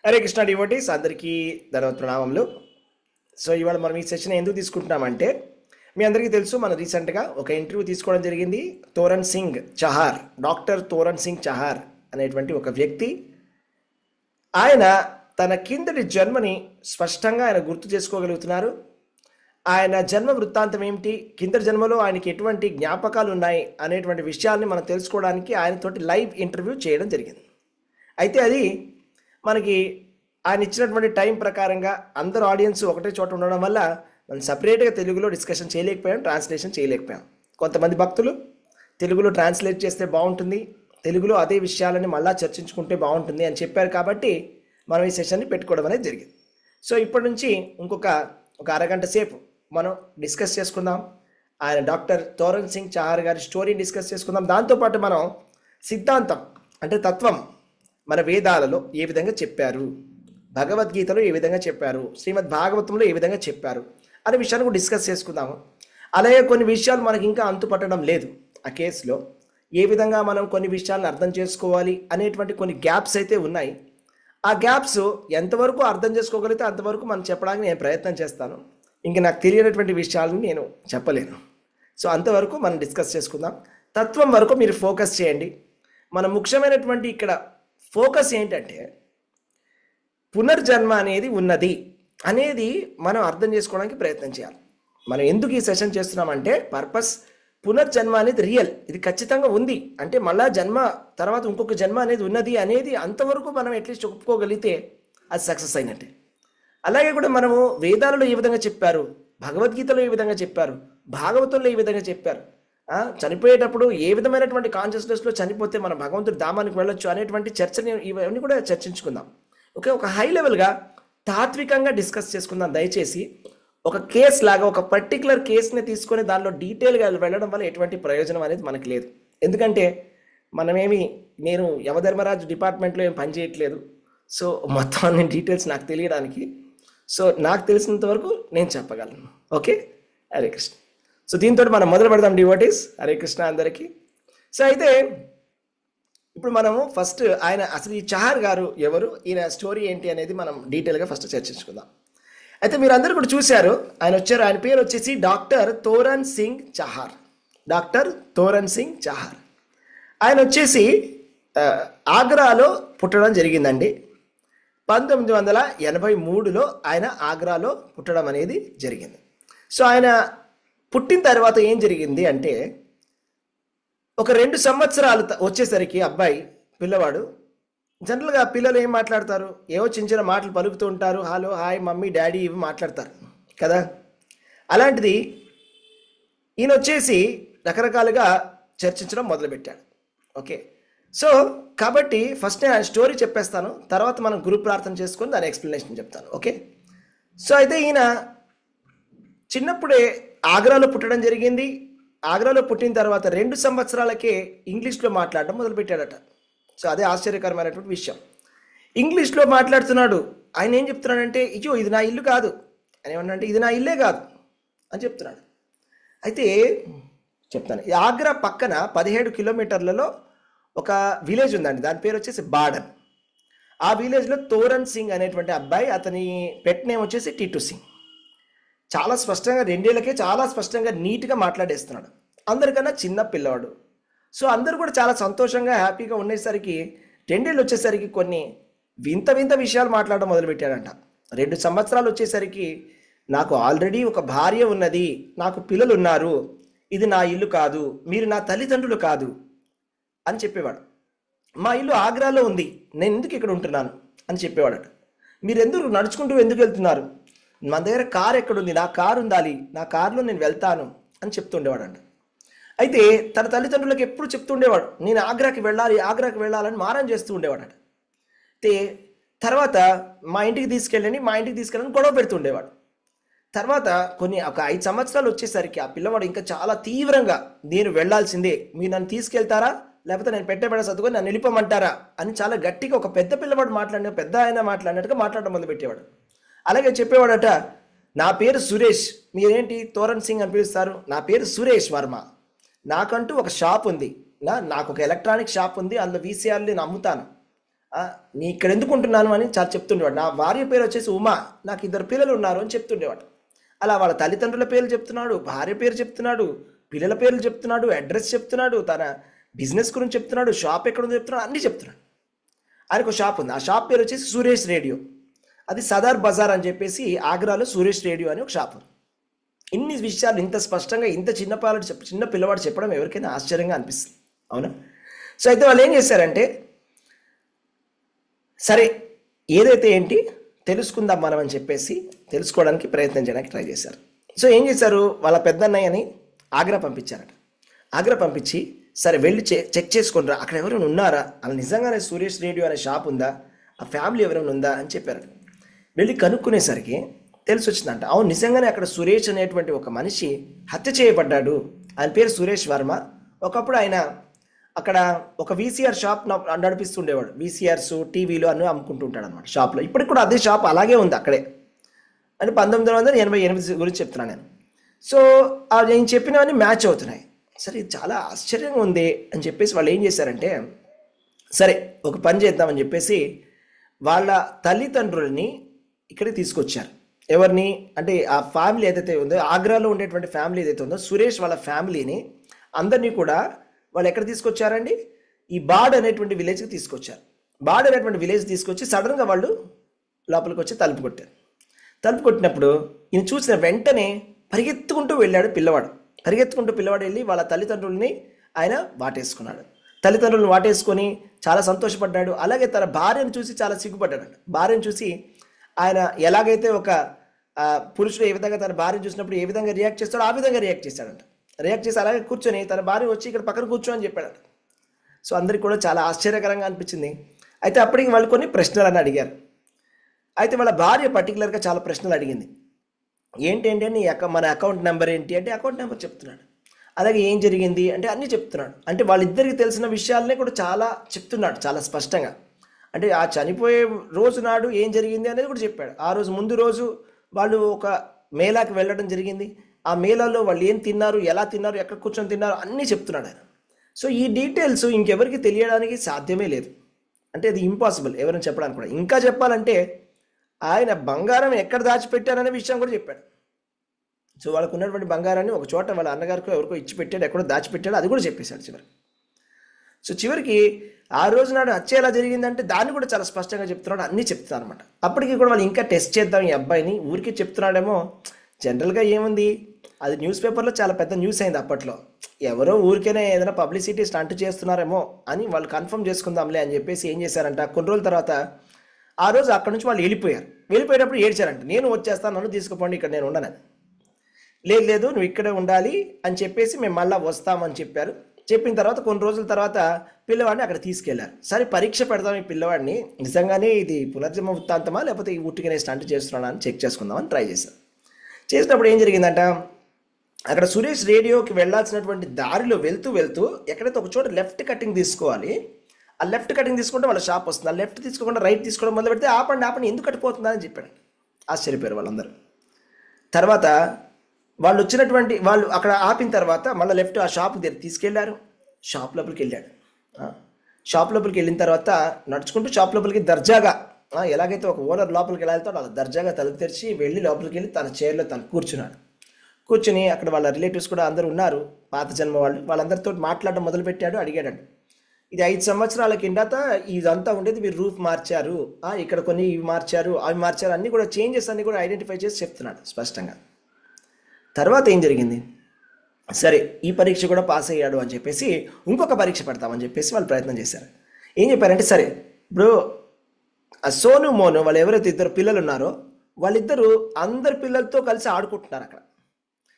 Hare Krishna devotees అందరికీ ధన్యవాద ప్రణామములు. So ఇవాళ మనం ఈ సెషన్ ఎందుకు తీసుకుంటున్నామంటే, మీ అందరికీ తెలుసు మనం రీసెంట్గా ఒక ఇంటర్వ్యూ తీసుకోవడం జరిగింది. తోరణ్ సింగ్ చహార్, డాక్టర్ తోరణ్ సింగ్ చహార్ అనేటువంటి ఒక వ్యక్తి. ఆయన తన కిందటి జన్మని స్పష్టంగా ఆయన గుర్తు చేసుకోగలుగుతున్నారు. ఆయన జన్మ వృత్తాంతం ఏమిటి, కిందటి జన్మలో ఆయనకి ఎటువంటి జ్ఞాపకాలు ఉన్నాయి అనేటువంటి విషయాల్ని మనం తెలుసుకోవడానికి ఆయనతోటి లైవ్ ఇంటర్వ్యూ చేయడం జరిగింది. అయితే అది మనకి ఆయన ఇచ్చినటువంటి టైం ప్రకారంగా అందరు ఆడియన్స్ ఒకటే చోట ఉండడం వల్ల మనం సపరేట్గా తెలుగులో డిస్కషన్ చేయలేకపోయాం, ట్రాన్స్లేషన్ చేయలేకపోయాం. కొంతమంది భక్తులు తెలుగులో ట్రాన్స్లేట్ చేస్తే బాగుంటుంది, తెలుగులో అదే విషయాలని మళ్ళా చర్చించుకుంటే బాగుంటుంది అని చెప్పారు. కాబట్టి మనం ఈ సెషన్ని పెట్టుకోవడం అనేది జరిగింది. సో ఇప్పటి నుంచి ఒక అరగంట సేపు మనం డిస్కస్ చేసుకుందాం. ఆయన డాక్టర్ తోరణ్ సింగ్ చహార్ గారి స్టోరీని డిస్కస్ చేసుకుందాం. దాంతోపాటు మనం సిద్ధాంతం అంటే తత్వం మన వేదాలలో ఏ విధంగా చెప్పారు, భగవద్గీతలో ఏ విధంగా చెప్పారు, శ్రీమద్ భాగవతంలో ఏ విధంగా చెప్పారు అనే విషయాన్ని కూడా డిస్కస్ చేసుకుందాము. అలాగే కొన్ని విషయాలు మనకి ఇంకా అంతుపట్టడం లేదు. ఆ కేసులో ఏ విధంగా మనం కొన్ని విషయాలను అర్థం చేసుకోవాలి అనేటువంటి కొన్ని గ్యాప్స్ అయితే ఉన్నాయి. ఆ గ్యాప్స్ ఎంతవరకు అర్థం చేసుకోగలిగితే అంతవరకు మనం చెప్పడానికి నేను ప్రయత్నం చేస్తాను. ఇంకా నాకు తెలియనటువంటి విషయాలను నేను చెప్పలేను. సో అంతవరకు మనం డిస్కస్ చేసుకుందాం. తత్వం వరకు మీరు ఫోకస్ చేయండి. మన ముఖ్యమైనటువంటి ఇక్కడ ఫోకస్ ఏంటంటే, పునర్జన్మ అనేది ఉన్నది అనేది మనం అర్థం చేసుకోవడానికి ప్రయత్నం చేయాలి. మనం ఎందుకు ఈ సెషన్ చేస్తున్నామంటే, పర్పస్ పునర్జన్మ అనేది రియల్, ఇది ఖచ్చితంగా ఉంది అంటే మళ్ళా జన్మ తర్వాత ఇంకొక జన్మ అనేది ఉన్నది అనేది అంతవరకు మనం అట్లీస్ట్ ఒప్పుకోగలిగితే అది సక్సెస్ అయినట్టే. అలాగే కూడా మనము వేదాలలో ఏ విధంగా చెప్పారు, భగవద్గీతలో ఏ విధంగా చెప్పారు, భాగవతంలో ఏ విధంగా చెప్పారు, చనిపోయేటప్పుడు ఏ విధమైనటువంటి కాన్షియస్నెస్లో చనిపోతే మనం భగవంతుడి ధామానికి వెళ్ళొచ్చు అనేటువంటి చర్చని ఇవన్నీ కూడా చర్చించుకుందాం. ఒక హై లెవెల్గా తాత్వికంగా డిస్కస్ చేసుకుందాం. దయచేసి ఒక కేస్ లాగా ఒక పర్టికులర్ కేస్ని తీసుకొని దానిలో డీటెయిల్గా వెళ్ళడం వల్ల ఎటువంటి ప్రయోజనం అనేది మనకు లేదు. ఎందుకంటే నేను యమధర్మరాజు డిపార్ట్మెంట్లో ఏం పనిచేయట్లేదు. సో మొత్తం అన్ని డీటెయిల్స్ నాకు తెలియడానికి, సో నాకు తెలిసినంత వరకు నేను చెప్పగలను. ఓకే, హరే కృష్ణ. సో దీంతో మనం మొదలు పెడదాం డివోటీస్. హరే కృష్ణ అందరికీ. సో అయితే ఇప్పుడు మనము ఫస్ట్ ఆయన అసలు ఈ చహార్ గారు ఎవరు, ఈయన స్టోరీ ఏంటి అనేది మనం డీటెయిల్గా ఫస్ట్ చర్చించుకుందాం. అయితే మీరు అందరూ కూడా చూశారు, ఆయన వచ్చారు. ఆయన పేరు వచ్చేసి డాక్టర్ తోరణ్ సింగ్ చహార్. డాక్టర్ తోరణ్ సింగ్ చహార్ ఆయన వచ్చేసి ఆగ్రాలో పుట్టడం జరిగిందండి. 1983లో ఆయన ఆగ్రాలో పుట్టడం అనేది జరిగింది. సో ఆయన పుట్టిన తర్వాత ఏం జరిగింది అంటే, ఒక 2 సంవత్సరాలు వచ్చేసరికి అబ్బాయి పిల్లవాడు, జనరల్గా పిల్లలు ఏం మాట్లాడతారు, ఏవో చిన్న చిన్న మాటలు పలుకుతూ ఉంటారు, హలో హాయ్ మమ్మీ డాడీ ఇవి మాట్లాడతారు కదా. అలాంటిది ఈయన వచ్చేసి రకరకాలుగా చర్చించడం మొదలుపెట్టాడు. ఓకే, సో కాబట్టి ఫస్ట్ నేను ఆయన స్టోరీ చెప్పేస్తాను, తర్వాత మనం గ్రూప్ ప్రార్థన చేసుకొని దాని ఎక్స్ప్లెనేషన్ చెప్తాను. ఓకే, సో అయితే ఈయన చిన్నప్పుడే ఆగ్రాలో పుట్టడం జరిగింది. ఆగ్రాలో పుట్టిన తర్వాత 2 సంవత్సరాలకే ఇంగ్లీష్లో మాట్లాడడం మొదలుపెట్టాడట. సో అదే ఆశ్చర్యకరమైనటువంటి విషయం. ఇంగ్లీష్లో మాట్లాడుతున్నాడు. ఆయన ఏం చెప్తున్నాడంటే, అయ్యో ఇది నా ఇల్లు కాదు అని ఏమన్నంటే, ఇది నా ఇల్లే కాదు అని చెప్తున్నాడు. అయితే చెప్తాను, ఈ ఆగ్రా పక్కన 17 కిలోమీటర్లలో ఒక విలేజ్ ఉందండి, దాని పేరు వచ్చేసి బాడన్. ఆ విలేజ్లో తోరణ్ సింగ్ అనేటువంటి అబ్బాయి, అతని పెట్ నేమ్ వచ్చేసి టీటూ సింగ్. చాలా స్పష్టంగా 2 ఏళ్ళకే చాలా స్పష్టంగా నీట్గా మాట్లాడేస్తున్నాడు. అందరికన్నా చిన్న పిల్లవాడు. సో అందరూ కూడా చాలా సంతోషంగా హ్యాపీగా ఉండేసరికి 2 ఏళ్ళు వచ్చేసరికి కొన్ని వింత వింత విషయాలు మాట్లాడడం మొదలుపెట్టాడంట. 2 సంవత్సరాలు వచ్చేసరికి, నాకు ఆల్రెడీ ఒక భార్య ఉన్నది, నాకు పిల్లలు ఉన్నారు, ఇది నా ఇల్లు కాదు, మీరు నా తల్లిదండ్రులు కాదు అని చెప్పేవాడు. మా ఇల్లు ఆగ్రాలో ఉంది, నేను ఎందుకు ఇక్కడ ఉంటున్నాను అని చెప్పేవాడట. మీరు ఎందుకు వెళ్తున్నారు, మన దగ్గర కారు ఎక్కడుంది, నా కారు ఉండాలి, నా కారులో నేను వెళ్తాను అని చెప్తుండేవాడంట. అయితే తన తల్లిదండ్రులకు ఎప్పుడు చెప్తుండేవాడు, నేను ఆగ్రాకి వెళ్ళాలని మారం చేస్తూ ఉండేవాడట. అయితే తర్వాత మా ఇంటికి తీసుకెళ్ళని గొడవ పెడుతుండేవాడు. తర్వాత ఒక 5 సంవత్సరాలు వచ్చేసరికి ఆ పిల్లవాడు ఇంకా చాలా తీవ్రంగా, నేను వెళ్ళాల్సిందే, మీరు నన్ను తీసుకెళ్తారా లేకపోతే నేను పెట్టబెడ సర్దుకొని నన్ను వెళ్ళిపోమంటారా అని చాలా గట్టిగా, ఒక పెద్ద పిల్లవాడు పెద్ద ఆయన మాట్లాడినట్టుగా మాట్లాడడం మొదలుపెట్టేవాడు. అలాగే చెప్పేవాడట, నా పేరు సురేష్, మీరేంటి తోరణ్ సింగ్ అని పిలుస్తారు, నా పేరు సురేష్ వర్మ, నాకంటూ ఒక షాప్ ఉంది, నాకు ఒక ఎలక్ట్రానిక్ షాప్ ఉంది, అందులో వీసీఆర్లు నేను అమ్ముతాను నీ ఇక్కడ ఎందుకు ఉంటున్నాను అని చాలా చెప్తుండేవాడు. నా భార్య పేరు వచ్చేసి ఉమా, నాకు 2 పిల్లలు ఉన్నారు అని చెప్తుండేవాడు. అలా వాళ్ళ తల్లిదండ్రుల పేర్లు చెప్తున్నాడు, భార్య పేరు చెప్తున్నాడు, పిల్లల పేర్లు చెప్తున్నాడు, అడ్రస్ చెప్తున్నాడు, తన బిజినెస్ గురించి చెప్తున్నాడు, షాప్ ఎక్కడ ఉందో చెప్తున్నాడు, అన్నీ చెప్తున్నాడు. ఆయనకు షాప్ ఉంది. ఆ షాప్ పేరు వచ్చేసి సురేష్ రేడియో. అది సదార్ బజార్ అని చెప్పేసి ఆగ్రాలో సురేష్ రేడియో అని ఒక షాప్ ఉంది. ఇన్ని విషయాలు ఇంత స్పష్టంగా ఇంత చిన్న పిల్లవాడు చెప్పడం ఎవరికైనా ఆశ్చర్యంగా అనిపిస్తుంది, అవునా? సో అయితే వాళ్ళు ఏం చేశారంటే, సరే ఏదైతే ఏంటి తెలుసుకుందాం మనం అని చెప్పేసి తెలుసుకోవడానికి ప్రయత్నం చేయడానికి ట్రై చేశారు. సో ఏం చేశారు, వాళ్ళ పెద్దన్నయ్యని ఆగ్రా పంపించారట. ఆగ్రా పంపించి సరే వెళ్ళి చెక్ చేసుకుంటారా, అక్కడ ఎవరైనా ఉన్నారా, అలా నిజంగానే సురేష్ రేడియో అనే షాప్ ఉందా, ఆ ఫ్యామిలీ ఎవరైనా ఉందా అని చెప్పారట. వెళ్ళి కనుక్కునేసరికి తెలిసి వచ్చిందంట, అవును నిజంగానే అక్కడ సురేష్ అనేటువంటి ఒక మనిషి హత్య చేయబడ్డాడు. ఆయన పేరు సురేష్ వర్మ. ఒకప్పుడు ఆయన అక్కడ ఒక వీసీఆర్ షాప్ నడిపిస్తుండేవాడు. వీసీఆర్స్ టీవీలు అన్నీ అమ్ముకుంటూ ఉంటాడు అనమాట షాప్లో. ఇప్పటికి కూడా అదే షాప్ అలాగే ఉంది అక్కడే. అంటే 1988 గురించి చెప్తున్నాను నేను. సో నేను చెప్పినవన్నీ మ్యాచ్ అవుతున్నాయి. సరే ఇది చాలా ఆశ్చర్యంగా ఉంది అని చెప్పేసి వాళ్ళు ఏం చేశారంటే, సరే ఒక పని చేద్దామని చెప్పేసి వాళ్ళ తల్లిదండ్రులని ఇక్కడికి తీసుకొచ్చారు. ఎవరిని అంటే ఆ ఫ్యామిలీ ఏదైతే ఉందో, ఆగ్రాలో ఉండేటువంటి ఫ్యామిలీ ఏదైతే ఉందో, సురేష్ వాళ్ళ ఫ్యామిలీని అందరినీ కూడా వాళ్ళు ఎక్కడ తీసుకొచ్చారండి, ఈ బాడ్ అనేటువంటి విలేజ్కి తీసుకొచ్చారు. బాడ్ అనేటువంటి విలేజ్ తీసుకొచ్చి సడన్గా వాళ్ళు లోపలికి వచ్చి తలుపు కొట్టారు. తలుపు కొట్టినప్పుడు ఈయన చూసిన వెంటనే పరిగెత్తుకుంటూ వెళ్ళాడు పిల్లవాడు. పరిగెత్తుకుంటూ పిల్లవాడు వెళ్ళి వాళ్ళ తల్లిదండ్రుల్ని ఆయన వాటేసుకున్నాడు. తల్లిదండ్రులను వాటేసుకొని చాలా సంతోషపడ్డాడు. అలాగే తన భార్యను చూసి చాలా సిగ్గుపడ్డాడు. భార్యను చూసి ఆయన ఎలాగైతే ఒక పురుషుడు ఏ విధంగా తన భార్యను చూసినప్పుడు ఏ విధంగా రియాక్ట్ చేస్తాడో ఆ విధంగా రియాక్ట్ చేశాడంట. రియాక్ట్ చేసి అలాగే కూర్చొని తన భార్య వచ్చి ఇక్కడ పక్కన కూర్చో అని చెప్పాడట. సో అందరికి కూడా చాలా ఆశ్చర్యకరంగా అనిపించింది. అయితే అప్పటికి వాళ్ళు కొన్ని ప్రశ్నలను అడిగారు. అయితే వాళ్ళ భార్య పర్టికులర్గా చాలా ప్రశ్నలు అడిగింది. ఏంటంటే మన అకౌంట్ నెంబర్ ఏంటి అంటే అకౌంట్ నెంబర్ చెప్తున్నాడు. అలాగే ఏం జరిగింది అంటే అన్నీ చెప్తున్నాడు. అంటే వాళ్ళిద్దరికి తెలిసిన విషయాలనే కూడా చాలా చెప్తున్నాడు చాలా స్పష్టంగా. అంటే ఆ చనిపోయే రోజు నాడు ఏం జరిగింది అనేది కూడా చెప్పాడు. ఆ రోజు ముందు రోజు వాళ్ళు ఒక మేళాకి వెళ్ళడం జరిగింది. ఆ మేళాలో వాళ్ళు ఏం తిన్నారు, ఎలా తిన్నారు, ఎక్కడ కూర్చొని తిన్నారు అన్నీ చెప్తున్నాడు ఆయన. సో ఈ డీటెయిల్స్ ఇంకెవరికి తెలియడానికి సాధ్యమే లేదు. అంటే అది ఇంపాసిబుల్ ఎవరైనా చెప్పడానికి కూడా. ఇంకా చెప్పాలంటే ఆయన బంగారం ఎక్కడ దాచిపెట్టారనే విషయం కూడా చెప్పాడు. సో వాళ్ళకు ఉన్నటువంటి బంగారాన్ని ఒక చోట వాళ్ళ అన్నగారికో ఎవరికో ఇచ్చి పెట్టాడు, ఎక్కడో దాచిపెట్టాడు, అది కూడా చెప్పేశాడు చివరికి. సో చివరికి ఆ రోజు నాడు హత్య ఎలా జరిగిందంటే దాన్ని కూడా చాలా స్పష్టంగా చెప్తున్నాడు, అన్నీ చెప్తున్నాడు అనమాట. అప్పటికి కూడా వాళ్ళు ఇంకా టెస్ట్ చేద్దాం ఈ అబ్బాయిని, ఊరికి చెప్తున్నాడేమో. జనరల్గా ఏముంది, అది న్యూస్ పేపర్లో చాలా పెద్ద న్యూస్ అయింది అప్పట్లో. ఎవరో ఊరికైనా ఏదైనా పబ్లిసిటీ స్టంట్ చేస్తున్నారేమో అని వాళ్ళు కన్ఫర్మ్ చేసుకుందాంలే అని చెప్పేసి ఏం చేశారంట, కొన్ని రోజుల తర్వాత ఆ రోజు అక్కడ నుంచి వాళ్ళు వెళ్ళిపోయారు. వెళ్ళిపోయేటప్పుడు ఏడ్చారంట, నేను వచ్చేస్తాను, నన్ను తీసుకుపోండి, ఇక్కడ నేను ఉండను. లేదు నువ్వు ఇక్కడే ఉండాలి అని చెప్పేసి మేము మళ్ళీ వస్తామని చెప్పారు. చెప్పిన తర్వాత కొన్ని రోజుల తర్వాత పిల్లవాడిని అక్కడ తీసుకెళ్లారు. సరే పరీక్ష పెడదాం ఈ పిల్లవాడిని, నిజంగానే ఇది పునర్జన్మ వృత్తాంతమా లేకపోతే ఈ ఉట్టిగానే స్టంట్ చేస్తున్నాడా అని చెక్ చేసుకుందామని ట్రై చేశారు. చేసినప్పుడు ఏం జరిగిందంట, అక్కడ సురేష్ రేడియోకి వెళ్ళాల్సినటువంటి దారిలో వెళ్తూ ఎక్కడైతే ఒక చోట లెఫ్ట్ కటింగ్ తీసుకోవాలి, ఆ లెఫ్ట్ కటింగ్ తీసుకుంటే వాళ్ళ షాప్ వస్తుంది. ఆ లెఫ్ట్ తీసుకోకుండా రైట్ తీసుకోవడం మొదలు పెడితే ఆపండి ఎందుకు కట్టిపోతుందా అని చెప్పాడు. ఆశ్చర్యపోయారు వాళ్ళందరూ. తర్వాత వాళ్ళు అక్కడ ఆపిన తర్వాత మళ్ళీ లెఫ్ట్ ఆ షాప్ దగ్గర తీసుకెళ్లారు. షాప్ లోపలికి వెళ్ళాడు. షాప్ లోపలికి వెళ్ళిన తర్వాత నడుచుకుంటూ షాప్ లోపలికి దర్జాగా, ఎలాగైతే ఒక ఓనర్ లోపలికి వెళ్ళాలితో అలా దర్జాగా తలుపు తెరిచి వెళ్ళి లోపలికి వెళ్ళి తన చైర్లో తను కూర్చున్నాడు. కూర్చుని అక్కడ వాళ్ళ రిలేటివ్స్ కూడా అందరూ ఉన్నారు, పాత జన్మ వాళ్ళందరితో మాట్లాడడం మొదలుపెట్టాడు. అడిగాడు, ఇది 5 సంవత్సరాల కిందట ఇదంతా ఉండేది, మీరు రూఫ్ మార్చారు, ఇక్కడ కొన్ని ఇవి మార్చారు, అవి మార్చారు, అన్నీ కూడా చేంజెస్ అన్నీ కూడా ఐడెంటిఫై చేసి చెప్తున్నాడు స్పష్టంగా. తర్వాత ఏం జరిగింది, సరే ఈ పరీక్ష కూడా పాస్ అయ్యాడు అని చెప్పేసి ఇంకొక పరీక్ష పెడతామని చెప్పేసి వాళ్ళు ప్రయత్నం చేశారు. ఏం చెప్పారంటే, సరే ఇప్పుడు ఆ సోను మోను వాళ్ళు ఎవరైతే 2 పిల్లలు ఉన్నారో వాళ్ళిద్దరూ అందరి పిల్లలతో కలిసి ఆడుకుంటున్నారు అక్కడ.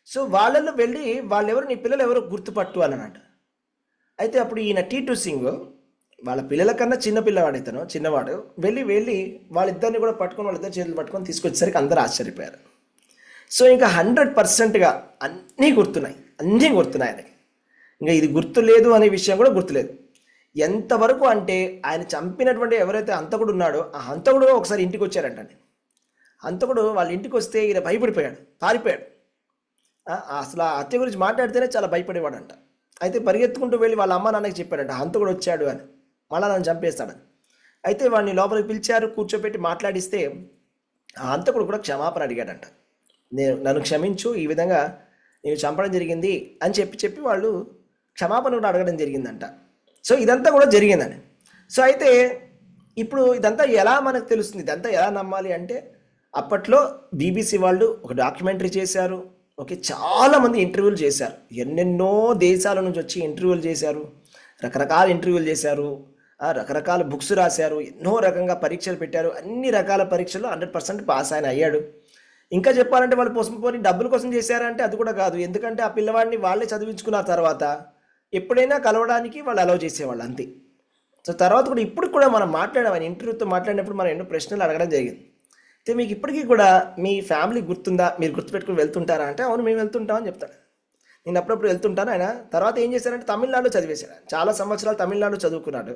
సో వాళ్ళల్లో వెళ్ళి వాళ్ళెవరు, నీ పిల్లలు ఎవరో గుర్తుపట్టు అన్నమాట. అయితే అప్పుడు ఈయన టీటూ సింగ్ వాళ్ళ పిల్లల కన్నా చిన్న పిల్లవాడు, చిన్నవాడు వెళ్ళి వాళ్ళిద్దరిని కూడా పట్టుకొని వాళ్ళిద్దరు చేతులు పట్టుకొని తీసుకొచ్చేసరికి అందరూ ఆశ్చర్యపోయారు. సో ఇంకా 100%గా అన్నీ గుర్తున్నాయి ఆయనకి. ఇంకా ఇది గుర్తులేదు అనే విషయం కూడా గుర్తులేదు. ఎంతవరకు అంటే ఆయన చంపినటువంటి ఎవరైతే హంతకుడు ఉన్నాడో ఆ హంతకుడు ఒకసారి ఇంటికి వచ్చారంటండి. హంతకుడు వాళ్ళ ఇంటికి వస్తే ఈయన భయపడిపోయాడు, పారిపోయాడు. అసలు ఆ హత్య గురించి మాట్లాడితేనే చాలా భయపడేవాడంట. అయితే పరిగెత్తుకుంటూ వెళ్ళి వాళ్ళ అమ్మ నాన్నకి చెప్పాడంట, హంతకుడు వచ్చాడు అని, మళ్ళా నన్ను చంపేస్తాడని. అయితే వాడిని లోపలికి పిలిచారు, కూర్చోబెట్టి మాట్లాడిస్తే ఆ హంతకుడు కూడా క్షమాపణ అడిగాడంట. నన్ను క్షమించు, ఈ విధంగా నేను చంపడం జరిగింది అని చెప్పి వాళ్ళు క్షమాపణ కూడా అడగడం జరిగిందంట. సో ఇదంతా కూడా జరిగిందని. సో అయితే ఇప్పుడు ఇదంతా ఎలా మనకు తెలుస్తుంది, ఇదంతా ఎలా నమ్మాలి అంటే, అప్పట్లో బీబీసీ వాళ్ళు ఒక డాక్యుమెంటరీ చేశారు. ఓకే, చాలామంది ఇంటర్వ్యూలు చేశారు, ఎన్నెన్నో దేశాల నుంచి వచ్చి ఇంటర్వ్యూలు చేశారు, రకరకాల ఇంటర్వ్యూలు చేశారు, రకరకాల బుక్స్ రాశారు, ఎన్నో రకంగా పరీక్షలు పెట్టారు. అన్ని రకాల పరీక్షలు 100% పాస్ ఆయన అయ్యాడు. ఇంకా చెప్పాలంటే వాళ్ళు పోని డబ్బుల కోసం చేశారంటే అది కూడా కాదు. ఎందుకంటే ఆ పిల్లవాడిని వాళ్ళే చదివించుకున్న తర్వాత ఎప్పుడైనా కలవడానికి వాళ్ళు అలౌ చేసేవాళ్ళు అంతే. సో తర్వాత కూడా ఇప్పుడు కూడా మనం మాట్లాడాం, ఆయన ఇంటర్వ్యూతో మాట్లాడినప్పుడు మనం ఎన్నో ప్రశ్నలు అడగడం జరిగింది. అయితే మీకు ఇప్పటికీ కూడా మీ ఫ్యామిలీ గుర్తుందా, మీరు గుర్తుపెట్టుకుని వెళ్తుంటారా అంటే, అవును మేము వెళ్తుంటామని చెప్తాడు. నేను అప్పుడప్పుడు వెళ్తుంటాను. ఆయన తర్వాత ఏం చేశారంటే తమిళనాడులో చదివేశాడు. చాలా సంవత్సరాలు తమిళనాడులో చదువుకున్నాడు.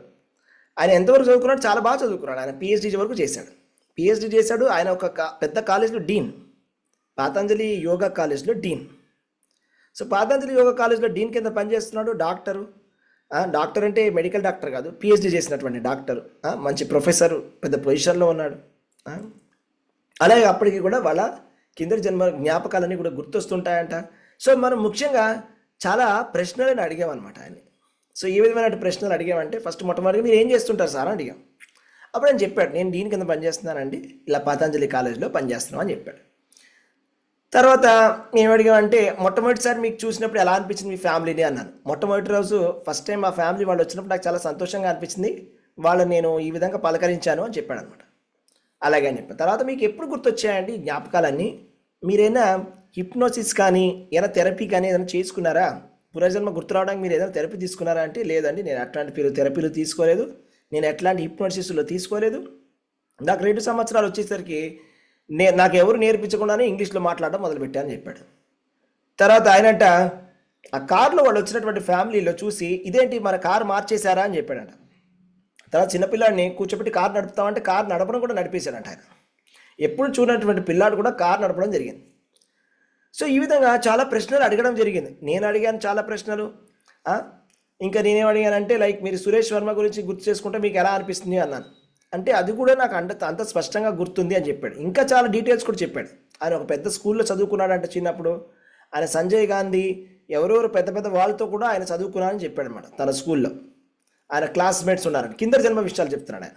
ఆయన ఎంతవరకు చదువుకున్నాడు, చాలా బాగా చదువుకున్నాడు. ఆయన పిహెచ్డీ వరకు చేశాడు. పిహెచ్డీ చేశాడు. ఆయన ఒక పెద్ద కాలేజ్లో డీన్, పతంజలి యోగా కాలేజ్లో డీన్. సో పతంజలి యోగా కాలేజ్లో డీన్ కింద పనిచేస్తున్నాడు. డాక్టర్ అంటే మెడికల్ డాక్టర్ కాదు, పిహెచ్డీ చేసినటువంటి డాక్టర్, మంచి ప్రొఫెసర్, పెద్ద పొజిషన్లో ఉన్నాడు. అలాగే అప్పటికి కూడా వాళ్ళ కింద జన్మ జ్ఞాపకాలన్నీ కూడా గుర్తొస్తుంటాయంట. సో మనం ముఖ్యంగా చాలా ప్రశ్నలను అడిగామన్నమాట ఆయన్ని. సో ఏ విధమైన ప్రశ్నలు అడిగామంటే, ఫస్ట్ మొట్టమొదటిగా మీరు ఏం చేస్తుంటారు సార్ అని అడిగాం. అప్పుడు ఆయన చెప్పాడు, నేను దీని కింద పనిచేస్తున్నానండి, ఇలా పతంజలి కాలేజ్లో పనిచేస్తున్నాం అని చెప్పాడు. తర్వాత మేము అడిగామంటే, మొట్టమొదటిసారి మీకు చూసినప్పుడు ఎలా అనిపించింది మీ ఫ్యామిలీని అన్నాను. మొట్టమొదటి రోజు ఫస్ట్ టైం మా ఫ్యామిలీ వాళ్ళు వచ్చినప్పుడు నాకు చాలా సంతోషంగా అనిపించింది, వాళ్ళని నేను ఈ విధంగా పలకరించాను అని చెప్పాడు అనమాట. అలాగే అని చెప్పాను. తర్వాత మీకు ఎప్పుడు గుర్తొచ్చాయండి జ్ఞాపకాలన్నీ, మీరైనా హిప్నోసిస్ కానీ ఏదైనా థెరపీ కానీ ఏదైనా చేసుకున్నారా, పునర్జన్మ గుర్తు రావడానికి మీరు ఏదైనా థెరపీ తీసుకున్నారా అంటే, లేదండి నేను అట్లాంటి థెరపీలు తీసుకోలేదు, నేను ఎట్లాంటి హిప్నోసిస్లో తీసుకోలేదు. నాకు 2 సంవత్సరాలు వచ్చేసరికి నాకు ఎవరు నేర్పించకుండానే ఇంగ్లీష్లో మాట్లాడడం మొదలుపెట్టాను చెప్పాడు. తర్వాత ఆయనంట ఆ కార్లో వాళ్ళు వచ్చినటువంటి ఫ్యామిలీలో చూసి, ఇదేంటి మన కారు మార్చేశారా అని చెప్పాడంట. తర్వాత చిన్నపిల్లాడిని కూర్చోబెట్టి కారు నడుపుతామంటే కారు నడపడం కూడా నడిపేశాడంట ఆయన. ఎప్పుడు చూడనటువంటి పిల్లాడు కూడా కారు నడపడం జరిగింది. సో ఈ విధంగా చాలా ప్రశ్నలు అడగడం జరిగింది. నేను అడిగాను చాలా ప్రశ్నలు. ఇంకా నేనేం అడిగానంటే, లైక్ మీరు సురేష్ వర్మ గురించి గుర్తు చేసుకుంటే మీకు ఎలా అనిపిస్తుంది అన్నాను. అంటే అది కూడా నాకు అంత స్పష్టంగా గుర్తుంది అని చెప్పాడు. ఇంకా చాలా డీటెయిల్స్ కూడా చెప్పాడు. ఆయన ఒక పెద్ద స్కూల్లో చదువుకున్నాడంటే చిన్నప్పుడు. ఆయన సంజయ్ గాంధీ ఎవరెవరు పెద్ద పెద్ద వాళ్ళతో కూడా ఆయన చదువుకున్నారని చెప్పాడు అనమాట తన స్కూల్లో. ఆయన క్లాస్మేట్స్ ఉన్నారని కింద జన్మ విషయాలు చెప్తున్నాడు ఆయన.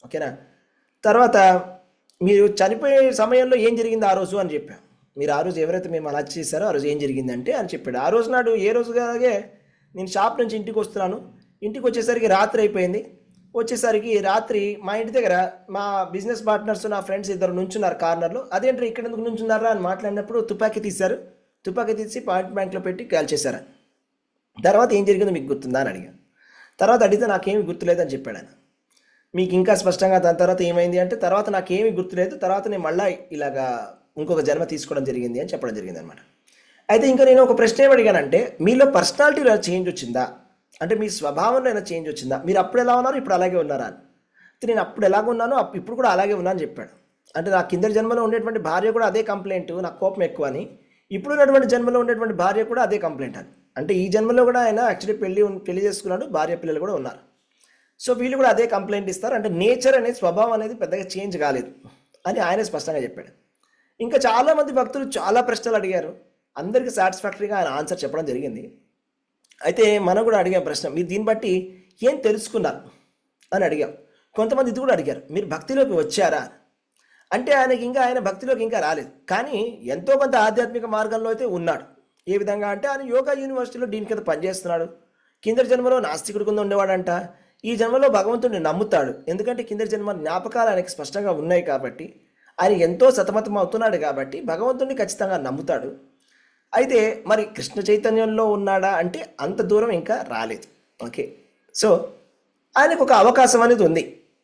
ఓకేనా. తర్వాత మీరు చనిపోయే సమయంలో ఏం జరిగింది ఆ రోజు అని చెప్పాం. మీరు ఆ రోజు ఎవరైతే మేము అలా చేశారో ఆ రోజు ఏం జరిగిందంటే అని చెప్పాడు. ఆ రోజు నాడు ఏ రోజుగానే నేను షాప్ నుంచి ఇంటికి వస్తున్నాను. ఇంటికి వచ్చేసరికి రాత్రి అయిపోయింది. వచ్చేసరికి రాత్రి మా ఇంటి దగ్గర మా బిజినెస్ పార్ట్నర్స్, నా ఫ్రెండ్స్ ఇద్దరు నుంచున్నారు కార్నర్లో. అదేంటి ఇక్కడ ఎందుకు నుంచున్నారా అని మాట్లాడినప్పుడు తుపాకీ తీశారు. తుపాకీ తీసి పాయింట్ బ్యాంక్లో పెట్టి కాల్చేశారు. తర్వాత ఏం జరిగిందో మీకు గుర్తుందా అని అడిగాను. తర్వాత అడిగితే నాకేమీ గుర్తులేదని చెప్పాడు ఆయన. మీకు ఇంకా స్పష్టంగా దాని తర్వాత ఏమైంది అంటే, తర్వాత నాకేమీ గుర్తులేదు, తర్వాత నేను మళ్ళీ ఇలాగా ఇంకొక జన్మ తీసుకోవడం జరిగింది అని చెప్పడం జరిగింది అనమాట. అయితే ఇంకా నేను ఒక ప్రశ్న ఏమి అడిగానంటే, మీలో పర్సనాలిటీలో చేంజ్ వచ్చిందా అంటే, మీ స్వభావంలో అయినా చేంజ్ వచ్చిందా, మీరు అప్పుడు ఎలా ఉన్నారు ఇప్పుడు అలాగే ఉన్నారా అని. అయితే నేను అప్పుడు ఎలాగ ఉన్నానో ఇప్పుడు కూడా అలాగే ఉన్నాను చెప్పాడు. అంటే నా కింద జన్మలో ఉండేటువంటి భార్య కూడా అదే కంప్లైంట్, నాకు కోపం ఎక్కువ అని. ఇప్పుడు ఉన్నటువంటి జన్మలో ఉండేటువంటి భార్య కూడా అదే కంప్లైంట్ అని. అంటే ఈ జన్మలో కూడా ఆయన యాక్చువల్లీ పెళ్లి చేసుకున్నాడు, భార్య పిల్లలు కూడా ఉన్నారు. సో వీళ్ళు కూడా అదే కంప్లైంట్ ఇస్తారు. అంటే నేచర్ అనేది, స్వభావం అనేది పెద్దగా చేంజ్ కాలేదు అని ఆయన స్పష్టంగా చెప్పాడు. ఇంకా చాలామంది భక్తులు చాలా ప్రశ్నలు అడిగారు. అందరికీ సాటిస్ఫాక్టరీగా ఆయన ఆన్సర్ చెప్పడం జరిగింది. అయితే మనం కూడా అడిగాం ప్రశ్న, మీరు దీన్ని బట్టి ఏం తెలుసుకున్నారు అని అడిగాం. కొంతమంది ఇది కూడా అడిగారు, మీరు భక్తిలోకి వచ్చారా అంటే. ఆయన భక్తిలోకి ఇంకా రాలేదు, కానీ ఎంతో కొంత ఆధ్యాత్మిక మార్గంలో అయితే ఉన్నాడు. ఏ విధంగా అంటే, ఆయన యోగా యూనివర్సిటీలో దీని కింద పనిచేస్తున్నాడు. కింద జన్మలో నాస్తికుడి కింద ఉండేవాడంట. ఈ జన్మలో భగవంతుడిని నమ్ముతాడు. ఎందుకంటే కింద జన్మ జ్ఞాపకాలు ఆయనకి స్పష్టంగా ఉన్నాయి కాబట్టి, ఆయన ఎంతో సతమతం అవుతున్నాడు కాబట్టి భగవంతుడిని ఖచ్చితంగా నమ్ముతాడు. అయితే మరి కృష్ణ చైతన్యంలో ఉన్నాడా అంటే అంత దూరం ఇంకా రాలేదు. ఓకే, సో ఆయనకు ఒక అవకాశం అనేది ఉంది.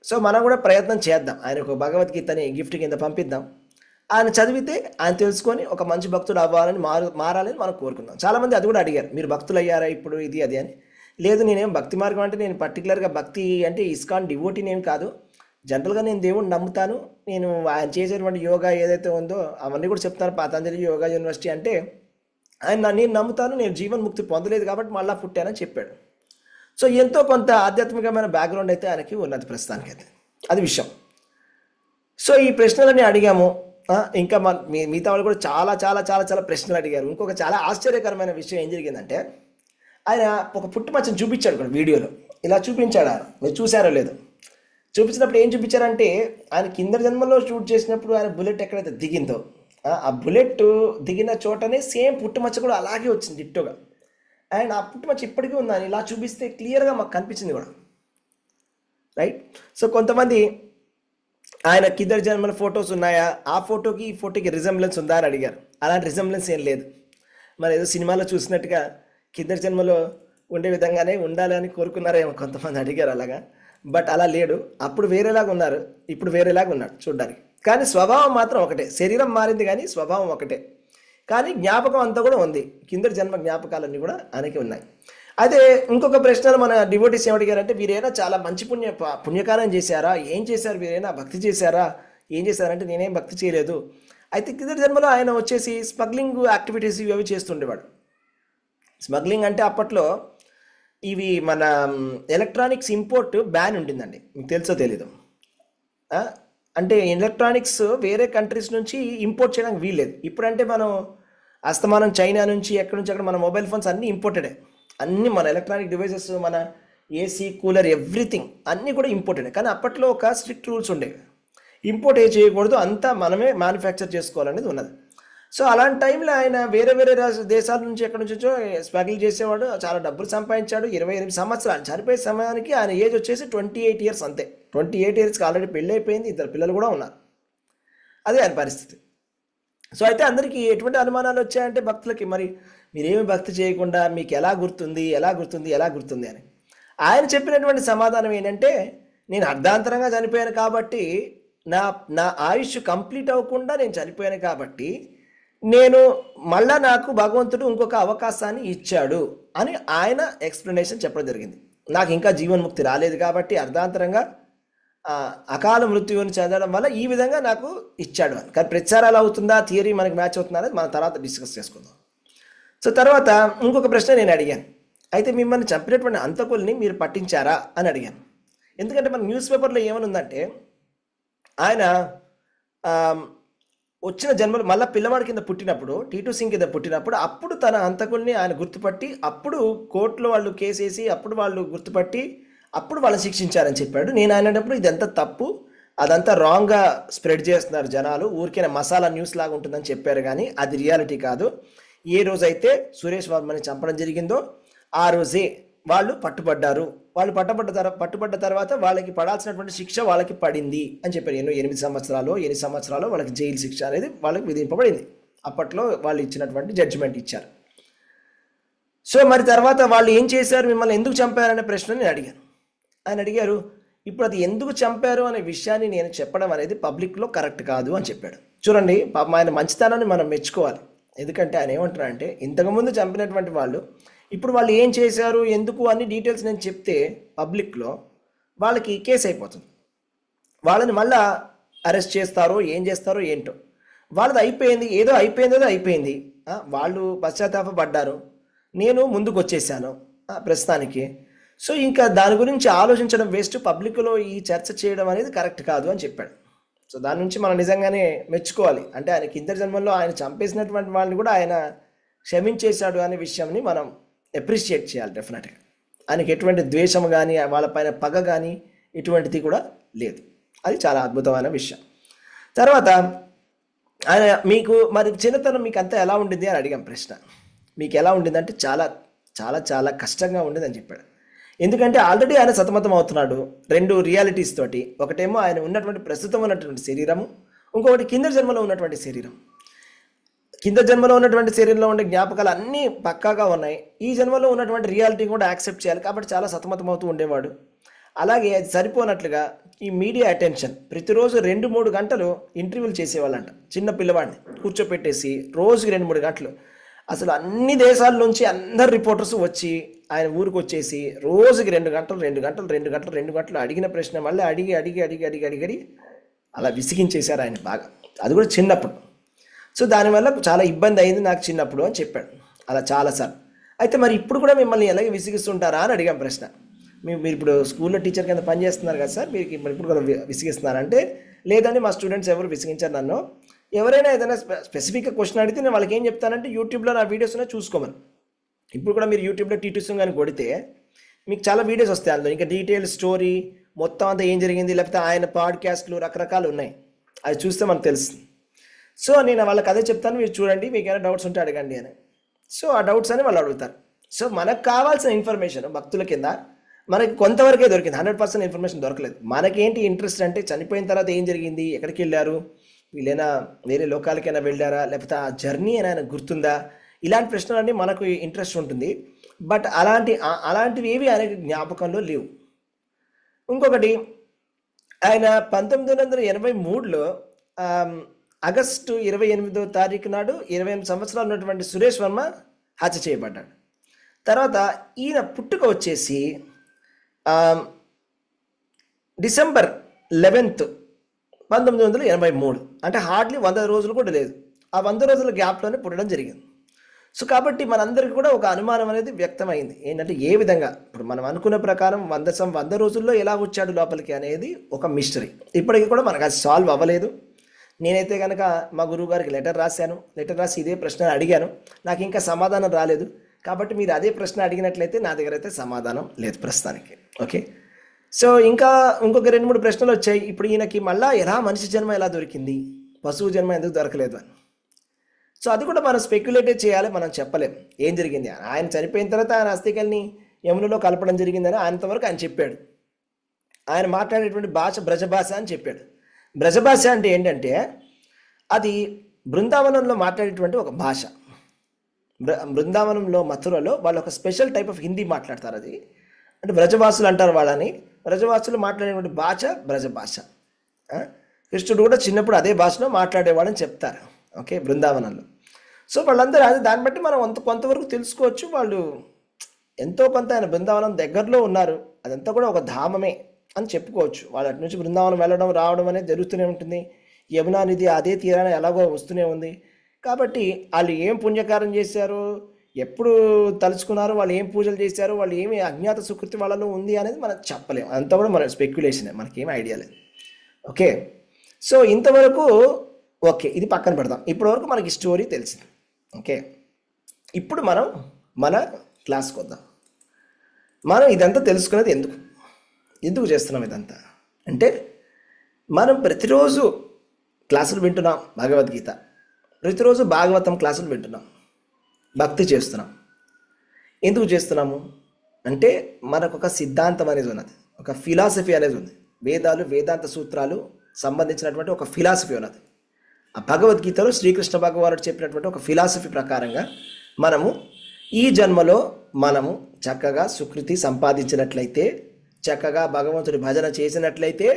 సో మనం కూడా ప్రయత్నం చేద్దాం. ఆయనకు భగవద్గీతని గిఫ్ట్ కింద పంపిద్దాం. ఆయన చదివితే ఆయన తెలుసుకొని ఒక మంచి భక్తుడు అవ్వాలని మారాలని మనం కోరుకుందాం. చాలామంది అది కూడా అడిగారు, మీరు భక్తులు అయ్యారా ఇప్పుడు ఇది అది అని. లేదు, నేనేం భక్తి మార్గం అంటే నేను పర్టికులర్గా భక్తి అంటే ఇస్కాన్ డివోటీని ఏం కాదు. జనరల్గా నేను దేవుడిని నమ్ముతాను. నేను ఆయన చేసేటువంటి యోగా ఏదైతే ఉందో అవన్నీ కూడా చెప్తాను. పతంజలి యోగా యూనివర్సిటీ అంటే నేను నమ్ముతాను. నేను జీవన్ ముక్తి పొందలేదు కాబట్టి మళ్ళీ పుట్టానని చెప్పాడు. సో ఎంతో కొంత ఆధ్యాత్మికమైన బ్యాక్గ్రౌండ్ అయితే ఆయనకి ఉన్నది ప్రస్తుతానికైతే. అది విషయం. సో ఈ ప్రశ్నలన్నీ అడిగాము. ఇంకా మిగతా వాళ్ళు కూడా చాలా చాలా చాలా చాలా ప్రశ్నలు అడిగారు. ఇంకొక చాలా ఆశ్చర్యకరమైన విషయం ఏం జరిగిందంటే, ఆయన ఒక పుట్టుమచ్చని చూపించాడు కూడా వీడియోలో. ఇలా చూపించాడు ఆయన, మీరు చూసారో లేదు. చూపించినప్పుడు ఏం చూపించారంటే, ఆయన కింద జన్మలో షూట్ చేసినప్పుడు ఆయన బుల్లెట్ ఎక్కడైతే దిగిందో ఆ బుల్లెట్ దిగిన చోటనే సేమ్ పుట్టుమచ్చ కూడా అలాగే వచ్చింది డిట్టోగా. అండ్ ఆ పుట్టుమచ్చ ఇప్పటికీ ఉంది. ఆయన ఇలా చూపిస్తే క్లియర్గా మాకు కనిపించింది కూడా, రైట్. సో కొంతమంది ఆయన కిందటి జన్మల ఫొటోస్ ఉన్నాయా, ఆ ఫోటోకి ఈ ఫోటోకి రిజంబ్లెన్స్ ఉందా అని అడిగారు. అలాంటి రిజంబ్లెన్స్ ఏం లేదు. మరి ఏదో సినిమాలో చూసినట్టుగా కిందటి జన్మలో ఉండే విధంగానే ఉండాలని కోరుకున్నారేమో కొంతమంది అడిగారు అలాగా. బట్ అలా లేడు. అప్పుడు వేరేలాగా ఉన్నారు, ఇప్పుడు వేరేలాగా ఉన్నాడు చూడ్డానికి. కానీ స్వభావం మాత్రం ఒకటే. శరీరం మారింది కానీ స్వభావం ఒకటే. కానీ జ్ఞాపకం అంతా కూడా ఉంది. కిందటి జన్మ జ్ఞాపకాలన్నీ కూడా ఆయనకి ఉన్నాయి. అయితే ఇంకొక ప్రశ్నలు మన డివోటీస్ ఏమడిగారంటే, వీరైనా చాలా మంచి పుణ్యకార్యం చేశారా, ఏం చేశారు, వీరైనా భక్తి చేశారా, ఏం చేశారంటే నేనేం భక్తి చేయలేదు. అయితే కిందటి జన్మలో ఆయన వచ్చేసి స్మగ్లింగ్ యాక్టివిటీస్ ఇవి చేస్తుండేవాడు. స్మగ్లింగ్ అంటే అప్పట్లో ఇవి మన ఎలక్ట్రానిక్స్ ఇంపోర్ట్ బ్యాన్ ఉండిందండి, మీకు తెలుసో తెలీదు. అంటే ఎలక్ట్రానిక్స్ వేరే కంట్రీస్ నుంచి ఇంపోర్ట్ చేయడానికి వీల్లేదు. ఇప్పుడంటే మనం అస్తమానం చైనా నుంచి ఎక్కడి నుంచి అక్కడ మన మొబైల్ ఫోన్స్ అన్నీ ఇంపోర్టెడే. అన్నీ మన ఎలక్ట్రానిక్ డివైసెస్, మన ఏసీ, కూలర్, ఎవ్రీథింగ్ అన్నీ కూడా ఇంపోర్టెడే. కానీ అప్పట్లో ఒక స్ట్రిక్ట్ రూల్స్ ఉండేవి. ఇంపోర్ట్ ఏ చేయకూడదు, అంతా మనమే మ్యానుఫ్యాక్చర్ చేసుకోవాలనేది ఉన్నది. సో అలాంటి టైంలో ఆయన వేరే వేరే దేశాల నుంచి ఎక్కడి నుంచో స్మగిల్ చేసేవాడు. చాలా డబ్బులు సంపాదించాడు. 28 సంవత్సరాలు చనిపోయే సమయానికి ఆయన ఏజ్ వచ్చేసి 28 ఇయర్స్ అంతే. 28 ఇయర్స్కి ఆల్రెడీ పెళ్ళి అయిపోయింది, 2 పిల్లలు కూడా ఉన్నారు. అదే ఆయన పరిస్థితి. సో అయితే అందరికీ ఎటువంటి అనుమానాలు వచ్చాయంటే భక్తులకి, మరి మీరేమి భక్తి చేయకుండా మీకు ఎలా గుర్తుంది అని. ఆయన చెప్పినటువంటి సమాధానం ఏంటంటే, నేను అర్ధాంతరంగా చనిపోయాను కాబట్టి, నా ఆయుష్ కంప్లీట్ అవ్వకుండా నేను చనిపోయాను కాబట్టి మళ్ళా నాకు భగవంతుడు ఇంకొక అవకాశాన్ని ఇచ్చాడు అని ఆయన ఎక్స్ప్లెనేషన్ చెప్పడం జరిగింది. నాకు ఇంకా జీవన్ముక్తి రాలేదు కాబట్టి అర్ధాంతరంగా అకాల మృత్యువుని చెందడం వల్ల ఈ విధంగా నాకు ఇచ్చాడు అని. కానీ ప్రచారాలు అవుతుందా, థియరీ మనకి మ్యాచ్ అవుతుందా అనేది మనం తర్వాత డిస్కస్ చేసుకుందాం. సో తర్వాత ఇంకొక ప్రశ్న నేను అడిగాను. అయితే మిమ్మల్ని చంపినటువంటి హంతకుల్ని మీరు పట్టించారా అని అడిగాను. ఎందుకంటే మన న్యూస్ పేపర్లో ఏమని ఉందంటే, ఆయన వచ్చిన జన్మలు మళ్ళీ పిల్లవాడి కింద పుట్టినప్పుడు, టీటూ సింగ్ కింద పుట్టినప్పుడు, అప్పుడు తన హంతకుల్ని ఆయన గుర్తుపట్టి, అప్పుడు కోర్టులో వాళ్ళు కేసేసి, అప్పుడు వాళ్ళు గుర్తుపట్టి, అప్పుడు వాళ్ళని శిక్షించారని చెప్పాడు. నేను అనేటప్పుడు ఇదంతా తప్పు, అదంతా రాంగ్గా స్ప్రెడ్ చేస్తున్నారు జనాలు, ఊరికైనా మసాలా న్యూస్ లాగా ఉంటుందని చెప్పారు, కానీ అది రియాలిటీ కాదు. ఏ రోజైతే సురేష్ వర్మని చంపడం జరిగిందో ఆ రోజే వాళ్ళు పట్టుబడ్డారు. వాళ్ళు పట్టుబడ్డ తర్వాత వాళ్ళకి పడాల్సినటువంటి శిక్ష వాళ్ళకి పడింది అని చెప్పారు. 8 సంవత్సరాలు వాళ్ళకి జైలు శిక్ష అనేది వాళ్ళకి విధింపబడింది. అప్పట్లో వాళ్ళు ఇచ్చినటువంటి జడ్జిమెంట్ ఇచ్చారు. సో మరి తర్వాత వాళ్ళు ఏం చేశారు, మిమ్మల్ని ఎందుకు చంపారనే ప్రశ్న నేను అడిగాను. ఆయన అడిగారు, ఇప్పుడు అది ఎందుకు చంపారు అనే విషయాన్ని నేను చెప్పడం అనేది పబ్లిక్లో కరెక్ట్ కాదు అని చెప్పాడు. చూడండి, పాపం ఆయన మంచితనాన్ని మనం మెచ్చుకోవాలి. ఎందుకంటే ఆయన ఏమంటారంటే, ఇంతకుముందు చంపినటువంటి వాళ్ళు ఇప్పుడు వాళ్ళు ఏం చేశారు, ఎందుకు అన్ని డీటెయిల్స్ నేను చెప్తే పబ్లిక్లో వాళ్ళకి కేసు అయిపోతుంది. వాళ్ళని మళ్ళా అరెస్ట్ చేస్తారో ఏం చేస్తారో ఏంటో. వాళ్ళది అయిపోయింది, ఏదో అయిపోయింది. వాళ్ళు పశ్చాత్తాపడ్డారు, నేను ముందుకు వచ్చేసాను ప్రస్తుతానికి. సో ఇంకా దాని గురించి ఆలోచించడం వేస్ట్, పబ్లిక్లో ఈ చర్చ చేయడం అనేది కరెక్ట్ కాదు అని చెప్పాడు. సో దాని నుంచి మనం నిజంగానే మెచ్చుకోవాలి. అంటే ఆయన కింద జన్మల్లో ఆయన చంపేసినటువంటి వాళ్ళని కూడా ఆయన క్షమించేశాడు అనే విషయంని మనం అప్రిషియేట్ చేయాలి డెఫినెట్గా. ఆయనకి ఎటువంటి ద్వేషం కానీ, వాళ్ళపైన పగ కానీ ఎటువంటిది కూడా లేదు. అది చాలా అద్భుతమైన విషయం. తర్వాత ఆయన మీకు మరి చిన్నతనం మీకు అంతా ఎలా ఉండింది అని అడిగాం ప్రశ్న. మీకు ఎలా ఉండిందంటే చాలా చాలా చాలా కష్టంగా ఉండేదని చెప్పాడు. ఎందుకంటే ఆల్రెడీ ఆయన సతమతం అవుతున్నాడు 2 రియాలిటీస్ తోటి. ఒకటేమో ఆయన ఉన్నటువంటి ప్రస్తుతం ఉన్నటువంటి శరీరము, ఇంకొకటి కింద జన్మలో ఉన్నటువంటి శరీరం. కింద జన్మలో ఉన్నటువంటి శరీరంలో ఉండే జ్ఞాపకాలు అన్నీ పక్కాగా ఉన్నాయి. ఈ జన్మలో ఉన్నటువంటి రియాలిటీ కూడా యాక్సెప్ట్ చేయాలి కాబట్టి చాలా సతమతమవుతూ ఉండేవాడు. అలాగే అది సరిపోనట్లుగా ఈ మీడియా అటెన్షన్, ప్రతిరోజు 2-3 గంటలు ఇంటర్వ్యూలు చేసేవాళ్ళంట. చిన్న పిల్లవాడిని కూర్చోపెట్టేసి రోజుకి 2-3 గంటలు, అసలు అన్ని దేశాల నుంచి అందరు రిపోర్టర్స్ వచ్చి ఆయన ఊరికి వచ్చేసి రోజుకి 2 గంటలు అడిగిన ప్రశ్న మళ్ళీ అడిగి అలా విసిగించేశారు ఆయన బాగా. అది కూడా చిన్నప్పుడు. సో దానివల్ల చాలా ఇబ్బంది అయింది నాకు చిన్నప్పుడు అని చెప్పాడు. అలా చాలాసార్లు. అయితే మరి ఇప్పుడు కూడా మిమ్మల్ని ఎలాగే విసిగిస్తుంటారా అని అడిగాం ప్రశ్న. మీరు ఇప్పుడు స్కూల్లో టీచర్ కింద పని చేస్తున్నారు కదా సార్, మీకు ఇప్పుడు కూడా విసిగిస్తున్నారంటే, లేదండి మా స్టూడెంట్స్ ఎవరు విసిగించారు నన్ను. ఎవరైనా ఏదైనా స్పెసిఫిక్గా క్వశ్చన్ అడిగితే నేను వాళ్ళకి ఏం చెప్తానంటే, యూట్యూబ్లో నా వీడియోస్ చూసుకోమని. ఇప్పుడు కూడా మీరు యూట్యూబ్లో టీటీసీ కానీ కొడితే మీకు చాలా వీడియోస్ వస్తాయి అందులో, ఇంకా డీటెయిల్ స్టోరీ మొత్తం అంతా ఏం జరిగింది, లేకపోతే ఆయన పాడ్కాస్ట్లు రకరకాలు ఉన్నాయి, అది చూస్తే మనకు తెలుస్తుంది. సో నేను వాళ్ళకి అదే చెప్తాను, మీరు చూడండి, మీకు ఏమైనా డౌట్స్ ఉంటే అడగండి అని. సో ఆ డౌట్స్ అని వాళ్ళు అడుగుతారు. సో మనకు కావాల్సిన ఇన్ఫర్మేషన్ భక్తుల కింద మనకి కొంతవరకే దొరికింది, 100% ఇన్ఫర్మేషన్ దొరకలేదు. మనకేంటి ఇంట్రెస్ట్ అంటే చనిపోయిన తర్వాత ఏం జరిగింది, ఎక్కడికి వెళ్ళారు, వీళ్ళైనా వేరే లోకాలకైనా వెళ్ళారా, లేకపోతే ఆ జర్నీ అయినా గుర్తుందా, ఇలాంటి ప్రశ్నలన్నీ మనకు ఇంట్రెస్ట్ ఉంటుంది. బట్ అలాంటివి ఏవి ఆయనకి జ్ఞాపకంలో లేవు. ఇంకొకటి, ఆయన 1983లో ఆగస్టు 28వ తారీఖు నాడు 28 సంవత్సరాలు ఉన్నటువంటి సురేష్ వర్మ హత్య చేయబడ్డాడు. తర్వాత ఈయన పుట్టుక వచ్చేసి డిసెంబర్ 11, 1983, అంటే హార్డ్లీ 100 రోజులు కూడా లేదు. ఆ 100 రోజుల గ్యాప్లోనే పుట్టడం జరిగింది. సో కాబట్టి మనందరికీ కూడా ఒక అనుమానం అనేది వ్యక్తమైంది, ఏంటంటే ఏ విధంగా ఇప్పుడు మనం అనుకున్న ప్రకారం 100 రోజుల్లో ఎలా వచ్చాడు లోపలికి అనేది ఒక మిస్టరీ. ఇప్పటికీ కూడా మనకు అది సాల్వ్ అవ్వలేదు. నేనైతే కనుక మా గురువు గారికి లెటర్ రాసి ఇదే ప్రశ్న అడిగాను, నాకు ఇంకా సమాధానం రాలేదు. కాబట్టి మీరు అదే ప్రశ్న అడిగినట్లయితే నా దగ్గర అయితే సమాధానం లేదు ప్రస్తుతానికి. ఓకే, సో ఇంకొక 2-3 ప్రశ్నలు వచ్చాయి. ఇప్పుడు ఈయనకి మళ్ళీ మనిషి జన్మ ఎలా దొరికింది, పశువు జన్మ ఎందుకు దొరకలేదు అని. సో అది కూడా మనం స్పెక్యులేట్ చేయాలి, మనం చెప్పలేం ఏం జరిగింది. ఆయన చనిపోయిన తర్వాత ఆయన అస్థికల్ని యమునలో కలపడం జరిగిందని ఆయనంతవరకు ఆయన చెప్పాడు. ఆయన మాట్లాడేటువంటి భాష బ్రజభాష అని చెప్పాడు. బ్రజభాష అంటే ఏంటంటే అది బృందావనంలో మాట్లాడేటువంటి ఒక భాష. బృందావనంలో మథురలో వాళ్ళు ఒక స్పెషల్ టైప్ ఆఫ్ హిందీ మాట్లాడతారు. అది అంటే బ్రజభాషలు అంటారు వాళ్ళని. బ్రజభాషలు మాట్లాడేటువంటి భాష బ్రజభాష. కృష్ణుడు కూడా చిన్నప్పుడు అదే భాషలో మాట్లాడేవాడని చెప్తారు. ఓకే, బృందావనంలో. సో వాళ్ళందరూ అది దాన్ని బట్టి మనం కొంతవరకు తెలుసుకోవచ్చు. వాళ్ళు ఎంతో కొంత ఆయన బృందావనం దగ్గరలో ఉన్నారు, అదంతా కూడా ఒక ధామమే అని చెప్పుకోవచ్చు. వాళ్ళ అటు నుంచి బృందావనం వెళ్ళడం రావడం అనేది జరుగుతూనే ఉంటుంది. యమునా నది అదే తీరాన ఎలాగో వస్తూనే ఉంది. కాబట్టి వాళ్ళు ఏం పుణ్యకారం చేశారు, ఎప్పుడు తలుచుకున్నారు, వాళ్ళు ఏం పూజలు చేశారు, వాళ్ళు ఏమి అజ్ఞాత సుకృతి వాళ్ళలో ఉంది అనేది మనం చెప్పలేము. అంతా కూడా మన స్పెక్యులేషనే, మనకేం ఐడియా లేదు. ఓకే, సో ఇంతవరకు ఓకే, ఇది పక్కన పెడదాం. ఇప్పటివరకు మనకి స్టోరీ తెలిసింది. ఓకే, ఇప్పుడు మనం మన క్లాస్కి వద్దాం. మనం ఇదంతా తెలుసుకునేది ఎందుకు చేస్తున్నాం ఇదంతా అంటే, మనం ప్రతిరోజు క్లాసులు వింటున్నాం భగవద్గీత, ప్రతిరోజు భాగవతం క్లాసులు వింటున్నాం, భక్తి చేస్తున్నాం. ఎందుకు చేస్తున్నాము అంటే మనకు ఒక సిద్ధాంతం అనేది ఉన్నది, ఒక ఫిలాసఫీ అనేది ఉంది. వేదాలు వేదాంత సూత్రాలు సంబంధించినటువంటి ఒక ఫిలాసఫీ ఉన్నది. ఆ భగవద్గీతలో శ్రీకృష్ణ భగవానుడు చెప్పినటువంటి ఒక ఫిలాసఫీ ప్రకారంగా మనము ఈ జన్మలో మనము చక్కగా సుకృతి సంపాదించినట్లయితే, చక్కగా భగవంతుడి భజన చేసినట్లయితే,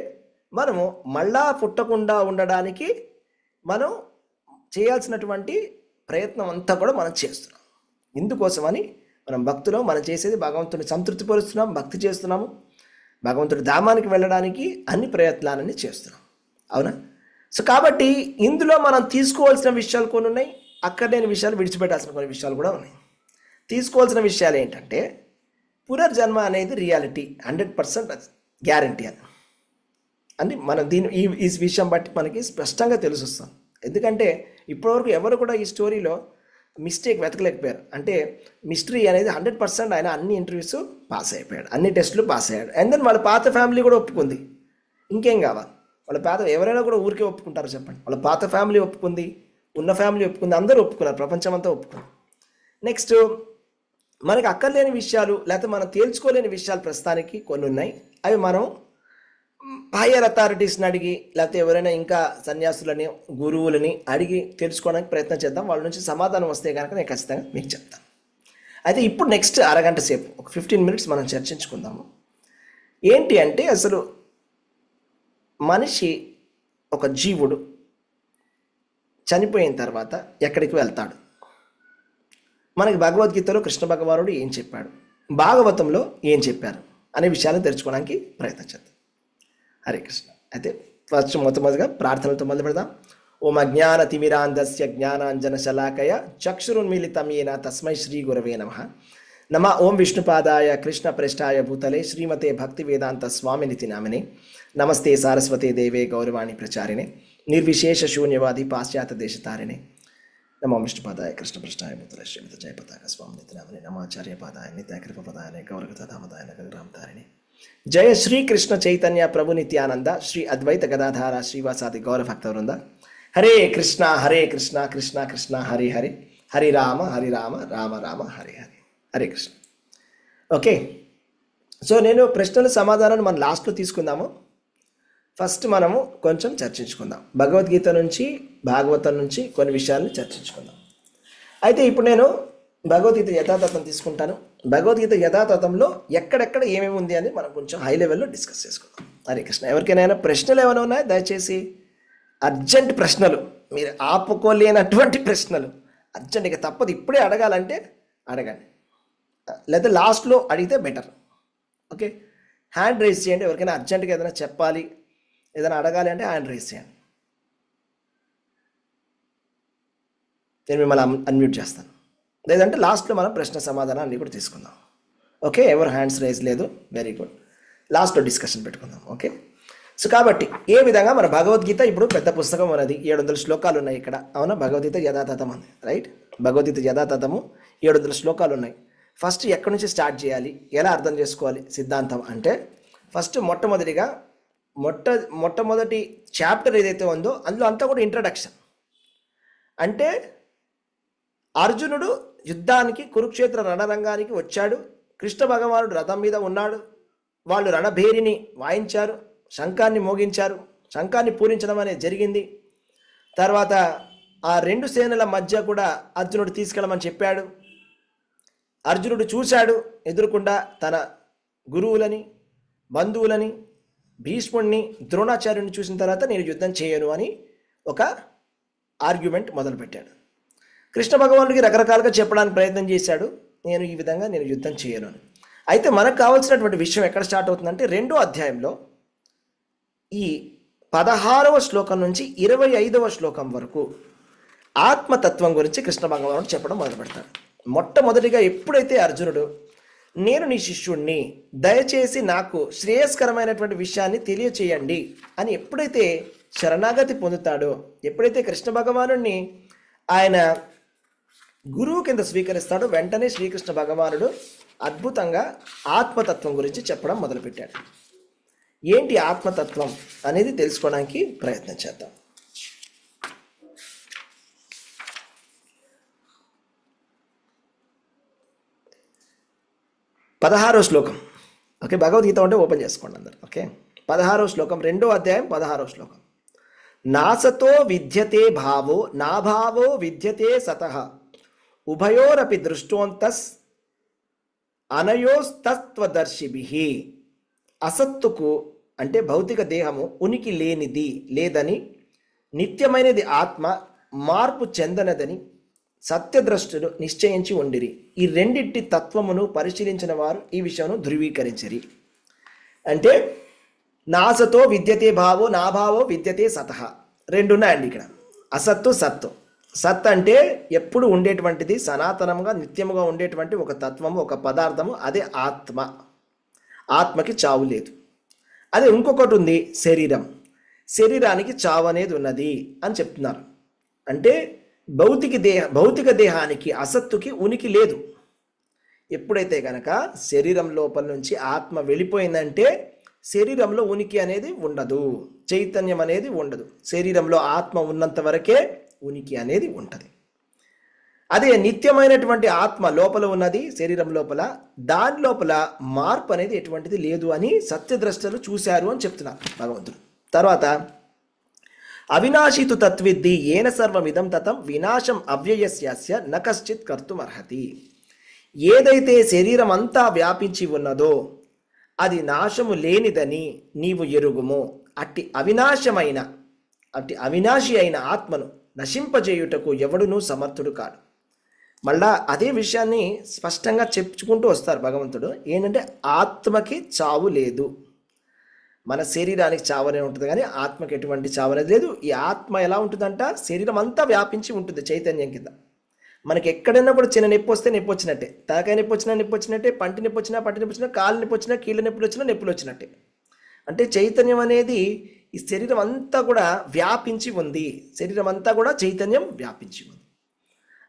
మనము మళ్ళా పుట్టకుండా ఉండడానికి మనం చేయాల్సినటువంటి ప్రయత్నం అంతా కూడా మనం చేస్తున్నాం. ఇందుకోసమని మనం భక్తిలో మనం చేసేది భగవంతుని సంతృప్తి పరుస్తున్నాం, భక్తి చేస్తున్నాము, భగవంతుడి ధామానికి వెళ్ళడానికి అన్ని ప్రయత్నాలన్నీ చేస్తున్నాం. అవునా? సో కాబట్టి ఇందులో మనం తీసుకోవాల్సిన విషయాలు కొన్ని ఉన్నాయి, అక్కడ లేని విషయాలు విడిచిపెట్టాల్సిన కొన్ని విషయాలు కూడా ఉన్నాయి. తీసుకోవాల్సిన విషయాలు ఏంటంటే, పునర్జన్మ అనేది రియాలిటీ, 100% గ్యారంటీ అని మనం ఈ విషయం బట్టి మనకి స్పష్టంగా తెలుస్తుంది. ఎందుకంటే ఇప్పటివరకు ఎవరు కూడా ఈ స్టోరీలో మిస్టేక్ వెతకలేకపోయారు. అంటే మిస్టరీ అనేది 100% ఆయన అన్ని ఇంటర్వ్యూస్ పాస్ అయిపోయాడు, అన్ని టెస్టులు పాస్ అయ్యాడు. అండ్ దెన్ వాళ్ళ పాత ఫ్యామిలీ కూడా ఒప్పుకుంది. ఇంకేం కావాలి? వాళ్ళ ఎవరైనా కూడా ఊరికే ఒప్పుకుంటారు చెప్పండి? వాళ్ళ పాత ఫ్యామిలీ ఒప్పుకుంది, ఉన్న ఫ్యామిలీ ఒప్పుకుంది, అందరూ ఒప్పుకున్నారు, ప్రపంచం అంతా ఒప్పుకుంది. నెక్స్ట్ మనకు అక్కర్లేని విషయాలు లేకపోతే మనం తేల్చుకోలేని విషయాలు ప్రస్తుతానికి కొన్ని ఉన్నాయి. అవి మనం హయ్యర్ అథారిటీస్ని అడిగి లేకపోతే ఎవరైనా ఇంకా సన్యాసులని గురువులని అడిగి తెలుసుకోవడానికి ప్రయత్నం చేద్దాం. వాళ్ళ నుంచి సమాధానం వస్తే కనుక నేను ఖచ్చితంగా మీకు చెప్తాను. అయితే ఇప్పుడు నెక్స్ట్ అరగంట సేపు ఒక 15 minutes మనం చర్చించుకుందాము. ఏంటి అంటే, అసలు మనిషి ఒక జీవుడు చనిపోయిన తర్వాత ఎక్కడికి వెళ్తాడు? మనకి భగవద్గీతలో కృష్ణ భగవానుడు ఏం చెప్పాడు, భాగవతంలో ఏం చెప్పారు అనే విషయాలను తెలుసుకోవడానికి ప్రయత్నం చేద్దాం. హరే కృష్ణ. అయితే ఫస్ట్ మొట్టమొదటిగా ప్రార్థనలతో మొదలు పెడదాం. ఓం అజ్ఞాన తిమిరాంధస్య జ్ఞానాంజన శలాకయ చక్షురున్మిళితం యేన తస్మై శ్రీ గురవే నమః. నమ ఓం విష్ణుపాదాయ కృష్ణ ప్రేష్టాయ భూతలే శ్రీమతే భక్తి వేదాంత స్వామినితి నామినే నమస్తే సారస్వతే దేవే గౌరవాణి ప్రచారిణే నిర్విశేష శూన్యవాది పాశ్చాత్య దేశతారిణే నమో విష్ణుపాదాయ కృష్ణ ప్రేష్టాయ భూతలే శ్రీమతి జయపతాక స్వామినితి నామినే నమాచార్య పాదాయ నిత్యకృప పదాయ గౌరగతామదాయ నగరామ తారిణే జయ శ్రీ కృష్ణ చైతన్య ప్రభు నిత్యానంద శ్రీ అద్వైత గదాధార శ్రీవాసాది గౌర భక్త వృంద హరే కృష్ణ కృష్ణ కృష్ణ హరే హరే హరి రామ రామ రామ హరే హరే హరే కృష్ణ. ఓకే, సో నేను ప్రశ్నల సమాధానాన్ని మనం లాస్ట్లో తీసుకుందాము. ఫస్ట్ మనము కొంచెం చర్చించుకుందాం. భగవద్గీత నుంచి భాగవతం నుంచి కొన్ని విషయాలను చర్చించుకుందాం. అయితే ఇప్పుడు నేను భగవద్గీత యథాతథం తీసుకుంటాను. భగవద్గీత యథాతథంలో ఎక్కడెక్కడ ఏమేమి ఉంది అని మనం కొంచెం హై లెవెల్లో డిస్కస్ చేసుకుందాం. హరే కృష్ణ. ఎవరికైనా ప్రశ్నలు ఏమైనా ఉన్నాయా? దయచేసి అర్జెంట్ ప్రశ్నలు, మీరు ఆపుకోలేనటువంటి ప్రశ్నలు అర్జెంట్, ఇక తప్పదు, ఇప్పుడే అడగాలంటే అడగండి, లేదా లాస్ట్లో అడిగితే బెటర్. ఓకే, హ్యాండ్ రైజ్ చేయండి. ఎవరికైనా అర్జెంట్గా ఏదైనా చెప్పాలి, ఏదైనా అడగాలి అంటే హ్యాండ్ రైజ్ చేయండి. నేను మిమ్మల్ని అన్మ్యూట్ చేస్తాను. లేదంటే లాస్ట్లో మనం ప్రశ్న సమాధానం అన్నీ కూడా తీసుకుందాం. ఓకే, ఎవరు హ్యాండ్స్ రైజ్ లేదు, వెరీ గుడ్. లాస్ట్లో డిస్కషన్ పెట్టుకుందాం. ఓకే, సో కాబట్టి ఏ విధంగా మన భగవద్గీత ఇప్పుడు పెద్ద పుస్తకం ఉన్నది, 700 శ్లోకాలు ఉన్నాయి ఇక్కడ. అవునా, భగవద్గీత యథాతథం ఉంది, రైట్? భగవద్గీత యథాతథము 700 శ్లోకాలు ఉన్నాయి. ఫస్ట్ ఎక్కడి నుంచి స్టార్ట్ చేయాలి, ఎలా అర్థం చేసుకోవాలి సిద్ధాంతం అంటే, ఫస్ట్ మొట్టమొదటిగా మొట్టమొదటి చాప్టర్ ఏదైతే ఉందో అందులో అంతా కూడా ఇంట్రడక్షన్. అంటే అర్జునుడు యుద్ధానికి కురుక్షేత్ర రణరంగానికి వచ్చాడు, కృష్ణ భగవానుడు రథం మీద ఉన్నాడు, వాళ్ళు రణభేరిని వాయించారు, శంఖాన్ని మోగించారు, శంఖాన్ని పూరించడం అనేది జరిగింది. తర్వాత ఆ రెండు సేనల మధ్య కూడా అర్జునుడు తీసుకెళ్ళమని చెప్పాడు. అర్జునుడు చూశాడు ఎదురుకుండా తన గురువులని, బంధువులని, భీష్ముడిని, ద్రోణాచార్యుని చూసిన తర్వాత నేను యుద్ధం చేయను అని ఒక ఆర్గ్యుమెంట్ మొదలుపెట్టాడు. కృష్ణ భగవానుడికి రకరకాలుగా చెప్పడానికి ప్రయత్నం చేశాడు, నేను ఈ విధంగా నేను యుద్ధం చేయను అని. అయితే మనకు కావాల్సినటువంటి విషయం ఎక్కడ స్టార్ట్ అవుతుందంటే 2వ అధ్యాయంలో ఈ 16వ శ్లోకం నుంచి 25వ శ్లోకం వరకు ఆత్మతత్వం గురించి కృష్ణ భగవానుడు చెప్పడం మొదలు పెడతాడు. మొట్టమొదటిగా ఎప్పుడైతే అర్జునుడు నేను నీ శిష్యుణ్ణి, దయచేసి నాకు శ్రేయస్కరమైనటువంటి విషయాన్ని తెలియచేయండి అని ఎప్పుడైతే శరణాగతి పొందుతాడో, ఎప్పుడైతే కృష్ణ భగవానుడిని ఆయన గురువు కింద స్వీకరిస్తాడో, వెంటనే శ్రీకృష్ణ భగవానుడు అద్భుతంగా ఆత్మతత్వం గురించి చెప్పడం మొదలుపెట్టాడు. ఏంటి ఆత్మతత్వం అనేది తెలుసుకోవడానికి ప్రయత్నం చేద్దాం. పదహారో శ్లోకం. ఓకే, భగవద్గీత అంటే ఓపెన్ చేసుకోండి అందరు. ఓకే, 16వ శ్లోకం, 2వ అధ్యాయం 16వ శ్లోకం. నాసతో విద్యతే భావో నాభావో విద్యతే సతః ఉభయోరపి దృష్టోంతస్ అనయోస్తత్వదర్శిభిః. అసత్తుకు అంటే భౌతిక దేహము ఉనికి లేనిది లేదని, నిత్యమైనది ఆత్మ మార్పు చెందనదని సత్యద్రష్టులు నిశ్చయించి ఉండిరి. ఈ రెండింటి తత్వమును పరిశీలించిన వారు ఈ విషయమును ధృవీకరించిరి. అంటే నాసతో విద్యతే భావో నాభావో విద్యతే సతః, రెండు ఉన్నాయండి ఇక్కడ. అసత్తు సత్తు. సత్ అంటే ఎప్పుడు ఉండేటువంటిది, సనాతనంగా నిత్యముగా ఉండేటువంటి ఒక తత్వము, ఒక పదార్థము, అదే ఆత్మ. ఆత్మకి చావు లేదు. అదే ఇంకొకటి ఉంది శరీరం. శరీరానికి చావు అనేది ఉన్నది అని చెప్తున్నారు. అంటే భౌతిక దేహానికి, అసత్తుకి ఉనికి లేదు. ఎప్పుడైతే కనుక శరీరం లోపల నుంచి ఆత్మ వెళ్ళిపోయిందంటే శరీరంలో ఉనికి అనేది ఉండదు, చైతన్యం అనేది ఉండదు. శరీరంలో ఆత్మ ఉన్నంత వరకే ఉనికి అనేది ఉంటుంది. అదే నిత్యమైనటువంటి ఆత్మ లోపల ఉన్నది, శరీరం లోపల, దాని లోపల మార్పు అనేది ఎటువంటిది లేదు అని సత్యద్రష్టలు చూశారు అని చెప్తున్నారు భగవంతుడు. తర్వాత అవినాశితు తత్విద్ది ఏన సర్వమిదం తతం వినాశం అవ్యయస్యాస్య న కశ్చిత్ కర్తుమర్హతి. ఏదైతే శరీరం అంతా వ్యాపించి ఉన్నదో అది నాశము లేనిదని నీవు ఎరుగుము. అట్టి అవినాశి అయిన ఆత్మను నశింపజేయుటకు ఎవడునూ సమర్థుడు కాడు. మళ్ళా అదే విషయాన్ని స్పష్టంగా చెప్పుకుంటూ వస్తారు భగవంతుడు. ఏంటంటే ఆత్మకి చావు లేదు. మన శరీరానికి చావు అనేది ఉంటుంది కానీ ఆత్మకి ఎటువంటి చావు అనేది లేదు. ఈ ఆత్మ ఎలా ఉంటుందంట, శరీరం అంతా వ్యాపించి ఉంటుంది చైతన్యం కింద. మనకి ఎక్కడైనా కూడా చిన్న నొప్పి వస్తే నొప్పి వచ్చినట్టే, తలకాయ నొప్పి వచ్చినట్టే, పంటి నొప్పి వచ్చినా, కాలు నొప్పి వచ్చినా, కీళ్ళ నొప్పులు వచ్చినట్టే. అంటే చైతన్యం అనేది ఈ శరీరం అంతా కూడా వ్యాపించి ఉంది. శరీరం అంతా కూడా చైతన్యం వ్యాపించి ఉంది.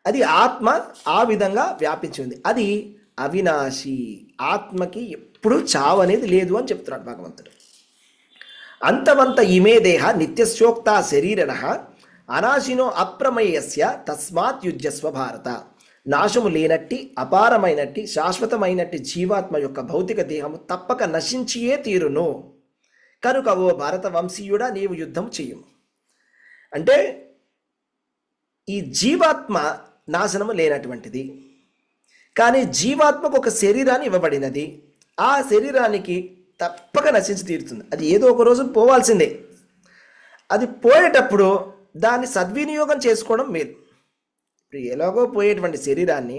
అది ఆత్మ ఆ విధంగా వ్యాపించి ఉంది. అది అవినాశి. ఆత్మకి ఎప్పుడు చావు అనేది లేదు అని చెప్తున్నాడు భగవంతుడు. అంతవంత ఇమే దేహ నిత్యశోక్త శరీరణ అనాశినో అప్రమేయస్య తస్మాత్ యుజ్యస్వ భారత. నాశము లేనట్టి, అపారమైనట్టి, శాశ్వతమైనట్టి జీవాత్మ యొక్క భౌతిక దేహము తప్పక నశించియే తీరును. కనుక ఓ భారత వంశీయుడా నీవు యుద్ధం చెయ్యము. అంటే ఈ జీవాత్మ నాశనము లేనటువంటిది, కానీ జీవాత్మకు ఒక శరీరాన్ని ఇవ్వబడినది. ఆ శరీరానికి తప్పక నశించి తీరుతుంది. అది ఏదో ఒక రోజు పోవాల్సిందే. అది పోయేటప్పుడు దాన్ని సద్వినియోగం చేసుకోవడం మేలు. ఇప్పుడు ఎలాగో పోయేటువంటి శరీరాన్ని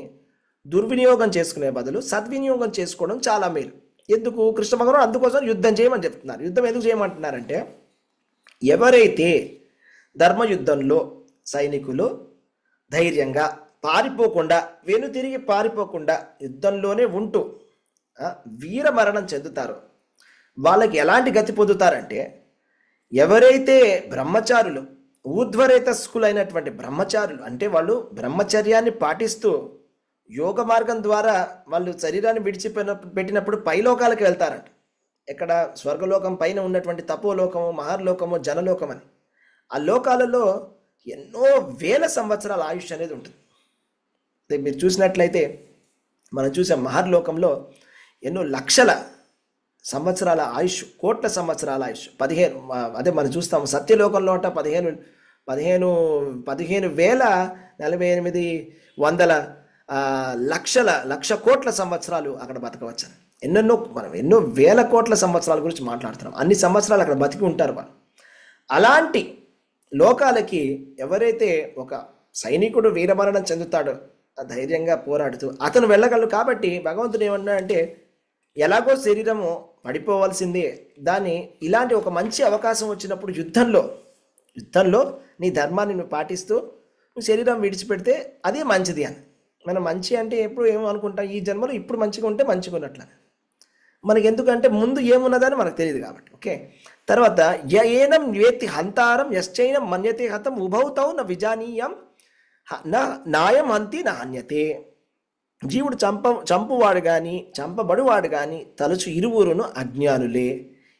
దుర్వినియోగం చేసుకునే బదులు సద్వినియోగం చేసుకోవడం చాలా మేలు. ఎందుకు? కృష్ణ భగవానుడు అందుకోసం యుద్ధం చేయమని చెప్తున్నారు. యుద్ధం ఎందుకు చేయమంటున్నారంటే, ఎవరైతే ధర్మయుద్ధంలో సైనికులు ధైర్యంగా పారిపోకుండా, వెనుతిరిగి పారిపోకుండా యుద్ధంలోనే ఉంటూ వీరమరణం చెందుతారో వాళ్ళకి ఎలాంటి గతి పొందుతారంటే, ఎవరైతే బ్రహ్మచారులు, ఊర్ధ్వరేతస్కులైనటువంటి బ్రహ్మచారులు, అంటే వాళ్ళు బ్రహ్మచర్యాన్ని పాటిస్తూ యోగ మార్గం ద్వారా వాళ్ళు శరీరాన్ని పెట్టినప్పుడు పైలోకాలకు వెళ్తారంట. ఎక్కడ? స్వర్గలోకం పైన ఉన్నటువంటి తపోలోకము, మహర్లోకము, జనలోకం అని. ఆ లోకాలలో ఎన్నో వేల సంవత్సరాల ఆయుష్ అనేది ఉంటుంది. మీరు చూసినట్లయితే మనం చూసాం, మహర్లోకంలో ఎన్నో లక్షల సంవత్సరాల ఆయుష్, కోట్ల సంవత్సరాల ఆయుష్. 15 అదే మనం చూస్తాము సత్యలోకంలో అంట 15,48,48 లక్ష కోట్ల సంవత్సరాలు అక్కడ బతకవచ్చు. మనం ఎన్నో వేల కోట్ల సంవత్సరాల గురించి మాట్లాడుతున్నాం. అన్ని సంవత్సరాలు అక్కడ బతికి ఉంటారు వాళ్ళు. అలాంటి లోకాలకి ఎవరైతే ఒక సైనికుడు వీరమరణం చెందుతాడో, ధైర్యంగా పోరాడుతూ అతను వెళ్ళగలడు. కాబట్టి భగవంతుడు ఏమన్నా అంటే, ఎలాగో శరీరము పడిపోవాల్సిందే, దాన్ని ఇలాంటి ఒక మంచి అవకాశం వచ్చినప్పుడు యుద్ధంలో నీ ధర్మాన్ని నువ్వు పాటిస్తూ నువ్వు శరీరం విడిచిపెడితే అదే మంచిది అని. మనం మంచి అంటే ఎప్పుడు ఏమో అనుకుంటాం, ఈ జన్మలో ఇప్పుడు మంచిగా ఉంటే మంచిగా ఉన్నట్లని. మనకి ఎందుకంటే ముందు ఏమున్నదని మనకు తెలియదు కాబట్టి. ఓకే, తర్వాత ఏనం వేత్తి హంతారం యశ్చైనం మన్యతే హతం ఉభౌతౌ న విజానీయం నాయం హంతి నాణ్యతే. జీవుడు చంపువాడు కానీ చంపబడువాడు కానీ తలుచు ఇరువురును అజ్ఞానులే.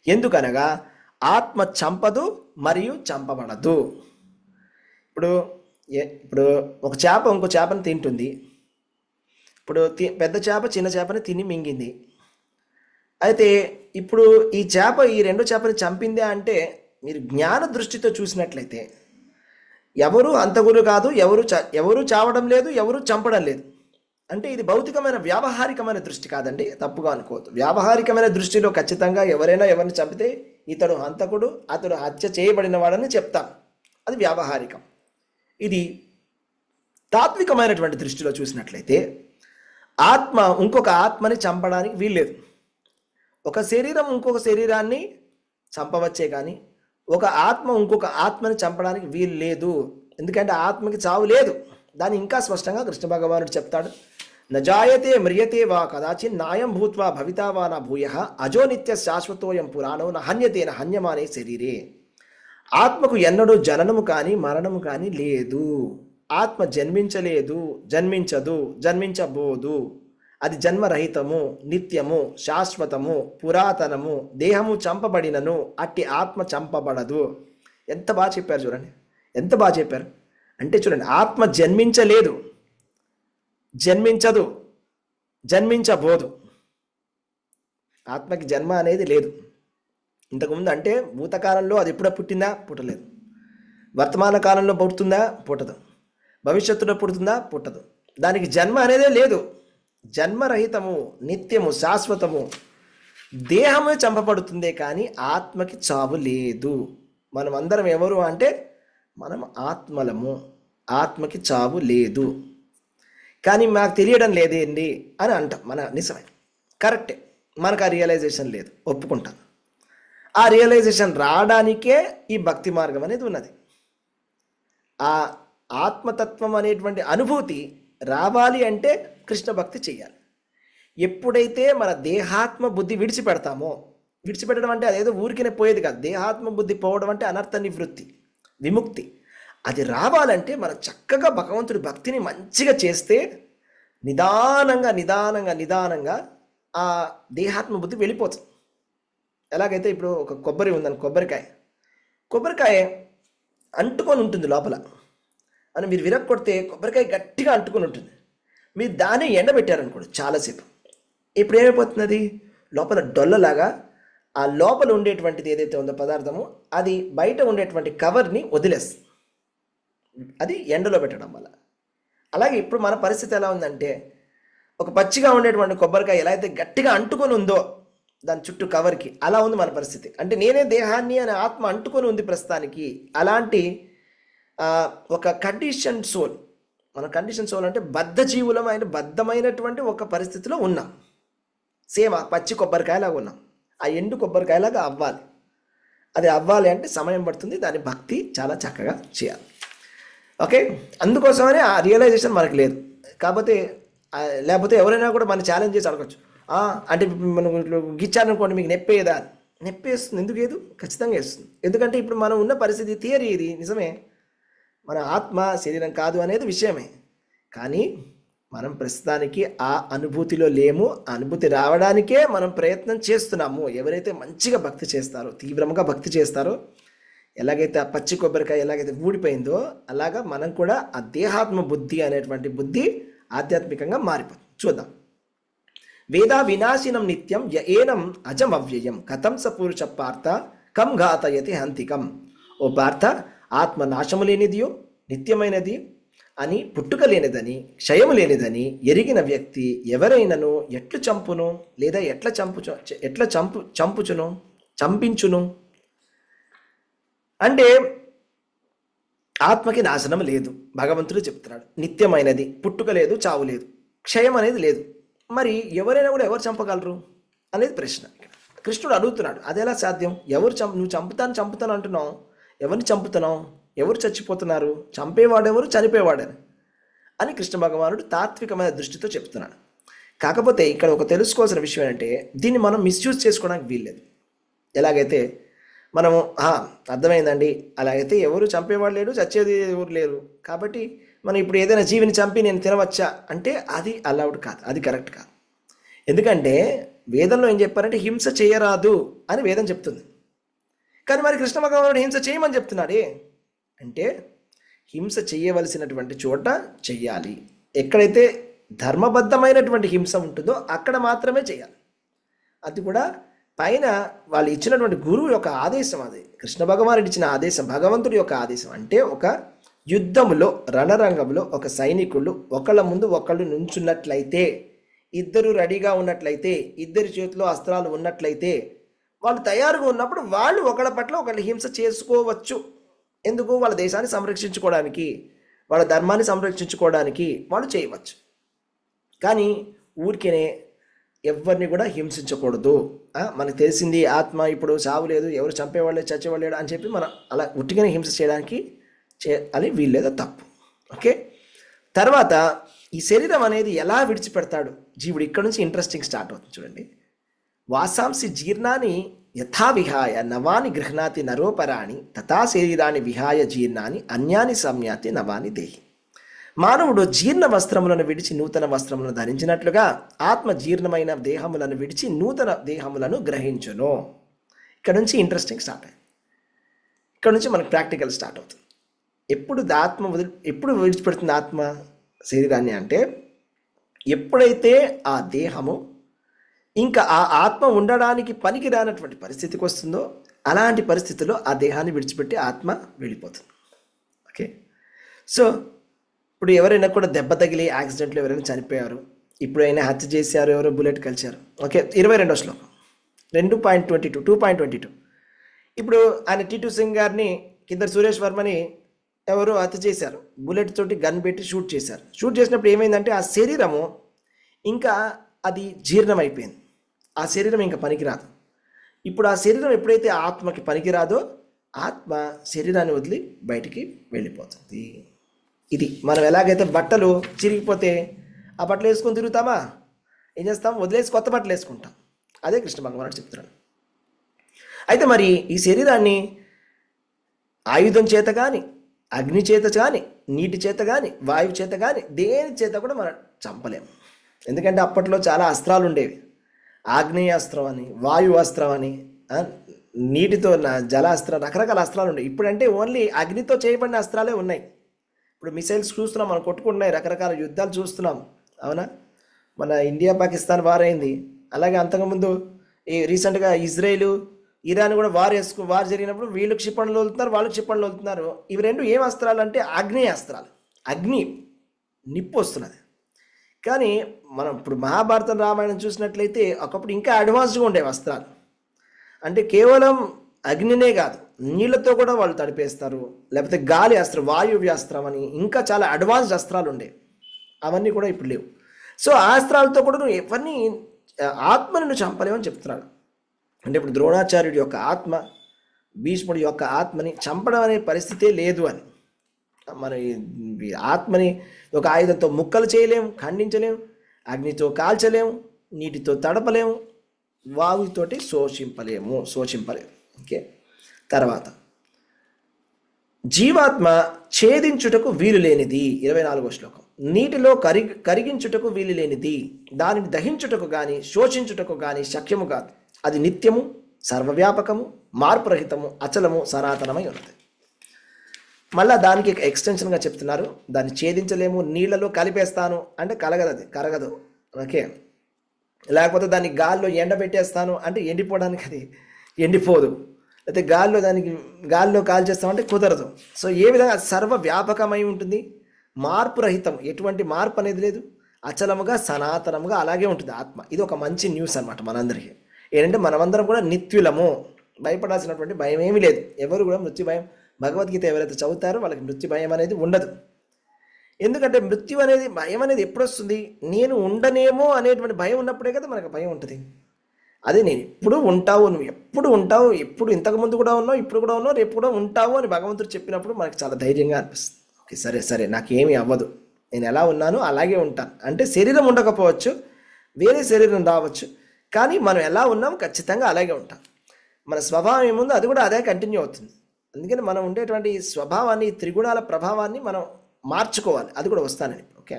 ఎందుకనగా ఆత్మ చంపదు మరియు చంపబడదు. ఇప్పుడు ఒక చేప ఇంకో చేపను తింటుంది. ఇప్పుడు పెద్ద చేప చిన్న చేపని తిని మింగింది. అయితే ఇప్పుడు ఈ చేప ఈ రెండు చేపని చంపిందే అంటే, మీరు జ్ఞాన దృష్టితో చూసినట్లయితే ఎవరు అంతగురు కాదు, ఎవరు చావడం లేదు, ఎవరు చంపడం లేదు. అంటే ఇది భౌతికమైన వ్యావహారికమైన దృష్టి కాదండి, తప్పుగా అనుకోవద్దు. వ్యావహారికమైన దృష్టిలో ఖచ్చితంగా ఎవరైనా ఎవరిని చంపితే ఇతడు హంతకుడు, అతడు హత్య చేయబడిన వాడని చెప్తాం. అది వ్యావహారికం. ఇది తాత్వికమైనటువంటి దృష్టిలో చూసినట్లయితే ఆత్మ ఇంకొక ఆత్మని చంపడానికి వీల్లేదు. ఒక శరీరం ఇంకొక శరీరాన్ని చంపవచ్చే కానీ ఒక ఆత్మ ఇంకొక ఆత్మని చంపడానికి వీలు లేదు. ఎందుకంటే ఆత్మకి చావు లేదు. దాన్ని ఇంకా స్పష్టంగా కృష్ణ భగవానుడు చెప్తాడు. నజాయతే మ్రియతే వా కదాచిన్ నాయం భూత్వా భవితా వా నా భూయ అజో నిత్య శాశ్వతోయం పురాణో నహన్యతే నహన్యమానే శరీరే. ఆత్మకు ఎన్నడూ జననము కానీ మరణము కానీ లేదు. ఆత్మ జన్మించలేదు, జన్మించదు, జన్మించబోదు. అది జన్మరహితము, నిత్యము, శాశ్వతము, పురాతనము. దేహము చంపబడినను అట్టి ఆత్మ చంపబడదు. ఎంత బాగా చెప్పారు చూడండి, ఎంత బాగా చెప్పారు. అంటే చూడండి, ఆత్మ జన్మించలేదు, జన్మించదు, జన్మించబోదు. ఆత్మకి జన్మ అనేది లేదు. ఇంతకుముందు అంటే భూతకాలంలో అది ఎప్పుడో పుట్టిందా? పుట్టలేదు. వర్తమాన కాలంలో పుడుతుందా? పుట్టదు. భవిష్యత్తులో పుడుతుందా? పుట్టదు. దానికి జన్మ అనేదే లేదు. జన్మరహితము, నిత్యము, శాశ్వతము. దేహమే చంపబడుతుందే కానీ ఆత్మకి చావు లేదు. మనం అందరం ఎవరు అంటే మనం ఆత్మలము. ఆత్మకి చావు లేదు. కానీ మాకు తెలియడం లేదేంటి అని అంటాం. మన నిజమే, కరెక్టే. మనకు ఆ రియలైజేషన్ లేదు, ఒప్పుకుంటాం. ఆ రియలైజేషన్ రావడానికే ఈ భక్తి మార్గం అనేది ఉన్నది. ఆ ఆత్మతత్వం అనేటువంటి అనుభూతి రావాలి అంటే కృష్ణ భక్తి చేయాలి. ఎప్పుడైతే మన దేహాత్మ బుద్ధి విడిచిపెడతామో, విడిచిపెట్టడం అంటే అదేదో ఊరికినే పోయేది కాదు. దేహాత్మ బుద్ధి పోవడం అంటే అనర్థ నివృత్తి, విముక్తి. అది రావాలంటే మనం చక్కగా భగవంతుడి భక్తిని మంచిగా చేస్తే నిదానంగా నిదానంగా నిదానంగా ఆ దేహాత్మ బుద్ధి వెళ్ళిపోతుంది. ఎలాగైతే ఇప్పుడు ఒక కొబ్బరి ఉందని, కొబ్బరికాయ అంటుకొని ఉంటుంది లోపల అని మీరు విరగొడితే కొబ్బరికాయ గట్టిగా అంటుకొని ఉంటుంది. మీరు దాన్ని ఎండబెట్టారనుకోండి చాలాసేపు, ఇప్పుడు ఏమైపోతుంది, లోపల డొల్లలాగా ఆ లోపల ఉండేటువంటిది ఏదైతే ఉందో పదార్థము అది బయట ఉండేటువంటి కవర్ని వదిలేస్తుంది, అది ఎండలో పెట్టడం వల్ల. అలాగే ఇప్పుడు మన పరిస్థితి ఎలా ఉందంటే, ఒక పచ్చిగా ఉండేటువంటి కొబ్బరికాయ ఎలా అయితే గట్టిగా అంటుకొని ఉందో దాని చుట్టూ కవర్కి, అలా ఉంది మన పరిస్థితి. అంటే నేనే దేహాన్ని అనే ఆత్మ అంటుకొని ఉంది ప్రస్తుతానికి. అలాంటి ఒక కండిషన్ సోల్, మన కండిషన్ సోల్ అంటే బద్ధమైనటువంటి ఒక పరిస్థితిలో ఉన్నాం. సేమ్ ఆ పచ్చి కొబ్బరికాయలాగా ఉన్నాం, ఆ ఎండు కొబ్బరికాయలాగా అవ్వాలి. అది అవ్వాలి అంటే సమయం పడుతుంది, దాని భక్తి చాలా చక్కగా చేయాలి. ఓకే, అందుకోసమనే ఆ రియలైజేషన్ మనకు లేదు. కాకపోతే లేకపోతే ఎవరైనా కూడా మన ఛాలెంజ్ చేసి అడగచ్చు, అంటే మనం గిచ్చారనుకోండి మీకు నొప్పేదా? నొప్పేస్తుంది. ఎందుకు ఏదు? ఖచ్చితంగా వేస్తుంది. ఎందుకంటే ఇప్పుడు మనం ఉన్న పరిస్థితి థియరీ, ఇది నిజమే, మన ఆత్మ శరీరం కాదు అనేది విషయమే. కానీ మనం ప్రస్తుతానికి ఆ అనుభూతిలో లేము. ఆ అనుభూతి రావడానికే మనం ప్రయత్నం చేస్తున్నాము. ఎవరైతే మంచిగా భక్తి చేస్తారో, తీవ్రంగా భక్తి చేస్తారో, ఎలాగైతే ఆ పచ్చి కొబ్బరికాయ ఎలాగైతే ఊడిపోయిందో అలాగా మనం కూడా ఆ దేహాత్మ బుద్ధి అనేటువంటి బుద్ధి ఆధ్యాత్మికంగా మారిపోతుంది. చూద్దాం. వేదా వినాశినం నిత్యం ఏనం అజం అవ్యయం కథం స పురుష పార్థ కం ఘాతయతి హంతికం. ఓ పార్థ, ఆత్మ నాశము లేనిదియో నిత్యమైనది అని, పుట్టుక లేనిదని క్షయము లేనిదని ఎరిగిన వ్యక్తి ఎవరైనను ఎట్లు చంపును, లేదా ఎట్లా చంపించును. అంటే ఆత్మకి నాశనం లేదు, భగవంతుడు చెప్తున్నాడు. నిత్యమైనది, పుట్టుక లేదు, చావు లేదు, క్షయం అనేది లేదు. మరి ఎవరైనా కూడా ఎవరు చంపగలరు అనేది ప్రశ్న. కృష్ణుడు అడుగుతున్నాడు, అది ఎలా సాధ్యం? నువ్వు చంపుతాను అంటున్నావు, ఎవరిని చంపుతున్నావు? ఎవరు చచ్చిపోతున్నారు? చంపేవాడెవరు, చనిపోయేవాడని అని కృష్ణ భగవానుడు తాత్వికమైన దృష్టితో చెప్తున్నాడు. కాకపోతే ఇక్కడ ఒక తెలుసుకోవాల్సిన విషయం ఏంటంటే, దీన్ని మనం మిస్యూజ్ చేసుకోవడానికి వీల్లేదు. ఎలాగైతే మనము అర్థమైందండి, అలాగైతే ఎవరు చంపేవాడు లేడు, చచ్చేది ఎవరు లేరు, కాబట్టి మనం ఇప్పుడు ఏదైనా జీవిని చంపి నేను తినవచ్చా అంటే అది అలౌడ్ కాదు, అది కరెక్ట్ కాదు. ఎందుకంటే వేదంలో ఏం చెప్పారంటే హింస చేయరాదు అని వేదం చెప్తుంది. కానీ మరి కృష్ణ భగవానుడు హింస చేయమని చెప్తున్నాడే అంటే, హింస చేయవలసినటువంటి చోట చెయ్యాలి. ఎక్కడైతే ధర్మబద్ధమైనటువంటి హింస ఉంటుందో అక్కడ మాత్రమే చేయాలి. అది కూడా పైన వాళ్ళు ఇచ్చినటువంటి గురువు యొక్క ఆదేశం, అది కృష్ణ భగవానుడు ఇచ్చిన ఆదేశం, భగవంతుడి యొక్క ఆదేశం. అంటే ఒక యుద్ధములో, రణరంగంలో ఒక సైనికులు ఒకళ్ళ ముందు ఒకళ్ళు నుంచున్నట్లయితే, ఇద్దరు రెడీగా ఉన్నట్లయితే, ఇద్దరి చేతిలో అస్త్రాలు ఉన్నట్లయితే, వాళ్ళు తయారుగా ఉన్నప్పుడు వాళ్ళు ఒకళ్ళ పట్ల ఒకళ్ళు హింస చేసుకోవచ్చు. ఎందుకు? వాళ్ళ దేశాన్ని సంరక్షించుకోవడానికి, వాళ్ళ ధర్మాన్ని సంరక్షించుకోవడానికి వాళ్ళు చేయవచ్చు. కానీ ఊరికేనే ఎవరిని కూడా హింసించకూడదు. మనకు తెలిసింది ఆత్మ ఇప్పుడు చావు లేదు, ఎవరు చంపేవాళ్ళే చచ్చేవాళ్ళేడు అని చెప్పి మనం అలా ఉట్టిగానే హింస చేయడానికి అని వీల్లేదో తప్పు. ఓకే, తర్వాత ఈ శరీరం అనేది ఎలా విడిచిపెడతాడు జీవుడు, ఇక్కడ నుంచి ఇంట్రెస్టింగ్ స్టార్ట్ అవుతుంది. చూడండి. వాసాంసి జీర్ణాన్ని యథా విహాయ నవాని గృహ్ణాతి నరోపరాణి తథా శరీరాన్ని విహాయ జీర్ణాన్ని అన్యాని సంయాతి నవాని దేహి. మానవుడు జీర్ణ వస్త్రములను విడిచి నూతన వస్త్రములను ధరించినట్లుగా ఆత్మ జీర్ణమైన దేహములను విడిచి నూతన దేహములను గ్రహించును. ఇక్కడ నుంచి ఇంట్రెస్టింగ్ స్టార్ట్ అయింది. ఇక్కడ నుంచి మనకు ప్రాక్టికల్ స్టార్ట్ అవుతుంది. ఎప్పుడు విడిచిపెడుతుంది ఆత్మ శరీరాన్ని అంటే, ఎప్పుడైతే ఆ దేహము ఇంకా ఆ ఆత్మ ఉండడానికి పనికి రానటువంటి పరిస్థితికి వస్తుందో, అలాంటి పరిస్థితుల్లో ఆ దేహాన్ని విడిచిపెట్టి ఆత్మ వెళ్ళిపోతుంది. ఓకే, సో ఇప్పుడు ఎవరైనా కూడా దెబ్బ తగిలి యాక్సిడెంట్లో ఎవరైనా చనిపోయారు, ఇప్పుడైనా హత్య చేశారు, ఎవరో బుల్లెట్ కలిశారు. ఓకే, 22వ శ్లోకం 2.22. ఇప్పుడు ఆయన టీటూ సింగ్ గారిని, కింద సురేష్ వర్మని ఎవరో హత్య చేశారు, బుల్లెట్ తోటి గన్ పెట్టి షూట్ చేశారు. షూట్ చేసినప్పుడు ఏమైందంటే ఆ శరీరము ఇంకా అది జీర్ణమైపోయింది, ఆ శరీరం ఇంకా పనికిరాదు. ఇప్పుడు ఆ శరీరం ఎప్పుడైతే ఆత్మకి పనికిరాదో, ఆత్మ శరీరాన్ని వదిలి బయటికి వెళ్ళిపోతుంది. ఇది మనం ఎలాగైతే బట్టలు చిరిగిపోతే ఆ బట్టలు వేసుకొని తిరుగుతామా, ఏం చేస్తాం, వదిలేసి కొత్త బట్టలు వేసుకుంటాం. అదే కృష్ణ భగవానుడు చెప్తున్నాడు. అయితే మరి ఈ శరీరాన్ని ఆయుధం చేత కానీ, అగ్ని చేత కానీ, నీటి చేత కానీ, వాయువు చేత కానీ, దేని చేత కూడా మనం చంపలేము. ఎందుకంటే అప్పట్లో చాలా అస్త్రాలు ఉండేవి. ఆగ్నేయాస్త్రం అని, వాయు అస్త్రం అని, నీటితో జలాస్త్రం, రకరకాల అస్త్రాలు ఉండేవి. ఇప్పుడంటే ఓన్లీ అగ్నితో చేయబడిన అస్త్రాలే ఉన్నాయి. ఇప్పుడు మిసైల్స్ చూస్తున్నాం, మనం కొట్టుకుంటున్నాయి, రకరకాల యుద్ధాలు చూస్తున్నాం. అవునా, మన ఇండియా పాకిస్తాన్ వార్ అయింది. అలాగే అంతకుముందు ఈ రీసెంట్గా ఇజ్రాయిల్ ఇరాన్ కూడా వార్ జరిగినప్పుడు వీళ్ళు క్షిపణులు వదులుతున్నారు, వాళ్ళు క్షిపణులు వదులుతున్నారు. ఇవి రెండు ఏం అస్త్రాలు అంటే ఆగ్నేయ అస్త్రాలు. అగ్ని, నిప్పు వస్తున్నది. కానీ మనం ఇప్పుడు మహాభారతం రామాయణం చూసినట్లయితే ఒకప్పుడు ఇంకా అడ్వాన్స్డ్గా ఉండేవి అస్త్రాలు. అంటే కేవలం అగ్నినే కాదు, నీళ్ళతో కూడా వాళ్ళు తడిపేస్తారు. లేకపోతే గాలి అస్త్రం, వాయువ్య అస్త్రం అని ఇంకా చాలా అడ్వాన్స్డ్ అస్త్రాలు ఉండేవి. అవన్నీ కూడా ఇప్పుడు లేవు. సో ఆ అస్త్రాలతో కూడా నువ్వు ఎవరిని, ఆత్మని నువ్వు చంపలేమని చెప్తున్నాడు. అంటే ఇప్పుడు ద్రోణాచార్యుడి యొక్క ఆత్మ, భీష్ముడి యొక్క ఆత్మని చంపడం అనే పరిస్థితే లేదు అని. మన ఆత్మని ఒక ఆయుధంతో ముక్కలు చేయలేము, ఖండించలేము, అగ్నితో కాల్చలేము, నీటితో తడపలేము, వాయుతోటి శోషింపలేము. ఓకే, తర్వాత జీవాత్మ ఛేదించుటకు వీలు లేనిది, 24వ శ్లోకం. నీటిలో కరిగించుటకు వీలు లేనిది, దానిని దహించుటకు కానీ శోషించుటకు కానీ శక్యము కాదు. అది నిత్యము, సర్వవ్యాపకము, మార్పురహితము, అచలము, సనాతనమై ఉన్నది. మళ్ళీ దానికి ఎక్స్టెన్షన్గా చెప్తున్నారు, దాన్ని ఛేదించలేము, నీళ్ళలో కలిపేస్తాను అంటే కరగదు. ఓకే, లేకపోతే దాన్ని గాల్లో ఎండబెట్టేస్తాను అంటే ఎండిపోవడానికి అది ఎండిపోదు. అయితే గాల్లో కాల్చేస్తామంటే కుదరదు. సో ఏ విధంగా సర్వవ్యాపకమై ఉంటుంది, మార్పు రహితం, ఎటువంటి మార్పు అనేది లేదు, అచలముగా సనాతనముగా అలాగే ఉంటుంది ఆత్మ. ఇది ఒక మంచి న్యూస్ అనమాట మనందరికీ. ఏంటంటే మనమందరం కూడా నిత్యులము, భయపడాల్సినటువంటి భయం ఏమీ లేదు. ఎవరు కూడా మృత్యు భయం, భగవద్గీత ఎవరైతే చదువుతారో వాళ్ళకి మృత్యు భయం అనేది ఉండదు. ఎందుకంటే మృత్యు అనేది, భయం అనేది ఎప్పుడు వస్తుంది, నేను ఉండనేమో అనేటువంటి భయం ఉన్నప్పుడే కదా మనకు భయం ఉంటుంది. అదే నేను ఎప్పుడు ఉంటావు, నువ్వు ఎప్పుడు ఉంటావు, ఎప్పుడు ఇంతకుముందు కూడా ఉన్నావు, ఇప్పుడు కూడా ఉన్నావు, రేపు కూడా ఉంటావు అని భగవంతుడు చెప్పినప్పుడు మనకు చాలా ధైర్యంగా అనిపిస్తుంది. ఓకే, సరే నాకేమీ అవ్వదు, నేను ఎలా ఉన్నానో అలాగే ఉంటాను. అంటే శరీరం ఉండకపోవచ్చు, వేరే శరీరం రావచ్చు, కానీ మనం ఎలా ఉన్నాం ఖచ్చితంగా అలాగే ఉంటాం. మన స్వభావం ఏముందో అది కూడా అదే కంటిన్యూ అవుతుంది. అందుకని మనం ఉండేటువంటి స్వభావాన్ని, త్రిగుణాల ప్రభావాన్ని మనం మార్చుకోవాలి. అది కూడా వస్తానని. ఓకే,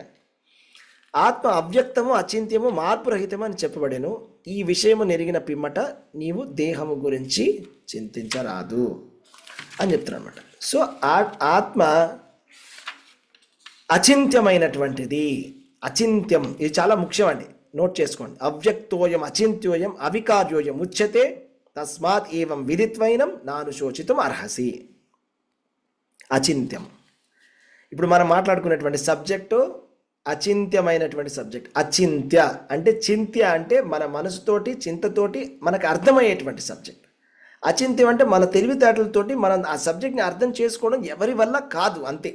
ఆత్మ అవ్యక్తము, అచింత్యము, మార్పు రహితము అని చెప్పబడేను. ఈ విషయము నెరిగిన పిమ్మట నీవు దేహము గురించి చింతించరాదు అని చెప్తున్నారు అనమాట. సో ఆత్మ అచింత్యమైనటువంటిది. అచింత్యం, ఇది చాలా ముఖ్యం అండి, నోట్ చేసుకోండి. అవ్యక్తోయం అచింత్యోయం అవికార్యోయం ఉచ్యతే తస్మాత్ ఏవం విదిత్వైనం నాను శోచితం అర్హసి. అచింత్యం, ఇప్పుడు మనం మాట్లాడుకునేటువంటి సబ్జెక్టు అచింత్యమైనటువంటి సబ్జెక్ట్. అచింత్య అంటే, చింత్య అంటే మన మనసుతోటి, చింతతోటి మనకు అర్థమయ్యేటువంటి సబ్జెక్ట్. అచింత్యం అంటే మన తెలివితేటలతోటి మనం ఆ సబ్జెక్ట్ని అర్థం చేసుకోవడం ఎవరి వల్ల కాదు, అంతే.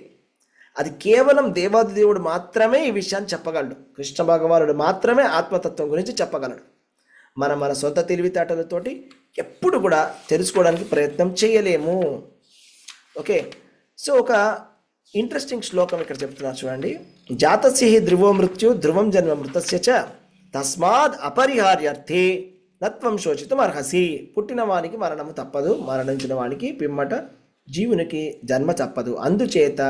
అది కేవలం దేవాది దేవుడు మాత్రమే ఈ విషయాన్ని చెప్పగలడు. కృష్ణ భగవానుడు మాత్రమే ఆత్మతత్వం గురించి చెప్పగలడు. మన సొంత తెలివితేటలతోటి ఎప్పుడు కూడా తెలుసుకోవడానికి ప్రయత్నం చేయలేము. ఓకే, సో ఒక ఇంట్రెస్టింగ్ శ్లోకం ఇక్కడ చెప్తున్నారు చూడండి. జాతస్య హి ధ్రువో మృత్యు ధ్రువం జన్మ మృతస్య చ తస్మాద్ అపరిహార్యర్థే నత్వం శోచితం అర్హసి. పుట్టిన వానికి మరణము తప్పదు, మరణించిన వానికి పిమ్మట జీవునికి జన్మ తప్పదు. అందుచేత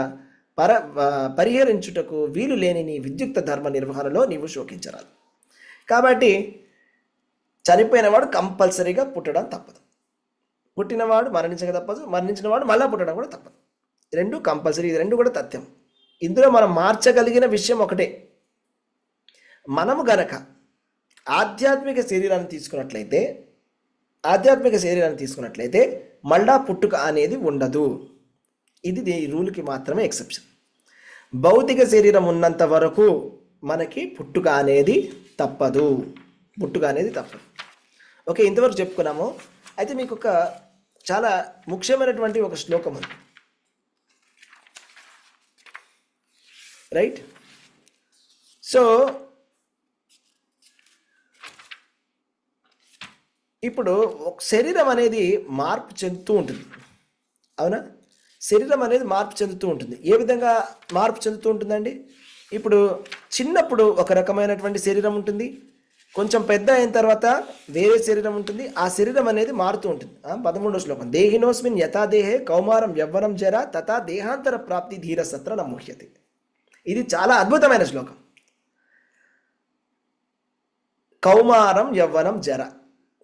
పరిహరించుటకు వీలు లేని నీ విద్యుక్త ధర్మ నిర్వహణలో నీవు శోకించరాదు. కాబట్టి చనిపోయినవాడు కంపల్సరీగా పుట్టడం తప్పదు, పుట్టినవాడు మరణించక తప్పదు, మరణించిన వాడు మళ్ళీ పుట్టడం కూడా తప్పదు. రెండు కంపల్సరీ, ఇది రెండు కూడా తథ్యం. ఇందులో మనం మార్చగలిగిన విషయం ఒకటే, మనము గనక ఆధ్యాత్మిక శరీరాన్ని తీసుకున్నట్లయితే మళ్ళా పుట్టుక అనేది ఉండదు. ఇది ఈ రూల్కి మాత్రమే ఎక్సెప్షన్. భౌతిక శరీరం ఉన్నంత వరకు మనకి పుట్టుక అనేది తప్పదు. ఓకే, ఇంతవరకు చెప్పుకున్నాము. అయితే మీకు ఒక చాలా ముఖ్యమైనటువంటి ఒక శ్లోకం ఉంది, రైట్? సో ఇప్పుడు ఒక శరీరం అనేది మార్పు చెందుతూ ఉంటుంది, అవునా? శరీరం అనేది మార్పు చెందుతూ ఉంటుంది. ఏ విధంగా మార్పు చెందుతూ ఉంటుందండి? ఇప్పుడు చిన్నప్పుడు ఒక రకమైనటువంటి శరీరం ఉంటుంది, కొంచెం పెద్ద అయిన తర్వాత వేరే శరీరం ఉంటుంది. ఆ శరీరం అనేది మారుతూ ఉంటుంది. 13వ శ్లోకం, దేహినోస్మిన్ యథా దేహే కౌమారం యవ్వనం జర తథా దేహాంతర ప్రాప్తి ధీర సత్ర నముహ్యతి. ఇది చాలా అద్భుతమైన శ్లోకం. కౌమారం యవ్వనం జర.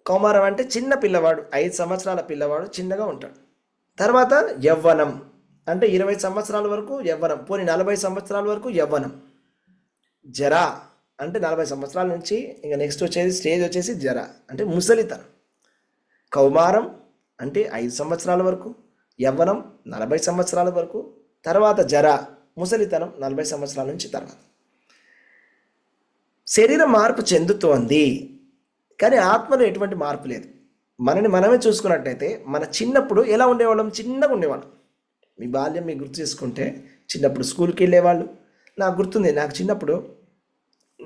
కౌమారం అంటే చిన్న పిల్లవాడు, 5 సంవత్సరాల పిల్లవాడు చిన్నగా ఉంటాడు. తర్వాత యవ్వనం అంటే 20 సంవత్సరాల వరకు యవ్వనం, పోనీ 40 సంవత్సరాల వరకు యవ్వనం. జర అంటే 40 సంవత్సరాల నుంచి ఇంకా నెక్స్ట్ వచ్చేది స్టేజ్ వచ్చేసి జర అంటే ముసలితనం. కౌమారం అంటే 5 సంవత్సరాల వరకు, యవ్వనం 40 సంవత్సరాల వరకు, తర్వాత జర ముసలితనం 40 సంవత్సరాల నుంచి తర్వాత. శరీరం మార్పు చెందుతోంది, కానీ ఆత్మలో ఎటువంటి మార్పు లేదు. మనని మనమే చూసుకున్నట్టయితే మన చిన్నప్పుడు ఎలా ఉండేవాళ్ళం? చిన్నగా ఉండేవాళ్ళం. మీ బాల్యం మీకు గుర్తు చేసుకుంటే చిన్నప్పుడు స్కూల్కి వెళ్ళేవాళ్ళు. నాకు గుర్తుంది, నాకు చిన్నప్పుడు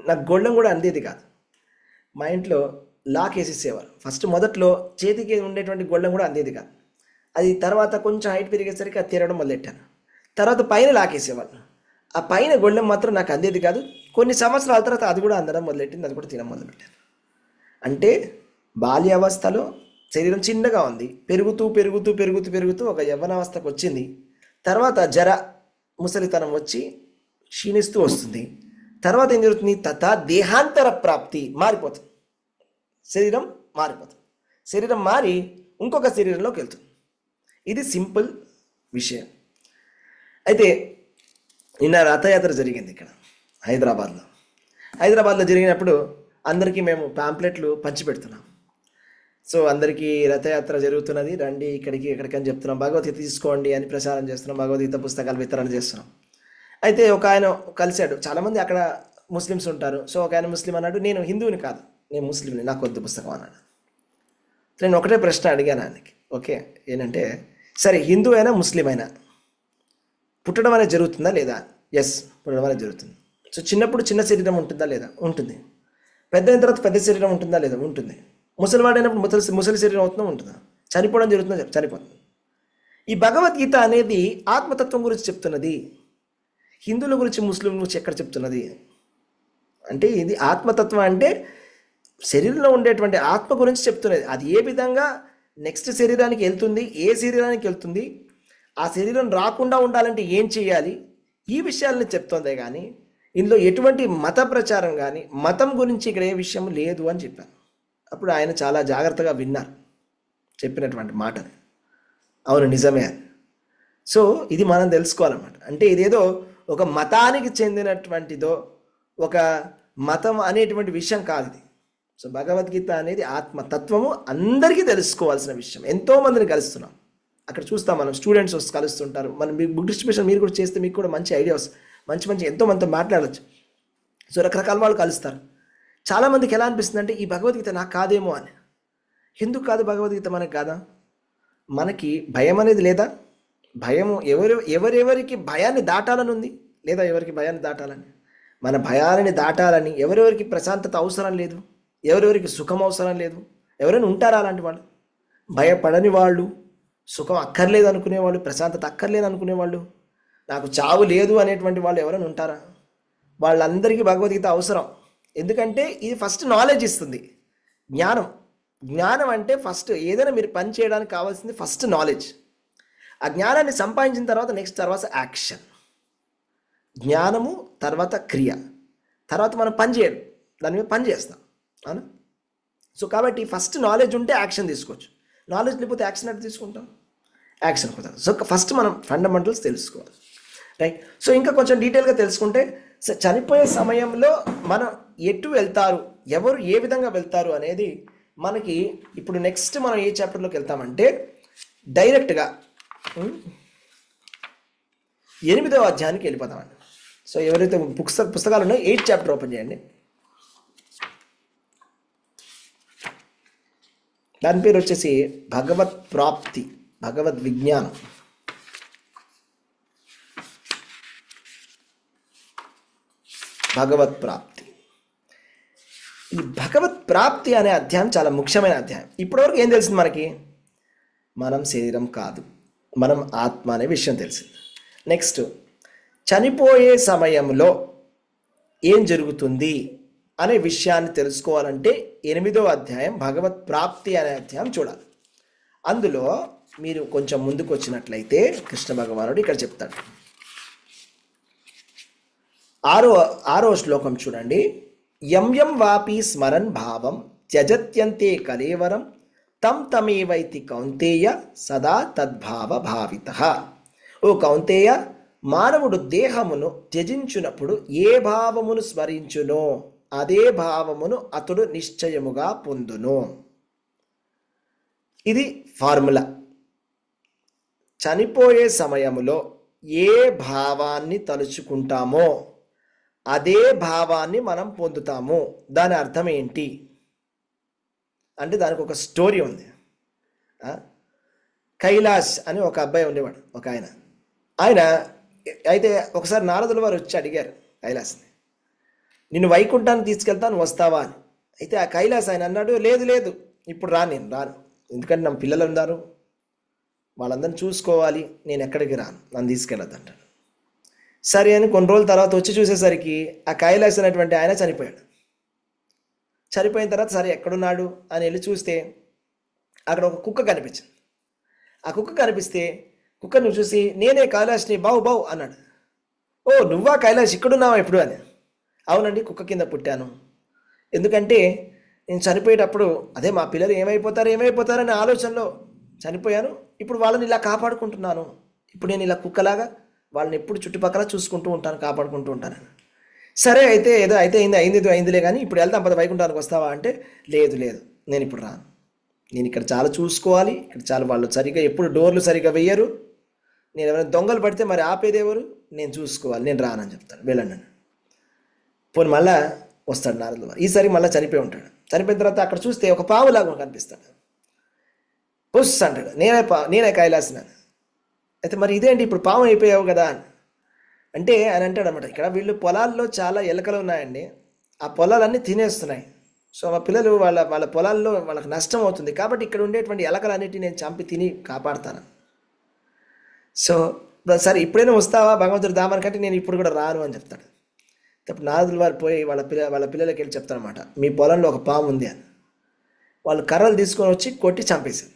నాకు గొళ్ళెం కూడా అందేది కాదు. మా ఇంట్లో లాక్ వేసేసేవారు. మొదట్లో చేతికి ఉండేటువంటి గొళ్ళెం కూడా అందేది కాదు. అది తర్వాత కొంచెం హైట్ పెరిగేసరికి అది తిరగడం మొదలెట్టాను. తర్వాత పైన లాక్ వేసేవాళ్ళు. ఆ పైన గొళ్ళెం మాత్రం నాకు అందేది కాదు. కొన్ని సంవత్సరాల తర్వాత అది కూడా అందడం మొదలెట్టింది, అది కూడా తినడం మొదలుపెట్టాను. అంటే బాల్యావస్థలో శరీరం చిన్నగా ఉంది, పెరుగుతూ పెరుగుతూ పెరుగుతూ పెరుగుతూ ఒక యవ్వనావస్థకు వచ్చింది. తర్వాత జర ముసలితనం వచ్చి క్షీణిస్తూ వస్తుంది. తర్వాత ఏం జరుగుతుంది? తథా దేహాంతర ప్రాప్తి, మారిపోతుంది. శరీరం మారిపోతుంది. శరీరం మారి ఇంకొక శరీరంలోకి వెళ్తుంది. ఇది సింపుల్ విషయం. అయితే నిన్న రథయాత్ర జరిగింది ఇక్కడ హైదరాబాద్లో జరిగినప్పుడు అందరికీ మేము పాంప్లెట్లు పంచిపెడుతున్నాం. సో అందరికీ రథయాత్ర జరుగుతున్నది, రండి ఇక్కడికి ఎక్కడికని చెప్తున్నాం. భగవద్గీత తీసుకోండి అని ప్రచారం చేస్తున్నాం, భగవద్గీత పుస్తకాలు వితరణ చేస్తున్నాం. అయితే ఒక ఆయన కలిశాడు. చాలామంది అక్కడ ముస్లిమ్స్ ఉంటారు. సో ఒక ఆయన ముస్లిం అన్నాడు, నేను హిందువుని కాదు, నేను ముస్లింని, నాకు వద్దు పుస్తకం అన్నాడు. నేను ఒకటే ప్రశ్న అడిగాను ఆయనకి. ఓకే, ఏంటంటే సరే హిందూ అయినా ముస్లిం అయినా పుట్టడం అనేది జరుగుతుందా లేదా? ఎస్, పుట్టడం అనేది జరుగుతుంది. సో చిన్నప్పుడు చిన్న శరీరం ఉంటుందా లేదా? ఉంటుంది. పెద్ద అయిన తర్వాత పెద్ద శరీరం ఉంటుందా లేదా? ఉంటుంది. ముసలివాడైనప్పుడు ముసలి శరీరం అవుతుందా? ఉంటుందా? చనిపోవడం జరుగుతుందా? చనిపోతుంది. ఈ భగవద్గీత అనేది ఆత్మతత్వం గురించి చెప్తున్నది. హిందువుల గురించి ముస్లింల గురించి ఎక్కడ చెప్తున్నది అంటే, ఇది ఆత్మతత్వం అంటే శరీరంలో ఉండేటువంటి ఆత్మ గురించి చెప్తున్నది. అది ఏ విధంగా నెక్స్ట్ శరీరానికి వెళ్తుంది, ఏ శరీరానికి వెళ్తుంది, ఆ శరీరం రాకుండా ఉండాలంటే ఏం చేయాలి, ఈ విషయాలని చెప్తుందే కానీ ఇందులో ఎటువంటి మత ప్రచారం కానీ మతం గురించి ఇక్కడ ఏ విషయం లేదు అని చెప్పాను. అప్పుడు ఆయన చాలా జాగ్రత్తగా విన్నారు చెప్పినటువంటి మాటని. అవును, నిజమే అని. సో ఇది మనం తెలుసుకోవాలన్నమాట. అంటే ఇదేదో ఒక మతానికి చెందినటువంటిదో ఒక మతం అనేటువంటి విషయం కాదు ఇది. సో భగవద్గీత అనేది ఆత్మతత్వము, అందరికీ తెలుసుకోవాల్సిన విషయం. ఎంతోమందిని కలుస్తున్నాం అక్కడ చూస్తాం మనం, స్టూడెంట్స్ వస్తే కలుస్తుంటారు. మనం మీ బుక్ డిస్ట్రిబ్యూషన్ మీరు కూడా చేస్తే మీకు కూడా మంచి ఐడియాస్, మంచి మంచి ఎంతో మందితో మాట్లాడవచ్చు. సో రకరకాల వాళ్ళు కలుస్తారు. చాలామందికి ఎలా అనిపిస్తుంది అంటే, ఈ భగవద్గీత నాకు కాదేమో అని. ఎందుకు కాదు భగవద్గీత మనకి కాదా? మనకి భయం అనేది లేదా? భయము ఎవరెవరికి భయాన్ని దాటాలని ఉంది లేదా? ఎవరికి భయాన్ని దాటాలని, మన భయాలని దాటాలని ఎవరెవరికి ప్రశాంతత అవసరం లేదు, ఎవరెవరికి సుఖం అవసరం లేదు? ఎవరైనా ఉంటారా అలాంటి వాళ్ళు? భయపడని వాళ్ళు, సుఖం అక్కర్లేదు అనుకునేవాళ్ళు, ప్రశాంతత అక్కర్లేదు అనుకునేవాళ్ళు, నాకు చావు లేదు అనేటువంటి వాళ్ళు ఎవరైనా ఉంటారా? వాళ్ళందరికీ భగవద్గీత అవసరం. ఎందుకంటే ఇది ఫస్ట్ నాలెడ్జ్ ఇస్తుంది, జ్ఞానం. జ్ఞానం అంటే ఫస్ట్ ఏదైనా మీరు పని చేయడానికి కావాల్సింది ఫస్ట్ నాలెడ్జ్. ఆ జ్ఞానాన్ని సంపాదించిన తర్వాత యాక్షన్. జ్ఞానము తర్వాత క్రియ, తర్వాత మనం పని చేయడం, దాని మీద పని చేస్తాం. అవునా? సో కాబట్టి ఫస్ట్ నాలెడ్జ్ ఉంటే యాక్షన్ తీసుకోవచ్చు. నాలెడ్జ్ లేకపోతే యాక్షన్ అంటే తీసుకుంటాం, యాక్షన్ కుదరదు. సో ఫస్ట్ మనం ఫండమెంటల్స్ తెలుసుకోవాలి, రైట్? సో ఇంకా కొంచెం డీటెయిల్గా తెలుసుకుంటే, చనిపోయే సమయంలో మనం ఎటు వెళ్తారు, ఎవరు ఏ విధంగా వెళ్తారు అనేది మనకి ఇప్పుడు నెక్స్ట్ మనం ఏ చాప్టర్లోకి వెళ్తామంటే డైరెక్ట్గా 8వ అధ్యాయానికి వెళ్ళిపోతామండి. సో ఎవరైతే పుస్తకాలు ఉన్నాయో 8th చాప్టర్ ఓపెన్ చేయండి. దాని పేరు వచ్చేసి భగవత్ ప్రాప్తి, భగవద్ విజ్ఞానం. భగవత్ ప్రాప్తి. ఈ భగవత్ ప్రాప్తి అనే అధ్యాయం చాలా ముఖ్యమైన అధ్యాయం. ఇప్పటివరకు ఏం తెలిసింది మనకి? మనం శరీరం కాదు, మనం ఆత్మ అనే విషయం తెలిసింది. నెక్స్ట్, చనిపోయే సమయంలో ఏం జరుగుతుంది అనే విషయాన్ని తెలుసుకోవాలంటే 8వ అధ్యాయం భగవత్ ప్రాప్తి అనే అధ్యాయం చూడాలి. అందులో మీరు కొంచెం ముందుకు వచ్చినట్లయితే కృష్ణ భగవానుడు ఇక్కడ చెప్తాడు. ఆరో శ్లోకం చూడండి. యం యం వాపి స్మరన్ భావం త్యజత్యంతే కలేవరం తం తమేవైతి కౌంతేయ సదా తద్భావ భావితః. ఓ కౌంతేయ, మానవుడు దేహమును త్యజించునప్పుడు ఏ భావమును స్మరించునో అదే భావమును అతడు నిశ్చయముగా పొందును. ఇది ఫార్ములా. చనిపోయే సమయములో ఏ భావాన్ని తలుచుకుంటామో అదే భావాన్ని మనం పొందుతాము. దాని అర్థం ఏంటి అంటే దానికి ఒక స్టోరీ ఉంది. కైలాష్ అని ఒక అబ్బాయి ఉండేవాడు, ఒక ఆయన అయితే ఒకసారి నారదుల వారు వచ్చి అడిగారు కైలాస్ని, నిన్ను వైకుంఠాన్ని తీసుకెళ్తాను వస్తావా అని. అయితే ఆ కైలాస్ ఆయన అన్నాడు, లేదు లేదు ఇప్పుడు నేను రాను, ఎందుకంటే నా పిల్లలు ఉన్నారు, వాళ్ళందరిని చూసుకోవాలి, నేను ఎక్కడికి రాను, నన్ను తీసుకెళ్ళద్దు అంటాడు. సరే అని కొన్ని రోజుల తర్వాత వచ్చి చూసేసరికి ఆ కైలాస్ అనేటువంటి ఆయన చనిపోయాడు. చనిపోయిన తర్వాత సరే ఎక్కడున్నాడు అని వెళ్ళి చూస్తే అక్కడ ఒక కుక్క కనిపించింది. ఆ కుక్క కనిపిస్తే కుక్కను చూసి, నేనే కైలాష్ని, బావు బావు అన్నాడు. ఓ నువ్వా కైలాష్, ఇక్కడున్నావా ఇప్పుడు అని. అవునండి, కుక్క కింద పుట్టాను, ఎందుకంటే నేను చనిపోయేటప్పుడు అదే మా పిల్లలు ఏమైపోతారనే ఆలోచనలో చనిపోయాను, ఇప్పుడు వాళ్ళని ఇలా కాపాడుకుంటున్నాను, ఇప్పుడు నేను ఇలా కుక్కలాగా వాళ్ళని ఎప్పుడు చుట్టుపక్కల చూసుకుంటూ ఉంటాను, కాపాడుకుంటూ ఉంటాను. సరే అయితే ఏదో అయితే అయిందిలే కానీ ఇప్పుడు వెళ్దాం పద, వైకుంఠానికి వస్తావా అంటే, లేదు లేదు నేను ఇప్పుడు రాను, నేను ఇక్కడ చాలా చూసుకోవాలి, ఇక్కడ చాలా వాళ్ళు సరిగ్గా ఎప్పుడు డోర్లు సరిగ్గా వెయ్యరు, నేను ఎవరైనా దొంగలు పడితే మరి ఆపేది ఎవరు, నేను చూసుకోవాలి, నేను రానని చెప్తాను, వెళ్ళండి అని. పోనీ మళ్ళా వస్తాడు నారదుల వారు. ఈసారి మళ్ళీ చనిపోయి ఉంటాడు. చనిపోయిన తర్వాత అక్కడ చూస్తే ఒక పావులాగా కనిపిస్తాడు. పుస్ అంటాడు, నేనే కైలాసనాను. అయితే మరి ఇదేంటి ఇప్పుడు పాము అయిపోయావు కదా అని అంటే అని అంటాడు అనమాట. ఇక్కడ వీళ్ళు పొలాల్లో చాలా ఎలకలు ఉన్నాయండి, ఆ పొలాలన్నీ తినేస్తున్నాయి. సో మా పిల్లలు వాళ్ళ పొలాల్లో వాళ్ళకి నష్టం అవుతుంది, కాబట్టి ఇక్కడ ఉండేటువంటి ఎలకలన్నిటిని నేను చంపి తిని కాపాడుతాను. సో సరే ఇప్పుడైనా వస్తావా భగవంతుడు దామనికంటే, నేను ఇప్పుడు కూడా రాను అని చెప్తాడు. అప్పుడు నారదుల వారు పోయి వాళ్ళ పిల్లలకి వెళ్ళి చెప్తారనమాట, మీ పొలంలో ఒక పాము ఉంది అని. వాళ్ళు కర్రలు తీసుకొని వచ్చి కొట్టి చంపేశారు.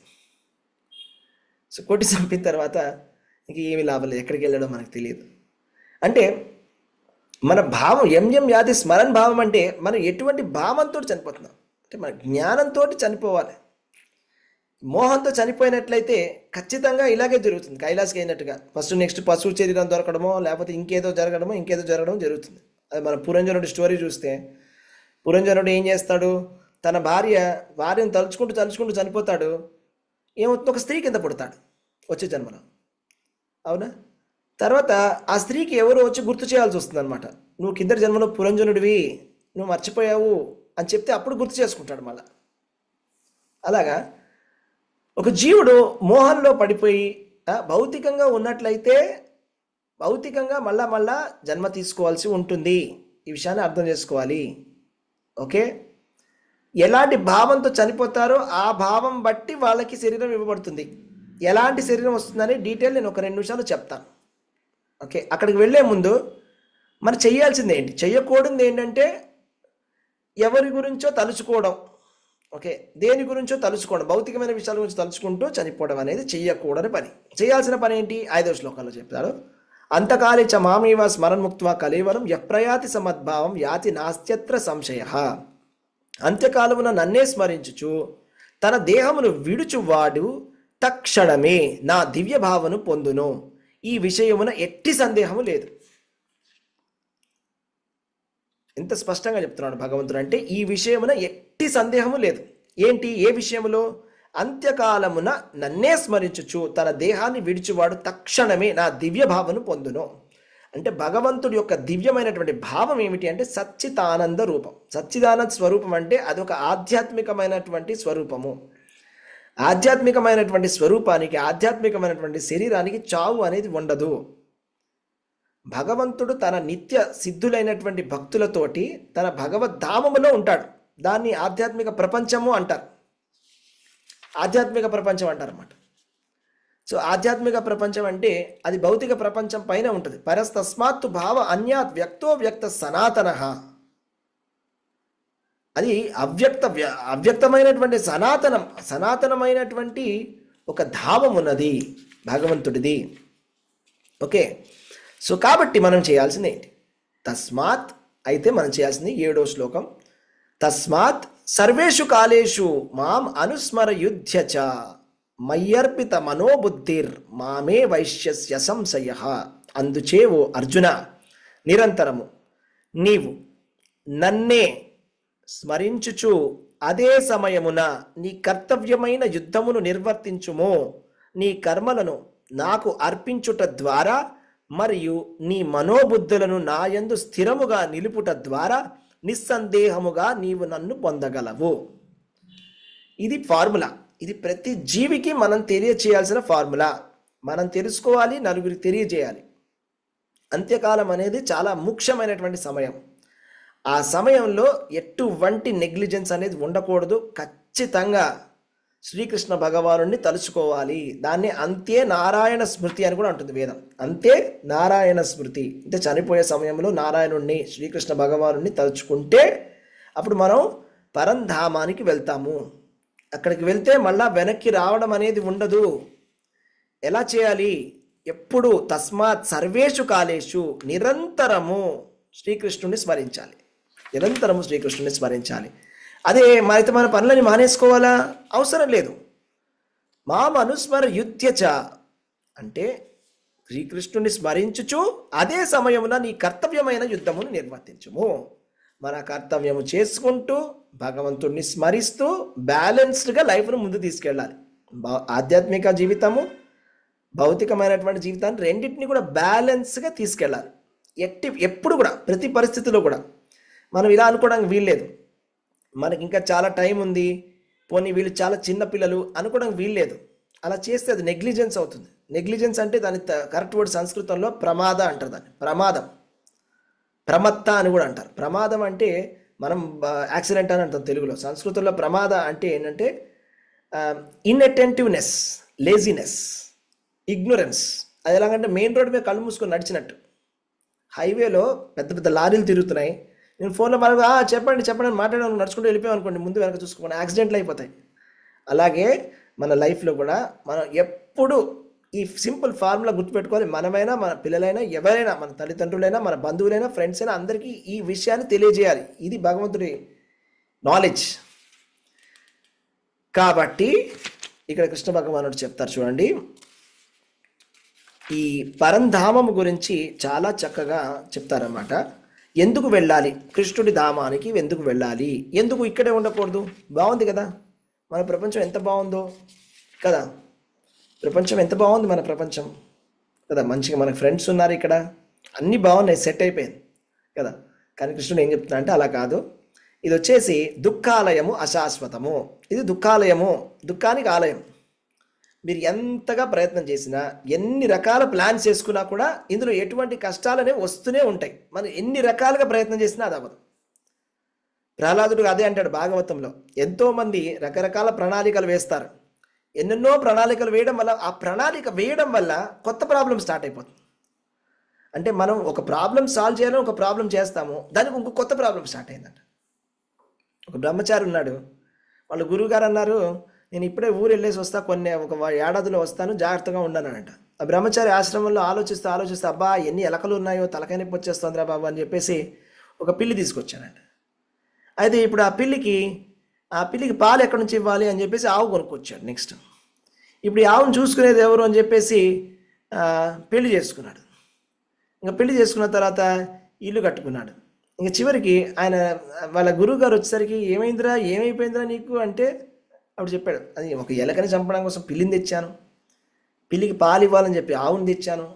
సో కొట్టి చంపిన తర్వాత ఇంక ఏమీ లాభం లేదు, ఎక్కడికి వెళ్ళడం మనకు తెలియదు. అంటే మన భావం ఎంఎం యాది స్మరణ భావం అంటే మనం ఎటువంటి భావంతో చనిపోతున్నాం అంటే మన జ్ఞానంతో చనిపోవాలి. మోహంతో చనిపోయినట్లయితే ఖచ్చితంగా ఇలాగే జరుగుతుంది. కైలాసకి అయినట్టుగా నెక్స్ట్ పశువు శరీరం దొరకడమో లేకపోతే ఇంకేదో జరగడం జరుగుతుంది. అది మన పురంజనుడి స్టోరీ చూస్తే, పురంజనుడు ఏం చేస్తాడు, తన భార్యను తలుచుకుంటూ చనిపోతాడు. ఏమవుతుంది, ఒక స్త్రీ కింద పుడతాడు వచ్చే జన్మలో, అవునా. తర్వాత ఆ స్త్రీకి ఎవరో వచ్చి గుర్తు చేయాల్సి వస్తుంది అనమాట, నువ్వు కింద జన్మలో పురంజనుడివి, నువ్వు మర్చిపోయావు అని చెప్తే అప్పుడు గుర్తు చేసుకుంటాడు మళ్ళా. అలాగా ఒక జీవుడు మోహంలో పడిపోయి భౌతికంగా ఉన్నట్లయితే భౌతికంగా మళ్ళా జన్మ తీసుకోవాల్సి ఉంటుంది. ఈ విషయాన్ని అర్థం చేసుకోవాలి. ఓకే, ఎలాంటి భావంతో చనిపోతారో ఆ భావం బట్టి వాళ్ళకి శరీరం ఇవ్వబడుతుంది. ఎలాంటి శరీరం వస్తుందని డీటెయిల్ నేను ఒక 2 నిమిషాలు చెప్తాను. ఓకే, అక్కడికి వెళ్ళే ముందు మనం చేయాల్సింది ఏంటి, చేయకూడదు ఏంటంటే ఎవరి గురించో తలుచుకోవడం. ఓకే, దేని గురించో తలుచుకోవడం, భౌతికమైన విషయాల గురించి తలుచుకుంటూ చనిపోవడం అనేది చెయ్యకూడని పని. చేయాల్సిన పని ఏంటి, 5వ శ్లోకంలో చెప్తారు. అంతకాలి చ మామేవ స్మరణముక్త్వా కలేవరం యప్రయాతి సమద్భావం యాతి నాస్త్యత్ర సంశయ. అంత్యకాలమున నన్నే స్మరించుచు తన దేహమును విడుచువాడు తక్షణమే నా దివ్య భావను పొందును, ఈ విషయమున ఎట్టి సందేహము లేదు. ఎంత స్పష్టంగా చెప్తున్నాడు భగవంతుడు అంటే, ఈ విషయమున ఎట్టి సందేహము లేదు. ఏంటి, ఏ విషయములో, అంత్యకాలమున నన్నే స్మరించుచు తన దేహాన్ని విడిచివాడు తక్షణమే నా దివ్య భావను పొందును. అంటే భగవంతుడి యొక్క దివ్యమైనటువంటి భావం ఏమిటి అంటే సచ్చిదానంద రూపం. సచ్చిదానంద స్వరూపం అంటే అదొక ఆధ్యాత్మికమైనటువంటి స్వరూపము. ఆధ్యాత్మికమైనటువంటి స్వరూపానికి, ఆధ్యాత్మికమైనటువంటి శరీరానికి చావు అనేది ఉండదు. భగవంతుడు తన నిత్య సిద్ధులైనటువంటి భక్తులతోటి తన భగవద్ధామములో ఉంటాడు. దాన్ని ఆధ్యాత్మిక ప్రపంచము అంటారు, ఆధ్యాత్మిక ప్రపంచం అంటారు అన్నమాట. సో ఆధ్యాత్మిక ప్రపంచం అంటే అది భౌతిక ప్రపంచం పైన ఉంటుంది. పరస్తస్మాత్తు భావ అన్యాత్ వ్యక్తో వ్యక్త సనాతన, అది అవ్యక్తమైనటువంటి సనాతనమైనటువంటి ఒక ధామం ఉన్నది భగవంతుడిది. ఓకే, సో కాబట్టి మనం చేయాల్సింది ఏంటి? తస్మాత్, అయితే మనం చేయాల్సింది 7వ శ్లోకం. తస్మాత్ సర్వేషు కాలేషు మాం అనుస్మర యుధ్య చ మయ్యర్పిత మనోబుద్ధిర్ మామే వైశ్యస్య సంశయ. అందుచే ఓ అర్జున, నిరంతరము నీవు నన్నే స్మరించుచు అదే సమయమున నీ కర్తవ్యమైన యుద్ధమును నిర్వర్తించుము. నీ కర్మలను నాకు అర్పించుట ద్వారా మరియు నీ మనోబుద్ధులను నాయందు స్థిరముగా నిలుపుట ద్వారా నిస్సందేహముగా నీవు నన్ను పొందగలవు. ఇది ఫార్ములా. ఇది ప్రతి జీవికి మనం తెలియచేయాల్సిన ఫార్ములా. మనం తెలుసుకోవాలి, నలుగురికి తెలియజేయాలి. అంత్యకాలం అనేది చాలా ముఖ్యమైనటువంటి సమయం. ఆ సమయంలో ఎటువంటి నెగ్లిజెన్స్ అనేది ఉండకూడదు. ఖచ్చితంగా శ్రీకృష్ణ భగవానుడిని తలుచుకోవాలి. దాన్ని అంతే నారాయణ స్మృతి అని కూడా అంటుంది వేదం. అంతే నారాయణ స్మృతి అంటే చనిపోయే సమయంలో నారాయణుడిని, శ్రీకృష్ణ భగవానుడిని తలుచుకుంటే అప్పుడు మనం పరంధామానికి వెళ్తాము. అక్కడికి వెళ్తే మళ్ళా వెనక్కి రావడం అనేది ఉండదు. ఎలా చేయాలి? ఎప్పుడు తస్మాత్ సర్వేషు కాలేషు నిరంతరము శ్రీకృష్ణుని స్మరించాలి. నిరంతరము శ్రీకృష్ణుని స్మరించాలి. అదే అయితే మన పనులని మానేసుకోవాలా? అవసరం లేదు. మాం అనుస్మర యుధ్యచ అంటే శ్రీకృష్ణుని స్మరించుచు అదే సమయమున నీ కర్తవ్యమైన యుద్ధమును నిర్వర్తించుము. మన కర్తవ్యము చేసుకుంటూ భగవంతుడిని స్మరిస్తూ బ్యాలెన్స్డ్గా లైఫ్ను ముందు తీసుకెళ్ళాలి. ఆధ్యాత్మిక జీవితము, భౌతికమైనటువంటి జీవితాన్ని రెండింటిని కూడా బ్యాలెన్స్గా తీసుకెళ్ళాలి. ఎప్పుడు కూడా ప్రతి పరిస్థితిలో కూడా మనం ఇలా అనుకోవడానికి వీల్లేదు. మనకి ఇంకా చాలా టైం ఉంది, పోనీ వీళ్ళు చాలా చిన్న పిల్లలు అనుకోవడానికి వీల్లేదు. అలా చేస్తే అది నెగ్లిజెన్స్ అవుతుంది. నెగ్లిజెన్స్ అంటే దాని కరెక్ట్ వర్డ్ సంస్కృతంలో ప్రమాద అంటారు. దాన్ని ప్రమాదం, ప్రమత్త అని కూడా అంటారు. ప్రమాదం అంటే మనం యాక్సిడెంట్ అని అంటాం తెలుగులో. సంస్కృతంలో ప్రమాద అంటే ఏంటంటే ఇన్అటెంటివ్నెస్, లేజినెస్, ఇగ్నోరెన్స్. అది ఎలాగంటే మెయిన్ రోడ్ మీద కళ్ళు మూసుకొని నడిచినట్టు. హైవేలో పెద్ద పెద్ద లారీలు తిరుగుతున్నాయి, నేను ఫోన్లో మనకు చెప్పండి చెప్పండి అని మాట్లాడాను, నడుచుకుంటూ వెళ్ళిపోయాం అనుకోండి, ముందు వెనక చూసుకోండి, యాక్సిడెంట్లు అయిపోతాయి. అలాగే మన లైఫ్లో కూడా మనం ఎప్పుడు ఈ సింపుల్ ఫార్ములా గుర్తుపెట్టుకోవాలి. మనమైనా, మన పిల్లలైనా, ఎవరైనా, మన తల్లిదండ్రులైనా, మన బంధువులైనా, ఫ్రెండ్స్ అయినా అందరికీ ఈ విషయాన్ని తెలియజేయాలి. ఇది భగవంతుడి నాలెడ్జ్. కాబట్టి ఇక్కడ కృష్ణ భగవానుడు చెప్తారు చూడండి, ఈ పరంధామము గురించి చాలా చక్కగా చెప్తారన్నమాట. ఎందుకు వెళ్ళాలి కృష్ణుడి ధామానికి? ఎందుకు వెళ్ళాలి? ఎందుకు ఇక్కడే ఉండకూడదు? బాగుంది కదా మన ప్రపంచం, ఎంత బాగుందో కదా. ప్రపంచం ఎంత బాగుంది మన ప్రపంచం కదా. మంచిగా మన ఫ్రెండ్స్ ఉన్నారు ఇక్కడ, అన్నీ బాగున్నాయి, సెట్ అయిపోయింది కదా. కానీ కృష్ణుడు ఏం చెప్తున్నా అంటే అలా కాదు. ఇది వచ్చేసి దుఃఖాలయము అశాశ్వతము. ఇది దుఃఖాలయము, దుఃఖానికి ఆలయం. మీరు ఎంతగా ప్రయత్నం చేసినా, ఎన్ని రకాల ప్లాన్స్ చేసుకున్నా కూడా ఇందులో ఎటువంటి కష్టాలనే వస్తూనే ఉంటాయి. మనం ఎన్ని రకాలుగా ప్రయత్నం చేసినా అది అవ్వదు. ప్రహ్లాదుడు అదే అంటాడు భాగవతంలో. ఎంతోమంది రకరకాల ప్రణాళికలు వేస్తారు. ఎన్నెన్నో ప్రణాళికలు వేయడం వల్ల, ఆ ప్రణాళిక వేయడం వల్ల కొత్త ప్రాబ్లం స్టార్ట్ అయిపోతుంది. అంటే మనం ఒక ప్రాబ్లం సాల్వ్ చేయాలని ఒక ప్రాబ్లం చేస్తాము, దానికి ఇంకో కొత్త ప్రాబ్లం స్టార్ట్ అయిందంట. ఒక బ్రహ్మచారి ఉన్నాడు, వాళ్ళ గురువుగారు అన్నారు, నేను ఇప్పుడే ఊరు వెళ్ళేసి వస్తా, ఒక ఏడాదిలో వస్తాను, జాగ్రత్తగా ఉన్నానంట. ఆ బ్రహ్మచారి ఆశ్రమంలో ఆలోచిస్తూ అబ్బా ఎన్ని ఎలకలు ఉన్నాయో, తలకాయ నొప్పి వచ్చేస్తుందిరా బాబు అని చెప్పేసి ఒక పిల్లి తీసుకొచ్చానంట. అయితే ఇప్పుడు ఆ పిల్లికి పాలు ఎక్కడి నుంచి ఇవ్వాలి అని చెప్పేసి ఆవు కొనుక్కొచ్చాడు. నెక్స్ట్ ఇప్పుడు ఈ ఆవును చూసుకునేది ఎవరు అని చెప్పేసి పెళ్లి చేసుకున్నాడు. ఇంకా పెళ్లి చేసుకున్న తర్వాత ఇల్లు కట్టుకున్నాడు. ఇంకా చివరికి ఆయన వాళ్ళ గురువు గారు వచ్చేసరికి ఏమైపోయిందిరా నీకు అంటే అప్పుడు చెప్పాడు, అది ఒక ఎలకని చంపడం కోసం పిల్లిని తెచ్చాను, పిల్లికి పాలు ఇవ్వాలని చెప్పి ఆవును తెచ్చాను,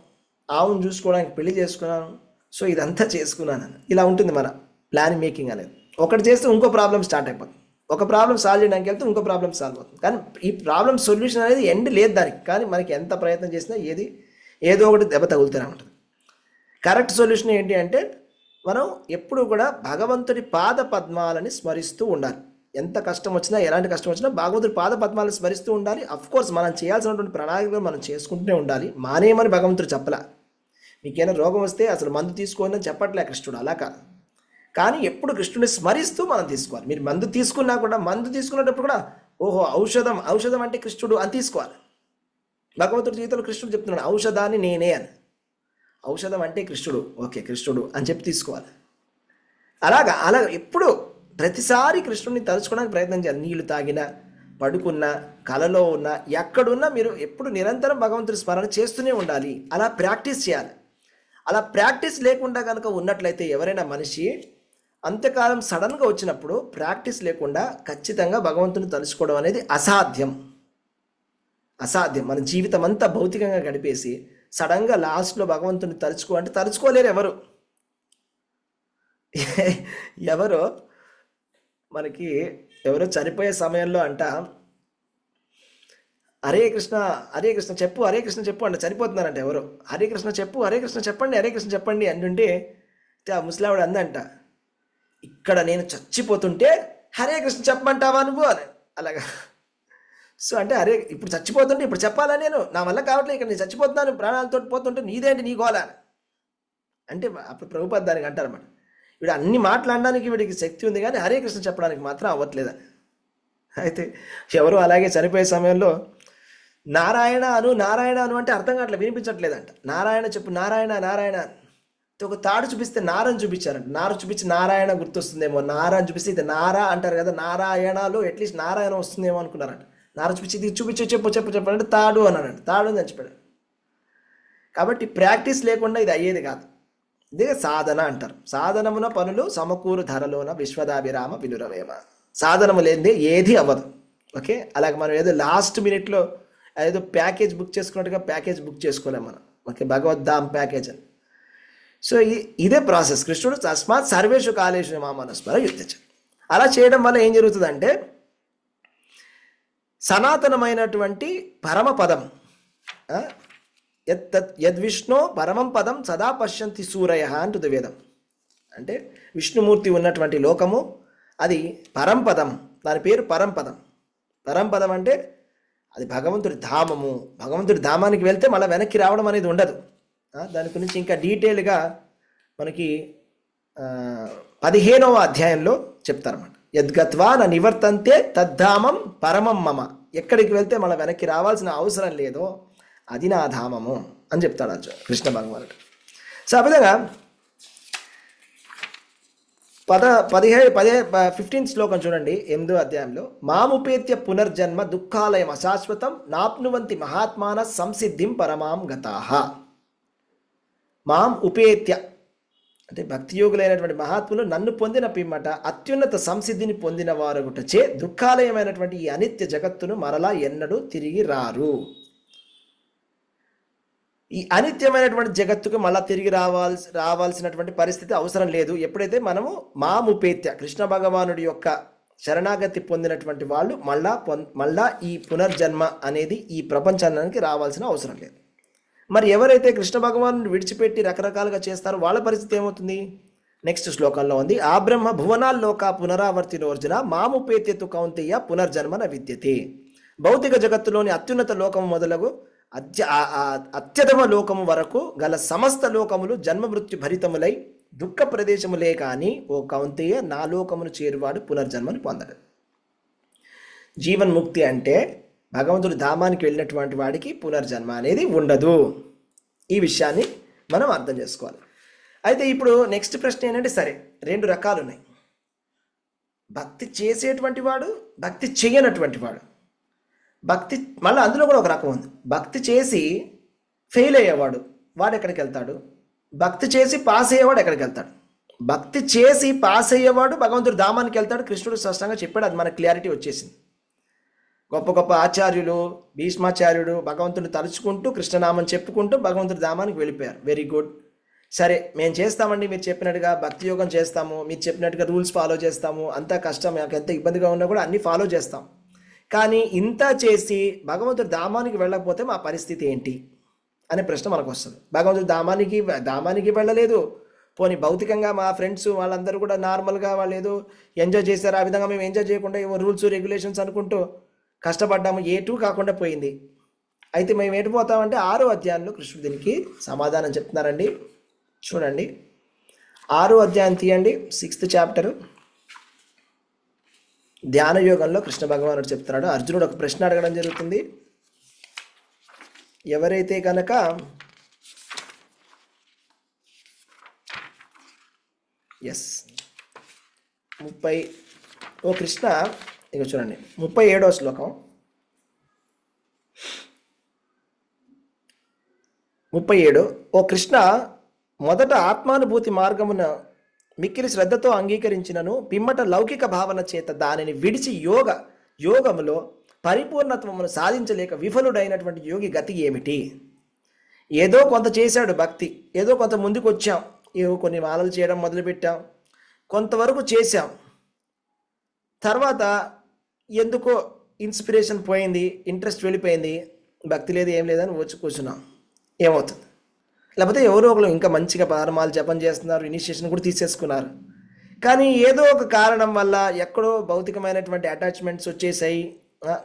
ఆవును చూసుకోవడానికి పెళ్లి చేసుకున్నాను, సో ఇదంతా చేసుకున్నాను. ఇలా ఉంటుంది మన ప్లాన్ మేకింగ్ అనేది. ఒకటి చేస్తే ఇంకో ప్రాబ్లం స్టార్ట్ అయిపోతుంది, ఒక ప్రాబ్లం సాల్వ్ చేయడానికి వెళ్తే ఇంకో ప్రాబ్లం సాల్వ్ అవుతుంది. కానీ ఈ ప్రాబ్లం సొల్యూషన్ అనేది ఎండ్ లేదు దానికి. కానీ మనకి ఎంత ప్రయత్నం చేసినా ఏదో ఒకటి దెబ్బ తగులుతూనే ఉంటుంది. కరెక్ట్ సొల్యూషన్ ఏంటి అంటే మనం ఎప్పుడు కూడా భగవంతుడి పాద పద్మాలని స్మరిస్తూ ఉండాలి. ఎంత కష్టం వచ్చినా ఎలాంటి కష్టం వచ్చినా భగవంతుడి పాద పద్మాలను స్మరిస్తూ ఉండాలి. కోర్స్ మనం చేయాల్సినటువంటి ప్రణాళికలు మనం చేసుకుంటూనే ఉండాలి. మానేయమని భగవంతుడు చెప్పలా. మీకేమైనా రోగం వస్తే అసలు మందు తీసుకోని అని చెప్పట్లే కృష్ణుడు, అలా కాదు. కానీ ఎప్పుడు కృష్ణుడిని స్మరిస్తూ మనం తీసుకోవాలి. మీరు మందు తీసుకున్నా కూడా మందు తీసుకునేటప్పుడు కూడా ఓహో ఔషధం అంటే కృష్ణుడు అని తీసుకోవాలి. భగవంతుడి జీవితంలో కృష్ణుడు చెప్తున్నాడు ఔషధాన్ని నేనే అని. ఔషధం అంటే కృష్ణుడు, ఓకే కృష్ణుడు అని చెప్పి తీసుకోవాలి. అలా ఎప్పుడు ప్రతిసారి కృష్ణుడిని తలుచుకోవడానికి ప్రయత్నం చేయాలి. నీళ్లు తాగినా, పడుకున్నా, కలలో ఉన్నా, ఎక్కడున్నా మీరు ఎప్పుడు నిరంతరం భగవంతుడి స్మరణ చేస్తూనే ఉండాలి. అలా ప్రాక్టీస్ చేయాలి. అలా ప్రాక్టీస్ లేకుండా కనుక ఉన్నట్లయితే ఎవరైనా మనిషి అంతకాలం సడన్గా వచ్చినప్పుడు ప్రాక్టీస్ లేకుండా ఖచ్చితంగా భగవంతుని తలుచుకోవడం అనేది అసాధ్యం. మన జీవితం అంతా భౌతికంగా గడిపేసి సడన్గా లాస్ట్లో భగవంతుని తలుచుకో అంటే తలుచుకోలేరు ఎవరో మనకి ఎవరో చనిపోయే సమయంలో అంట హరే కృష్ణ చెప్పు అంట చనిపోతున్నారంట ఎవరో. హరే కృష్ణ చెప్పండి అంటుంటే ఆ ముసలావిడ అందంట, ఇక్కడ నేను చచ్చిపోతుంటే హరే కృష్ణ చెప్పమంటావా నువ్వు అని. అలాగా. సో అంటే అరే ఇప్పుడు చచ్చిపోతుంటే ఇప్పుడు చెప్పాలా, నేను నా వల్ల కావట్లేదు, ఇక్కడ నేను చచ్చిపోతున్నాను ప్రాణాలతో పోతుంటే నీదేంటి నీ గోల అంటే అప్పుడు ప్రభుపాద దానికి అంటారన్నమాట, వీడు అన్ని మాట్లాడడానికి వీడికి శక్తి ఉంది కానీ హరే కృష్ణ చెప్పడానికి మాత్రం అవ్వట్లేదని. అయితే ఎవరు అలాగే చనిపోయే సమయంలో నారాయణ అను అంటే అర్థం కావట్లేదు, వినిపించట్లేదంట. నారాయణ చెప్పు నారాయణ ఒక తాడు చూపిస్తే నారని చూపించారంట. నార చూపించి నారాయణ గుర్తొస్తుందేమో, నార అని చూపిస్తే ఇది నారా అంటారు కదా, నారాయణలో అట్లీస్ట్ నారాయణ వస్తుందేమో అనుకున్నారంట. నార చూపించి ఇది చూపించి చెప్పు అంటే తాడు అన్నాడంట. తాడు అని చచ్చిపోయాడు. కాబట్టి ప్రాక్టీస్ లేకుండా ఇది అయ్యేది కాదు. ఇదే సాధన అంటారు. సాధనమున పనులు సమకూరు ధరలోన విశ్వదాభిరామ వినురవేమ. సాధనము లేనిదే ఏది అవ్వదు. ఓకే, అలాగే మనం ఏదో లాస్ట్ మినిట్లో ఏదో ప్యాకేజ్ బుక్ చేసుకున్నట్టుగా ప్యాకేజ్ బుక్ చేసుకోలేం మనం. ఓకే, భగవద్ధామ్ ప్యాకేజ్ అని. సో ఇదే ప్రాసెస్. కృష్ణుడు తస్మాత్ సర్వేషు కాలేషు మామనస్మర యుద్ధ. అలా చేయడం వల్ల ఏం జరుగుతుందంటే సనాతనమైనటువంటి పరమపదం, యద్విష్ణు పరమం పదం సదా పశ్యంతి సూరయ అంటుంది వేదం. అంటే విష్ణుమూర్తి ఉన్నటువంటి లోకము అది పరంపదం, దాని పేరు పరంపదం. పరంపదం అంటే అది భగవంతుడి ధామము. భగవంతుడి ధామానికి వెళ్తే మళ్ళీ వెనక్కి రావడం అనేది ఉండదు. దాని గురించి ఇంకా డీటెయిల్గా మనకి 15వ అధ్యాయంలో చెప్తారన్నమాట. యద్గత్వా న నివర్తంతే తద్ధామం పరమం మమ. ఎక్కడికి వెళ్తే మళ్ళీ వెనక్కి రావాల్సిన అవసరం లేదో అది నా ధామము అని చెప్తాడు కృష్ణ భగవానుడు. సో ఆ విధంగా 15th శ్లోకం చూడండి, 8వ అధ్యాయంలో. మాముపేత్య పునర్జన్మ దుఃఖాలయం అశాశ్వతం నాప్నువంతి మహాత్మాన సంసిద్ధిం పరమాం గతాః. మాం ఉపేత్య అంటే భక్తియోగులైనటువంటి మహాత్ములు నన్ను పొందిన పిమ్మట అత్యున్నత సంసిద్ధిని పొందిన వారగుటచే దుఃఖాలయమైనటువంటి ఈ అనిత్య జగత్తును మరలా ఎన్నడూ తిరిగి రారు. ఈ అనిత్యమైనటువంటి జగత్తుకు మళ్ళా తిరిగి రావాల్సినటువంటి పరిస్థితి అవసరం లేదు. ఎప్పుడైతే మనము మాముపేత్య కృష్ణ భగవానుడి యొక్క శరణాగతి పొందినటువంటి వాళ్ళు మళ్ళా ఈ పునర్జన్మ అనేది ఈ ప్రపంచానికి రావాల్సిన అవసరం లేదు. మరి ఎవరైతే కృష్ణ భగవాను విడిచిపెట్టి రకరకాలుగా చేస్తారో వాళ్ళ పరిస్థితి ఏమవుతుంది? నెక్స్ట్ శ్లోకంలో ఉంది. ఆ బ్రహ్మ భువనాల్లోక పునరావర్తినోర్జున మాముపేత్యతు కౌంతేయ పునర్జన్మన విద్యతే. భౌతిక జగత్తులోని అత్యున్నత లోకము మొదలగు అత్యధమ లోకము వరకు గల సమస్త లోకములు జన్మ మృత్యు భరితములై దుఃఖ ప్రదేశములే కానీ ఓ కౌంతేయ నా లోకమును చేరువాడు పునర్జన్మను పొందడు. జీవన్ముక్తి అంటే భగవంతుడి ధామానికి వెళ్ళినటువంటి వాడికి పునర్జన్మ అనేది ఉండదు. ఈ విషయాన్ని మనం అర్థం చేసుకోవాలి. అయితే ఇప్పుడు నెక్స్ట్ ప్రశ్న ఏంటంటే, సరే 2 రకాలు ఉన్నాయి. భక్తి చేసేటువంటి వాడు, భక్తి చేయనటువంటి వాడు. భక్తి మళ్ళీ అందులో కూడా ఒక రకం ఉంది. భక్తి చేసి ఫెయిల్ అయ్యేవాడు వాడు ఎక్కడికి వెళ్తాడు? భక్తి చేసి పాస్ అయ్యేవాడు ఎక్కడికి వెళ్తాడు? భక్తి చేసి పాస్ అయ్యేవాడు భగవంతుడి ధామానికి వెళ్తాడు. కృష్ణుడు స్పష్టంగా చెప్పాడు, అది మనకు క్లారిటీ వచ్చేసింది. గొప్ప గొప్ప ఆచార్యులు, భీష్మాచార్యుడు భగవంతుడిని తలుచుకుంటూ కృష్ణనామం చెప్పుకుంటూ భగవంతుడి ధామానికి వెళ్ళిపోయారు. Very good. సరే మేము చేస్తామండి, మీరు చెప్పినట్టుగా భక్తి యోగం చేస్తాము, మీరు చెప్పినట్టుగా రూల్స్ ఫాలో చేస్తాము, అంతా కష్టం, మాకు ఎంత ఇబ్బందిగా ఉన్నా కూడా అన్నీ ఫాలో చేస్తాం. కానీ ఇంత చేసి భగవంతుడి ధామానికి వెళ్ళకపోతే మా పరిస్థితి ఏంటి అనే ప్రశ్న మనకు వస్తుంది. భగవంతుడి ధామానికి వెళ్ళలేదు, పోనీ భౌతికంగా మా ఫ్రెండ్స్ వాళ్ళందరూ కూడా నార్మల్గా వాళ్ళు ఏదో ఎంజాయ్ చేశారు, ఆ విధంగా మేము ఎంజాయ్ చేయకుండా ఏవో రూల్స్ రెగ్యులేషన్స్ అనుకుంటూ కష్టపడ్డాము, ఏటూ కాకుండా పోయింది. అయితే మేము ఎటు పోతామంటే 6వ అధ్యాయంలో కృష్ణుడు దీనికి సమాధానం చెప్తున్నారండి. చూడండి, 6వ అధ్యాయం తీయండి, 6th చాప్టర్. ధ్యాన యోగంలో కృష్ణ భగవానుడు చెప్తున్నాడు. అర్జునుడు ఒక ప్రశ్న అడగడం జరుగుతుంది. ఎవరైతే కనుక ఎస్ 30 ఓ కృష్ణ, ఇక చూడండి 37వ శ్లోకం. 37 ఓ కృష్ణ, మొదట ఆత్మానుభూతి మార్గమున మిక్కిలి శ్రద్ధతో అంగీకరించినను పిమ్మట లౌకిక భావన చేత దానిని విడిచి యోగములో పరిపూర్ణత్వమును సాధించలేక విఫలుడైనటువంటి యోగి గతి ఏమిటి? ఏదో కొంత చేశాడు భక్తి, ఏదో కొంత ముందుకు వచ్చాం, ఏవో కొన్ని మాలలు చేయడం మొదలుపెట్టాం, కొంతవరకు చేశాం, తర్వాత ఎందుకో ఇన్స్పిరేషన్ పోయింది, ఇంట్రెస్ట్ వెళ్ళిపోయింది, భక్తి లేదు ఏం లేదని వచ్చి కూర్చున్నాం, ఏమవుతుంది? లేకపోతే ఎవరో ఒకరు ఇంకా మంచిగా పారమాలు జపం చేస్తున్నారు, ఇనిషియేషన్ కూడా తీసేసుకున్నారు, కానీ ఏదో ఒక కారణం వల్ల ఎక్కడో భౌతికమైనటువంటి అటాచ్మెంట్స్ వచ్చేసాయి,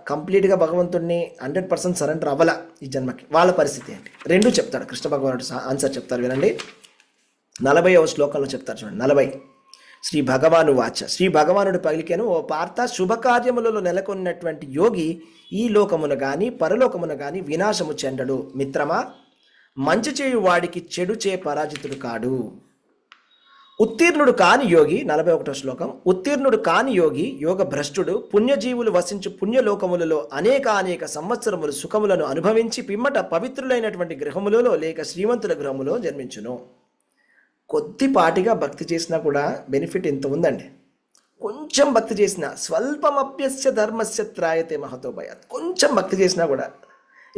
కంప్లీట్గా భగవంతుడిని 100% సరెండర్ అవ్వాల ఈ జన్మకి. వాళ్ళ పరిస్థితి ఏంటి? రెండు చెప్తాడు కృష్ణ భగవానుడు, ఆన్సర్ చెప్తారు వినండి. 40వ శ్లోకంలో చెప్తారు చూడండి. 40 శ్రీ భగవాను వాచ, శ్రీ భగవానుడు పలికెను, ఓ పార్థ, శుభకార్యములలో నెలకొన్నటువంటి యోగి ఈ లోకమును గాని పరలోకమును గాని వినాశము చెందడు. మిత్రమా, మంచి చేయు వాడికి చెడు చే పరాజితుడు కాడు. ఉత్తీర్ణుడు కాని యోగి, 41వ శ్లోకం, ఉత్తీర్ణుడు కాని యోగి యోగ భ్రష్టుడు పుణ్యజీవులు వసించు పుణ్యలోకములలో అనేక సంవత్సరములు సుఖములను అనుభవించి పిమ్మట పవిత్రులైనటువంటి గృహములలో లేక శ్రీమంతుల గృహములో జన్మించును. కొద్దిపాటిగా భక్తి చేసినా కూడా బెనిఫిట్ ఇంత ఉందండి. కొంచెం భక్తి చేసినా, స్వల్పమప్యస్య ధర్మస్య త్రాయతే మహతో భయాత్, కొంచెం భక్తి చేసినా కూడా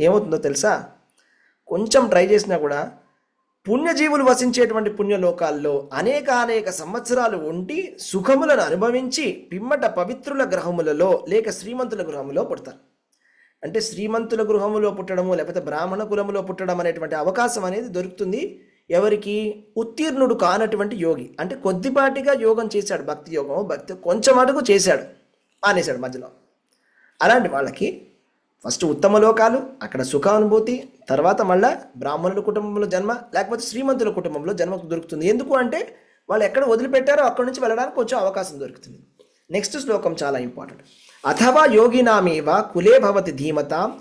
ఏమవుతుందో తెలుసా? కొంచెం ట్రై చేసినా కూడా పుణ్యజీవులు వసించేటువంటి పుణ్యలోకాల్లో అనేక సంవత్సరాలు ఉండి సుఖములను అనుభవించి పిమ్మట పవిత్రుల గృహములలో లేక శ్రీమంతుల గృహములో పుడతారు. అంటే శ్రీమంతుల గృహములో పుట్టడము లేకపోతే బ్రాహ్మణ కులములో పుట్టడం అనేటువంటి అవకాశం అనేది దొరుకుతుంది ఎవరికి? ఉత్తీర్ణుడు కానటువంటి యోగి. అంటే కొద్దిపాటిగా యోగం చేశాడు, భక్తి యోగం, భక్తి కొంచెం అడుగు చేశాడు, మానేశాడు మధ్యలో. అలాంటి వాళ్ళకి ఫస్ట్ ఉత్తమ లోకాలు, అక్కడ సుఖానుభూతి, తర్వాత మళ్ళీ బ్రాహ్మణుల కుటుంబంలో జన్మ లేకపోతే శ్రీమంతుల కుటుంబంలో జన్మ దొరుకుతుంది. ఎందుకు అంటే వాళ్ళు ఎక్కడ వదిలిపెట్టారో అక్కడి నుంచి వెళ్ళడానికి కొంచెం అవకాశం దొరుకుతుంది. నెక్స్ట్ శ్లోకం చాలా ఇంపార్టెంట్. అథవా యోగినామేవ కులే భవతి ధీమతాం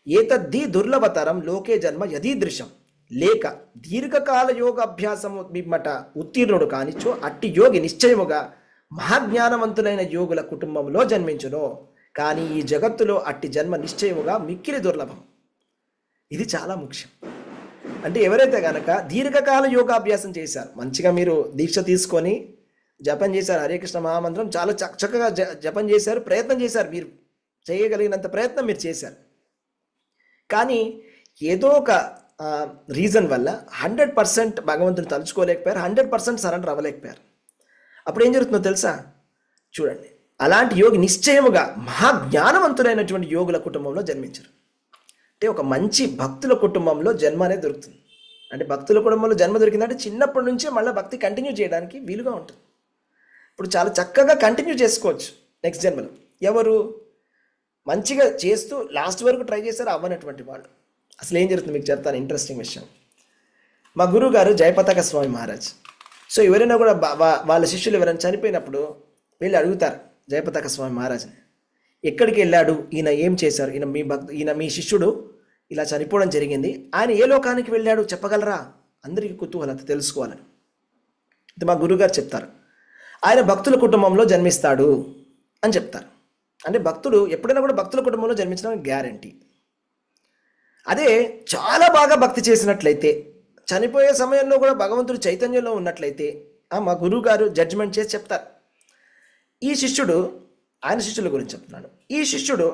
ఏతద్ధి దుర్లభతరం లోకే జన్మ యదీదృశం. లేక దీర్ఘకాల యోగ అభ్యాసము బిమ్మట ఉత్తీర్ణుడు కానిచ్చో అట్టి యోగి నిశ్చయముగా మహాజ్ఞానవంతులైన యోగుల కుటుంబంలో జన్మించును. కానీ ఈ జగత్తులో అట్టి జన్మ నిశ్చయముగా మిక్కిలి దుర్లభం. ఇది చాలా ముఖ్యం. అంటే ఎవరైతే కనుక దీర్ఘకాల యోగాభ్యాసం చేశారు, మంచిగా మీరు దీక్ష తీసుకొని జపం చేశారు, హరే కృష్ణ మహామంత్రం చాలా చక్కగా జపం చేశారు, ప్రయత్నం చేశారు, మీరు చేయగలిగినంత ప్రయత్నం మీరు చేశారు, కానీ ఏదో ఒక రీజన్ వల్ల 100% భగవంతుని తలుచుకోలేకపోయారు, 100% సరెండర్ అవ్వలేకపోయారు. అప్పుడు ఏం జరుగుతుందో తెలుసా? చూడండి, అలాంటి యోగి నిశ్చయముగా మహాజ్ఞానవంతులైనటువంటి యోగుల కుటుంబంలో జన్మించరు. అంటే ఒక మంచి భక్తుల కుటుంబంలో జన్మ అనేది దొరుకుతుంది. అంటే భక్తుల కుటుంబంలో జన్మ దొరికిందంటే చిన్నప్పటి నుంచే మళ్ళీ భక్తి కంటిన్యూ చేయడానికి వీలుగా ఉంటుంది. ఇప్పుడు చాలా చక్కగా కంటిన్యూ చేసుకోవచ్చు నెక్స్ట్ జన్మలో. ఎవరు మంచిగా చేస్తూ లాస్ట్ వరకు ట్రై చేశారో అవ్వనటువంటి వాళ్ళు. అసలు ఏం జరుగుతుంది మీకు చెప్తాను, ఇంట్రెస్టింగ్ విషయం. మా గురువు గారు జయపతాక స్వామి మహారాజ్. సో ఎవరైనా కూడా వాళ్ళ శిష్యులు ఎవరైనా చనిపోయినప్పుడు వెళ్ళి అడుగుతారు జయపతాక స్వామి మహారాజ్ని, ఎక్కడికి వెళ్ళాడు, ఈయన ఏం చేశారు, ఈయన మీ శిష్యుడు ఇలా చనిపోవడం జరిగింది, ఆయన ఏ లోకానికి వెళ్ళాడు చెప్పగలరా? అందరికీ కుతూహలత తెలుసుకోవాలని. ఇది మా గురువుగారు చెప్తారు, ఆయన భక్తుల కుటుంబంలో జన్మిస్తాడు అని చెప్తారు. అంటే భక్తుడు ఎప్పుడైనా కూడా భక్తుల కుటుంబంలో జన్మించడానికి గ్యారంటీ. అదే చాలా బాగా భక్తి చేసినట్లయితే, చనిపోయే సమయంలో కూడా భగవంతుడు చైతన్యంలో ఉన్నట్లయితే మా గురువు గారు జడ్జిమెంట్ చేసి చెప్తారు, ఈ శిష్యుడు, ఆయన శిష్యుల గురించి చెప్తున్నాడు, ఈ శిష్యుడు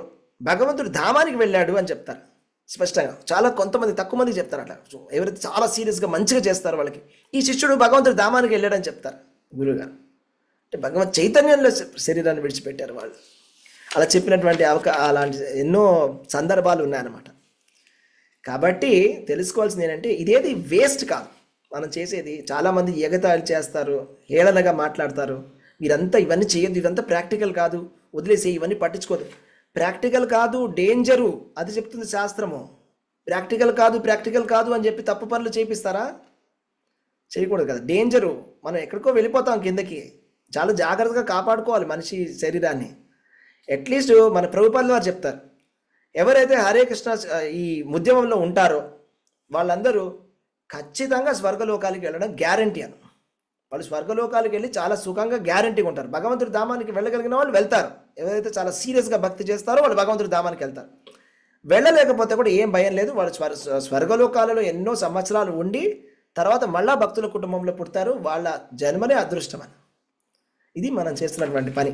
భగవంతుడు ధామానికి వెళ్ళాడు అని చెప్తారు స్పష్టంగా. చాలా కొంతమంది తక్కువ మందికి చెప్తారు అట్లా, ఎవరైతే చాలా సీరియస్గా మంచిగా చేస్తారో వాళ్ళకి ఈ శిష్యుడు భగవంతుడు ధామానికి వెళ్ళాడని చెప్తారు గురువుగారు. అంటే భగవంత్ చైతన్యంలో శరీరాన్ని విడిచిపెట్టారు వాళ్ళు. అలా చెప్పినటువంటి అలాంటి ఎన్నో సందర్భాలు ఉన్నాయన్నమాట. కాబట్టి తెలుసుకోవాల్సింది ఏంటంటే ఇదేది వేస్ట్ కాదు. మనం చేసేది. చాలామంది ఎగతాళి చేస్తారు, హేళనగా మాట్లాడతారు. మీరంతా ఇవన్నీ చేయొద్దు, ఇదంతా ప్రాక్టికల్ కాదు, వదిలేసి ఇవన్నీ పట్టించుకోదు. ప్రాక్టికల్ కాదు, డేంజరు, అది చెప్తుంది శాస్త్రము. ప్రాక్టికల్ కాదు, ప్రాక్టికల్ కాదు అని చెప్పి తప్పు పనులు చేపిస్తారా? చేయకూడదు కదా. డేంజరు, మనం ఎక్కడికో వెళ్ళిపోతాం కిందకి. చాలా జాగ్రత్తగా కాపాడుకోవాలి మనిషి శరీరాన్ని. అట్లీస్ట్ మన ప్రభుపాదుల వారు చెప్తారు, ఎవరైతే హరే కృష్ణ ఈ ఉద్యమంలో ఉంటారో వాళ్ళందరూ ఖచ్చితంగా స్వర్గలోకాలకి వెళ్ళడం గ్యారంటీ అని. వాళ్ళు స్వర్గలోకాలకు వెళ్ళి చాలా సుఖంగా గ్యారంటీగా ఉంటారు. భగవంతుడి ధామానికి వెళ్ళగలిగిన వాళ్ళు వెళ్తారు. ఎవరైతే చాలా సీరియస్గా భక్తి చేస్తారో వాళ్ళు భగవంతుడి ధామానికి వెళ్తారు. వెళ్ళలేకపోతే కూడా ఏం భయం లేదు. వాళ్ళు స్వర్గలోకాలలో ఎన్నో సంవత్సరాలు ఉండి తర్వాత మళ్ళా భక్తుల కుటుంబంలో పుడతారు. వాళ్ళ జన్మనే అదృష్టం అని. ఇది మనం చేస్తున్నటువంటి పని.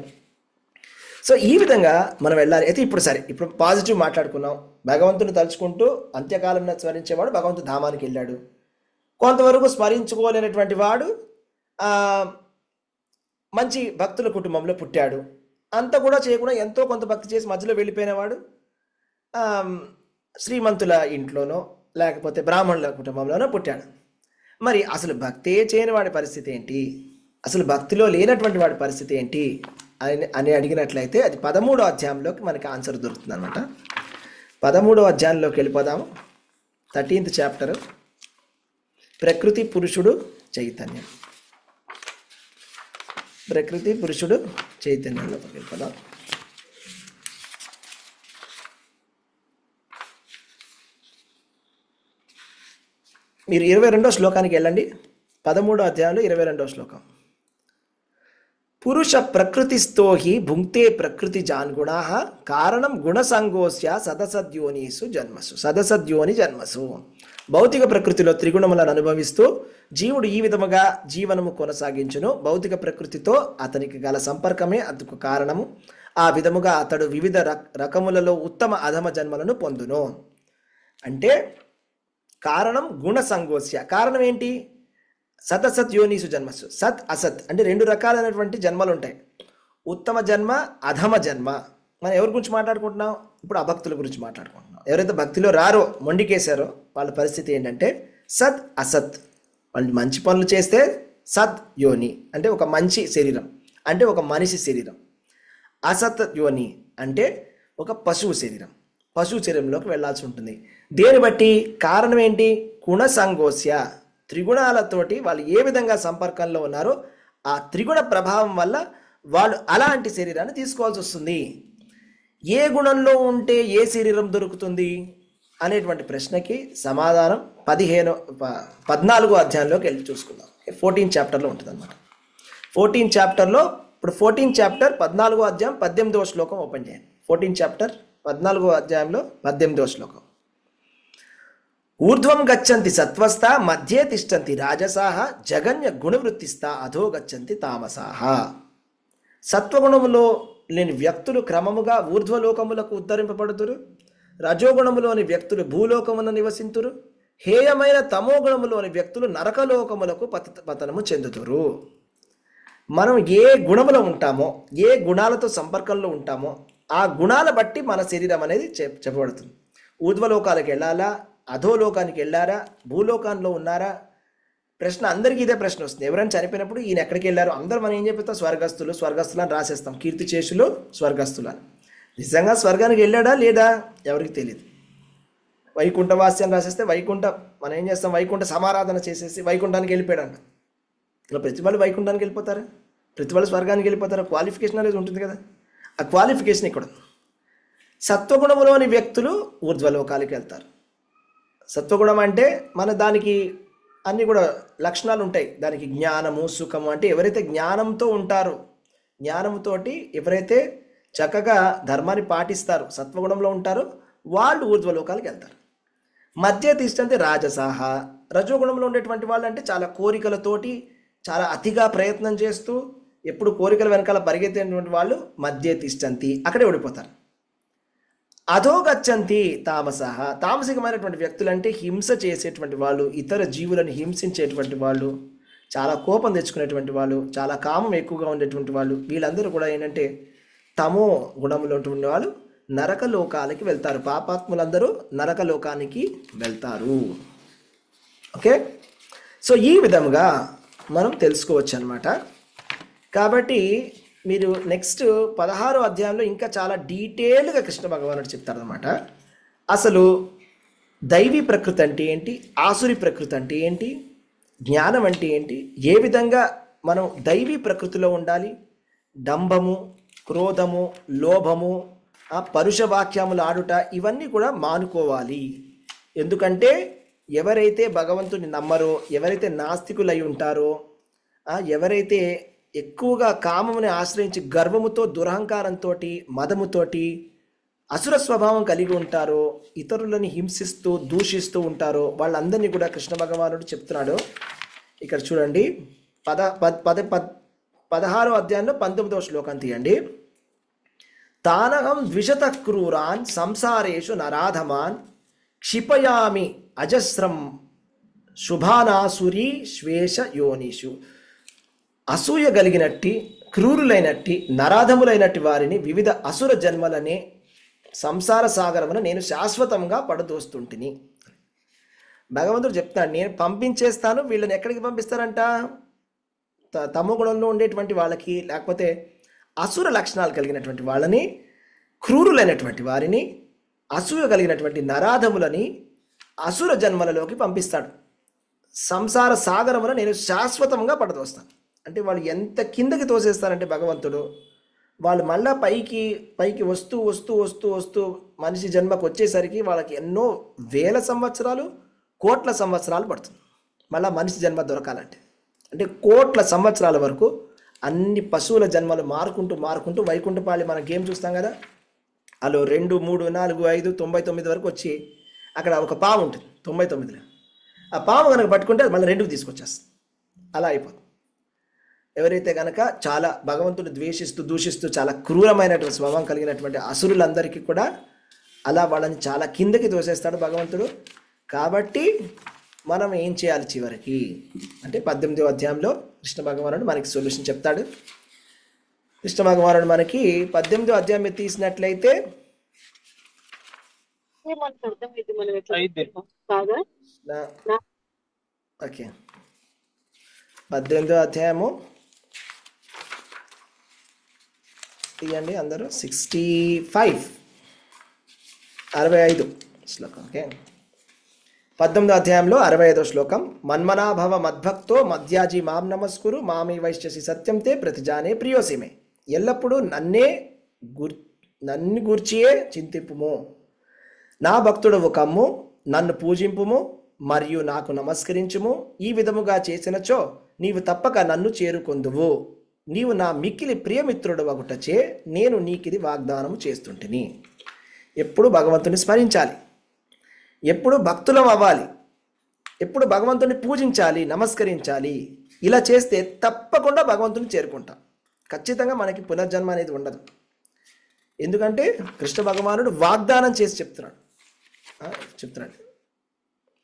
సో ఈ విధంగా మనం వెళ్ళాలి. అయితే ఇప్పుడు పాజిటివ్ మాట్లాడుకున్నాం. భగవంతుని తలుచుకుంటూ అంత్యకాలంలో స్మరించేవాడు భగవంతుడి ధామానికి వెళ్ళాడు. కొంతవరకు స్మరించుకోలేనటువంటి వాడు మంచి భక్తుల కుటుంబంలో పుట్టాడు. అంత కూడా చేయకుండా ఎంతో కొంత భక్తి చేసి మధ్యలో వెళ్ళిపోయినవాడు శ్రీమంతుల ఇంట్లోనో లేకపోతే బ్రాహ్మణుల కుటుంబంలోనో పుట్టాడు. మరి అసలు భక్తే చేయని వాడి పరిస్థితి ఏంటి, అసలు భక్తిలో లేనటువంటి వాడి పరిస్థితి ఏంటి అని అడిగినట్లయితే అది 13వ అధ్యాయంలోకి మనకి ఆన్సర్ దొరుకుతుంది అనమాట. 13వ అధ్యాయంలోకి వెళ్ళిపోదాము. 13th చాప్టర్, ప్రకృతి పురుషుడు చైతన్యం. ప్రకృతి పురుషుడు చైతన్యంలోకి వెళ్ళిపోదాం. మీరు 22వ శ్లోకానికి వెళ్ళండి. 13వ అధ్యాయంలో 22వ శ్లోకం. పురుష ప్రకృతిస్థో హి భుంక్తే ప్రకృతి జాన్గుణా కారణం గుణసంగోస్య సదసద్యోనిసు జన్మసు. సదసద్యోని జన్మసు. భౌతిక ప్రకృతిలో త్రిగుణములను అనుభవిస్తూ జీవుడు ఈ విధముగా జీవనము కొనసాగించును. భౌతిక ప్రకృతితో అతనికి గల సంపర్కమే అందుకు కారణము. ఆ విధముగా అతడు వివిధ రకములలో ఉత్తమ అధమ జన్మలను పొందును. అంటే కారణం గుణసంగోస్య. కారణం ఏంటి? సదసత్ యోనిసు జన్మసు. సత్ అసత్ అంటే 2 రకాలైనటువంటి జన్మలు ఉంటాయి. ఉత్తమ జన్మ, అధమ జన్మ. మనం ఎవరి గురించి మాట్లాడుకుంటున్నాం? ఇప్పుడు అభక్తుల గురించి మాట్లాడుకుంటున్నాం. ఎవరైతే భక్తిలో రారో, మొండికేశారో వాళ్ళ పరిస్థితి ఏంటంటే సత్ అసత్. వాళ్ళు మంచి పనులు చేస్తే సత్ యోని అంటే ఒక మంచి శరీరం, అంటే ఒక మనిషి శరీరం. అసత్ యోని అంటే ఒక పశువు శరీరం. పశువు శరీరంలోకి వెళ్లాల్సి ఉంటుంది. దేని బట్టి? కారణం ఏంటి? గుణసంగోస్య. త్రిగుణాలతోటి వాళ్ళు ఏ విధంగా సంపర్కంలో ఉన్నారో ఆ త్రిగుణ ప్రభావం వల్ల వాళ్ళు అలాంటి శరీరాన్ని తీసుకోవాల్సి వస్తుంది. ఏ గుణంలో ఉంటే ఏ శరీరం దొరుకుతుంది అనేటువంటి ప్రశ్నకి సమాధానం 14వ అధ్యాయంలోకి వెళ్ళి చూసుకుందాం. 14th చాప్టర్లో ఉంటుంది అనమాట. 14th చాప్టర్లో ఇప్పుడు 14th చాప్టర్ 14వ అధ్యాయం 18వ శ్లోకం ఓపెన్ చేయండి. 14th చాప్టర్ 14వ అధ్యాయంలో 18వ శ్లోకం. ఊర్ధ్వం గచ్చంతి సత్వస్థ మధ్యే తిష్టంతి రాజసాహ జగన్య గుణవృత్తిస్థ అధో గచ్చంతి తామసాహ. సత్వగుణములో లేని వ్యక్తులు క్రమముగా ఊర్ధ్వలోకములకు ఉద్ధరింపబడుతురు. రజోగుణములోని వ్యక్తులు భూలోకమున నివసింతురు. హేయమైన తమోగుణములోని వ్యక్తులు నరకలోకములకు పతనము చెందుతురు. మనం ఏ గుణములో ఉంటామో, ఏ గుణాలతో సంపర్కంలో ఉంటామో ఆ గుణాల బట్టి మన శరీరం అనేది చెప్పబడుతుంది. ఊర్ధ్వలోకాలకు వెళ్ళాలా, అధోలోకానికి వెళ్ళారా, భూలోకంలో ఉన్నారా? ప్రశ్న అందరికీ ఇదే ప్రశ్న వస్తుంది. ఎవరైనా చనిపోయినప్పుడు ఈయన ఎక్కడికి వెళ్ళారు? అందరూ మనం ఏం చెప్తాం? స్వర్గస్థులు అని రాసేస్తాం. కీర్తిశేషులు స్వర్గస్థులు అని. నిజంగా స్వర్గానికి వెళ్ళాడా లేదా ఎవరికి తెలియదు. వైకుంఠవాసి అని రాసేస్తే మనం ఏం చేస్తాం? వైకుంఠ సమారాధన చేసేసి వైకుంఠానికి వెళ్ళిపోయాడంట. ఇలా ప్రతి వాళ్ళు వైకుంఠానికి వెళ్ళిపోతారా? ప్రతి వాళ్ళు స్వర్గానికి వెళ్ళిపోతారా? క్వాలిఫికేషన్ అనేది ఉంటుంది కదా. ఆ క్వాలిఫికేషన్ ఇక్కడ. సత్వగుణములోని వ్యక్తులు ఊర్ధ్వలోకాలకి వెళ్తారు. సత్వగుణం అంటే దానికి అన్నీ కూడా లక్షణాలు ఉంటాయి. దానికి జ్ఞానము, సుఖము. అంటే ఎవరైతే జ్ఞానంతో ఉంటారో, జ్ఞానంతోటి ఎవరైతే చక్కగా ధర్మాన్ని పాటిస్తారో, సత్వగుణంలో ఉంటారో వాళ్ళు ఊర్ధ్వలోకాలకు వెళ్తారు. మధ్య తిష్టంతి రాజసాహ. రజోగుణంలో ఉండేటువంటి వాళ్ళు అంటే చాలా కోరికలతోటి చాలా అతిగా ప్రయత్నం చేస్తూ ఎప్పుడు కోరికల వెనకాల పరిగెత్తేటువంటి వాళ్ళు మధ్య తిష్టంతి, అక్కడే ఓడిపోతారు. అధోగచ్చంతి తామసహ. తామసికమైనటువంటి వ్యక్తులు అంటే హింస చేసేటువంటి వాళ్ళు, ఇతర జీవులను హింసించేటువంటి వాళ్ళు, చాలా కోపం తెచ్చుకునేటువంటి వాళ్ళు, చాలా కామం ఎక్కువగా ఉండేటువంటి వాళ్ళు, వీళ్ళందరూ కూడా ఏంటంటే తమో గుణంలో ఉండే వాళ్ళు నరకలోకాలకి వెళ్తారు. పాపాత్ములందరూ నరకలోకానికి వెళ్తారు. ఓకే. సో ఈ విధంగా మనం తెలుసుకోవచ్చు అనమాట. కాబట్టి మీరు నెక్స్ట్ 16వ అధ్యాయంలో ఇంకా చాలా డీటెయిల్గా కృష్ణ భగవానుడు చెప్తారనమాట. అసలు దైవీ ప్రకృతి అంటే ఏంటి, ఆసురి ప్రకృతి అంటే ఏంటి, జ్ఞానం అంటే ఏంటి, ఏ విధంగా మనం దైవీ ప్రకృతిలో ఉండాలి, డంబము, క్రోధము, లోభము, పరుష వాక్యములు ఆడుట, ఇవన్నీ కూడా మానుకోవాలి. ఎందుకంటే ఎవరైతే భగవంతుని నమ్మరో, ఎవరైతే నాస్తికులై ఉంటారో, ఎవరైతే ఎక్కువగా కామముని ఆశ్రయించి గర్వముతో, దురహంకారంతో, మదముతోటి అసుర స్వభావం కలిగి ఉంటారో, ఇతరులని హింసిస్తూ దూషిస్తూ ఉంటారో, వాళ్ళందరినీ కూడా కృష్ణ భగవానుడు చెప్తున్నాడు. ఇక్కడ చూడండి, 16వ అధ్యాయంలో 19వ శ్లోకం తీయండి. తానహం ద్విషత క్రూరాన్ సంసారేషు నరాధమాన్ క్షిపయామి అజస్రం శుభానాసురీ శ్వేష యోనిషు. అసూయ కలిగినట్టి, క్రూరులైనట్టి, నరాధములైనట్టి వారిని వివిధ అసుర జన్మలనే సంసార సాగరమున నేను శాశ్వతంగా పడదోస్తుంటిని. భగవంతుడు చెప్తాడు, నేను పంపించేస్తాను. వీళ్ళని ఎక్కడికి పంపిస్తారంట? తమో గుణంలో ఉండేటువంటి వాళ్ళకి, లేకపోతే అసుర లక్షణాలు కలిగినటువంటి వాళ్ళని, క్రూరులైనటువంటి వారిని, అసూయ కలిగినటువంటి నరాధములని అసుర జన్మలలోకి పంపిస్తాడు. సంసార సాగరమున నేను శాశ్వతంగా పడదోస్తాను. అంటే వాళ్ళు ఎంత కిందకి తోసేస్తారంటే భగవంతుడు, వాళ్ళు మళ్ళా పైకి వస్తూ వస్తూ వస్తూ వస్తూ మనిషి జన్మకు వచ్చేసరికి వాళ్ళకి ఎన్నో వేల సంవత్సరాలు, కోట్ల సంవత్సరాలు పడుతుంది మళ్ళీ మనిషి జన్మ దొరకాలంటే. అంటే కోట్ల సంవత్సరాల వరకు అన్ని పశువుల జన్మలు మారుకుంటూ వైకుంఠపాళి మనం గేమ్ చూస్తాం కదా, అలో 2, 3, 4, 5, 99 వరకు వచ్చి అక్కడ ఒక పాము ఉంటుంది 99లో. ఆ పాము కనుక పట్టుకుంటే అది మళ్ళీ 2కి తీసుకొచ్చేస్తుంది. అలా అయిపోతుంది. ఎవరైతే కనుక చాలా భగవంతుడు ద్వేషిస్తూ దూషిస్తూ చాలా క్రూరమైనటువంటి స్వభావం కలిగినటువంటి అసురులందరికీ కూడా అలా వాళ్ళని చాలా కిందకి తోసేస్తాడు భగవంతుడు. కాబట్టి మనం ఏం చేయాలి చివరికి అంటే 18వ అధ్యాయంలో కృష్ణ భగవానుడు మనకి సొల్యూషన్ చెప్తాడు. కృష్ణ భగవానుడు మనకి 18వ అధ్యాయం మీద తీసినట్లయితే ఓకే, 18వ అధ్యాయము తీయండి అందరూ. 65 శ్లోకం. ఓకే, 18వ అధ్యాయంలో 65వ శ్లోకం. మన్మనాభవ మద్భక్తో మధ్యాజీ మాం నమస్కురు మామీ వైశ్యసి సత్యం తే ప్రతిజానే ప్రియోసిమే. ఎల్లప్పుడూ నన్ను గూర్చియే చింతింపుము, నా భక్తుడవు కమ్ము, నన్ను పూజింపుము మరియు నాకు నమస్కరించుము. ఈ విధముగా చేసినచో నీవు తప్పక నన్ను చేరుకొందువు. నీవు నా మిక్కిలి ప్రియమిత్రుడు ఒకటచే నేను నీకిది వాగ్దానము చేస్తుంటిని. ఎప్పుడు భగవంతుని స్మరించాలి, ఎప్పుడు భక్తులం అవ్వాలి, ఎప్పుడు భగవంతుని పూజించాలి, నమస్కరించాలి. ఇలా చేస్తే తప్పకుండా భగవంతుని చేరుకుంటాం. ఖచ్చితంగా మనకి పునర్జన్మ అనేది ఉండదు. ఎందుకంటే కృష్ణ భగవానుడు వాగ్దానం చేసి చెప్తున్నాడు.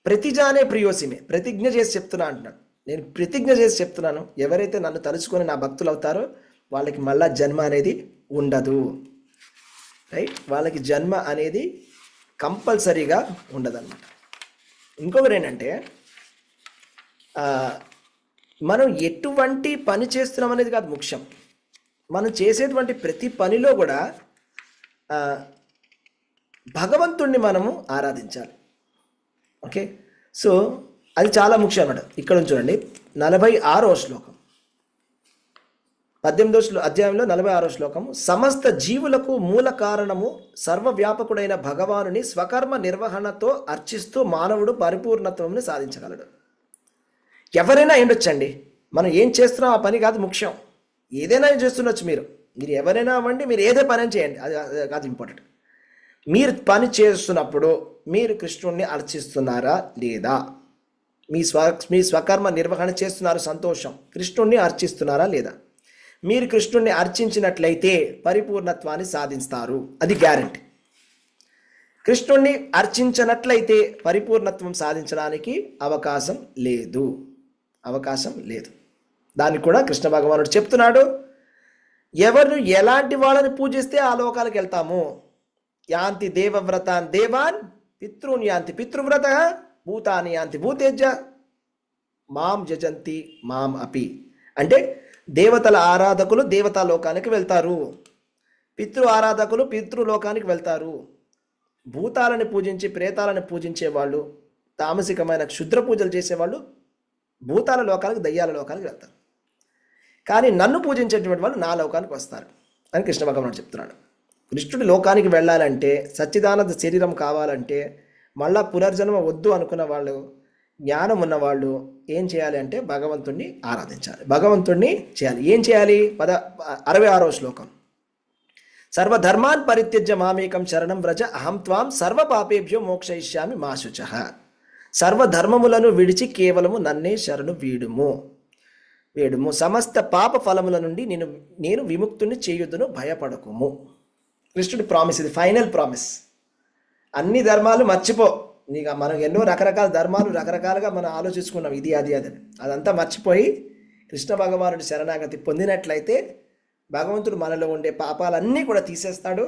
ప్రతిజానే ప్రియోసిమే, ప్రతిజ్ఞ చేసి చెప్తున్నా అంటున్నాడు. నేను ప్రతిజ్ఞ చేసి చెప్తున్నాను, ఎవరైతే నన్ను తలుచుకొని నా భక్తులు అవుతారో వాళ్ళకి మళ్ళా జన్మ అనేది ఉండదు. రైట్, వాళ్ళకి జన్మ అనేది కంపల్సరీగా ఉండదన్నమాట. ఇంకొకరు ఏంటంటే మనం ఎటువంటి పని చేస్తున్నాం అనేది కాదు ముఖ్యం. మనం చేసేటువంటి ప్రతి పనిలో కూడా భగవంతుణ్ణి మనము ఆరాధించాలి. ఓకే, సో అది చాలా ముఖ్యం అన్నమాట. ఇక్కడ చూడండి 46వ శ్లోకం, 18వ అధ్యాయంలో 46వ శ్లోకము. సమస్త జీవులకు మూల కారణము సర్వవ్యాపకుడైన భగవానుని స్వకర్మ నిర్వహణతో అర్చిస్తూ మానవుడు పరిపూర్ణత్వంని సాధించగలడు. ఎవరైనా ఏంటొచ్చండి, మనం ఏం చేస్తున్నాం ఆ పని కాదు ముఖ్యం. ఏదైనా చేస్తుండొచ్చు, మీరు ఎవరైనా అవ్వండి, మీరు ఏదే పని చేయండి, అది కాదు ఇంపార్టెంట్. మీరు పని చేస్తున్నప్పుడు మీరు కృష్ణుణ్ణి అర్చిస్తున్నారా లేదా, మీ స్వకర్మ నిర్వహణ చేస్తున్నారు, సంతోషం. కృష్ణుణ్ణి అర్చిస్తున్నారా లేదా? మీరు కృష్ణుణ్ణి అర్చించినట్లయితే పరిపూర్ణత్వాన్ని సాధిస్తారు, అది గ్యారెంటీ. కృష్ణుణ్ణి అర్చించినట్లయితే పరిపూర్ణత్వం సాధించడానికి అవకాశం లేదు. దానికి కూడా కృష్ణ భగవానుడు చెప్తున్నాడు. ఎవరు ఎలాంటి వాళ్ళని పూజిస్తే ఆ లోకాలకు వెళ్తాము. యాంతి దేవవ్రతాన్ దేవాన్, పితృన్ యాంతి పితృవ్రత, భూతాని యాంతి భూతేజ. మాం జజంతి మాం అపి. అంటే దేవతల ఆరాధకులు దేవతా లోకానికి వెళ్తారు, పితృ ఆరాధకులు పితృలోకానికి వెళ్తారు, భూతాలను పూజించి ప్రేతాలను పూజించే వాళ్ళు, తామసికమైన క్షుద్ర పూజలు చేసేవాళ్ళు భూతాల లోకానికి దయ్యాల లోకానికి వెళ్తారు. కానీ నన్ను పూజించేటువంటి వాళ్ళు నా లోకానికి వస్తారు అని కృష్ణ భగవానుడు చెప్తున్నాడు. కృష్ణుడి లోకానికి వెళ్ళాలంటే, సచ్చిదానంద శరీరం కావాలంటే, మళ్ళా పునర్జన్మ వద్దు అనుకున్న వాళ్ళు, జ్ఞానం ఉన్నవాళ్ళు ఏం చేయాలి అంటే భగవంతుణ్ణి ఆరాధించాలి, భగవంతుణ్ణి చేయాలి. ఏం చేయాలి? 66వ శ్లోకం, సర్వధర్మాన్ పరిత్యజ్య మామేకం శరణం వ్రజ అహం త్వాం సర్వ పాపేభ్యో మోక్షయిష్యామి మా శుచః. సర్వధర్మములను విడిచి కేవలము నన్నే శరణు వేడుము, సమస్త పాప ఫలముల నుండి నేను విముక్తుని చేయుదును, భయపడకుము. కృష్ణుడి ప్రామిస్ ఇది, ఫైనల్ ప్రామిస్. అన్ని ధర్మాలు మర్చిపో. నీకు మనం ఎన్నో రకరకాల ధర్మాలు రకరకాలుగా మనం ఆలోచించుకున్నాం, ఇది అది అదని. అదంతా మర్చిపోయి కృష్ణ భగవానుడి శరణాగతి పొందినట్లయితే భగవంతుడు మనలో ఉండే పాపాలన్నీ కూడా తీసేస్తాడు,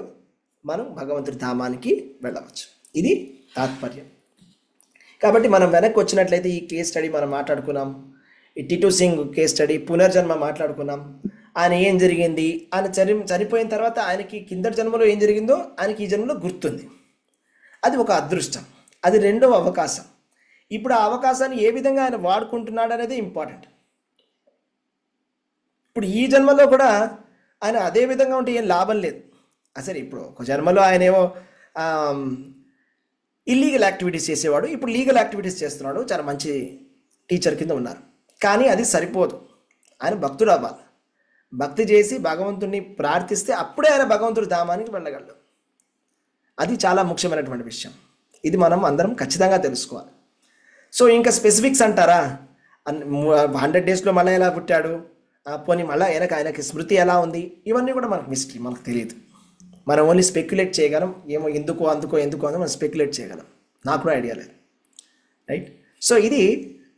మనం భగవంతుడి ధామానికి వెళ్ళవచ్చు. ఇది తాత్పర్యం. కాబట్టి మనం వెనక్కి వచ్చినట్లయితే ఈ కేస్ స్టడీ మనం మాట్లాడుకున్నాం, ఈ టిటు సింగ్ కేస్ స్టడీ, పునర్జన్మ మాట్లాడుకున్నాం. ఆయన ఏం జరిగింది, ఆయన చనిపోయిన తర్వాత ఆయనకి కిందటి జన్మలో ఏం జరిగిందో ఆయనకి ఈ జన్మలో గుర్తుంది. అది ఒక అదృష్టం, అది రెండవ అవకాశం. ఇప్పుడు ఆ అవకాశాన్ని ఏ విధంగా ఆయన వాడుకుంటున్నాడు అనేది ఇంపార్టెంట్. ఇప్పుడు ఈ జన్మలో కూడా ఆయన అదే విధంగా ఉంటే ఏం లాభం లేదు. అసలు ఇప్పుడు ఒక జన్మలో ఆయన ఏమో ఇల్లీగల్ యాక్టివిటీస్ చేసేవాడు, ఇప్పుడు లీగల్ యాక్టివిటీస్ చేస్తున్నాడు, చాలా మంచి టీచర్ కింద ఉన్నారు. కానీ అది సరిపోదు, ఆయన భక్తుడు అవ్వాలి. భక్తి చేసి భగవంతుడిని ప్రార్థిస్తే అప్పుడే ఆయన భగవంతుడి ధామానికి వెళ్ళగలడు. అది చాలా ముఖ్యమైనటువంటి విషయం. ఇది మనం అందరం ఖచ్చితంగా తెలుసుకోవాలి. సో ఇంకా స్పెసిఫిక్స్ అంటారా, 100 డేస్లో మళ్ళీ ఎలా పుట్టాడు, పోనీ మళ్ళీ ఆయనకి స్మృతి ఎలా ఉంది, ఇవన్నీ కూడా మనకు మిస్టరీ, మనకు తెలియదు. మనం ఓన్లీ స్పెక్యులేట్ చేయగలం, ఏమో ఎందుకో అందుకో మనం స్పెక్యులేట్ చేయగలం. నాకు కూడా ఐడియా లేదు, రైట్? సో ఇది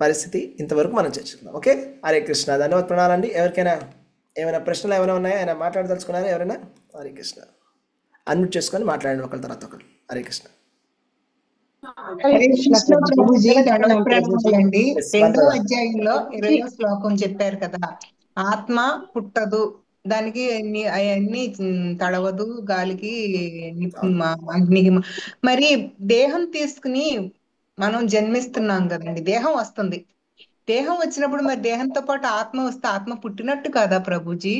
పరిస్థితి, ఇంతవరకు మనం చర్చిస్తున్నాం. ఓకే, హరే కృష్ణ. ధన్యవాద ప్రణాలండి. ఎవరికైనా ఏమైనా ప్రశ్నలు ఏమైనా ఉన్నాయా, ఆయన మాట్లాడదలుచుకున్నారా ఎవరైనా? హరే కృష్ణ. అన్మ్యూట్ చేసుకొని మాట్లాడండి ఒకరి తర్వాత ఒకరు. హరే కృష్ణ. అండి 2వ అధ్యాయంలో 20వ శ్లోకం చెప్పారు కదా, ఆత్మ పుట్టదు, దానికి అవన్నీ తడవదు, గాలికి అగ్నికి. మరి దేహం తీసుకుని మనం జన్మిస్తున్నాం కదండి, దేహం వస్తుంది. దేహం వచ్చినప్పుడు మరి దేహంతో పాటు ఆత్మ వస్తే ఆత్మ పుట్టినట్టు కాదా ప్రభుజీ?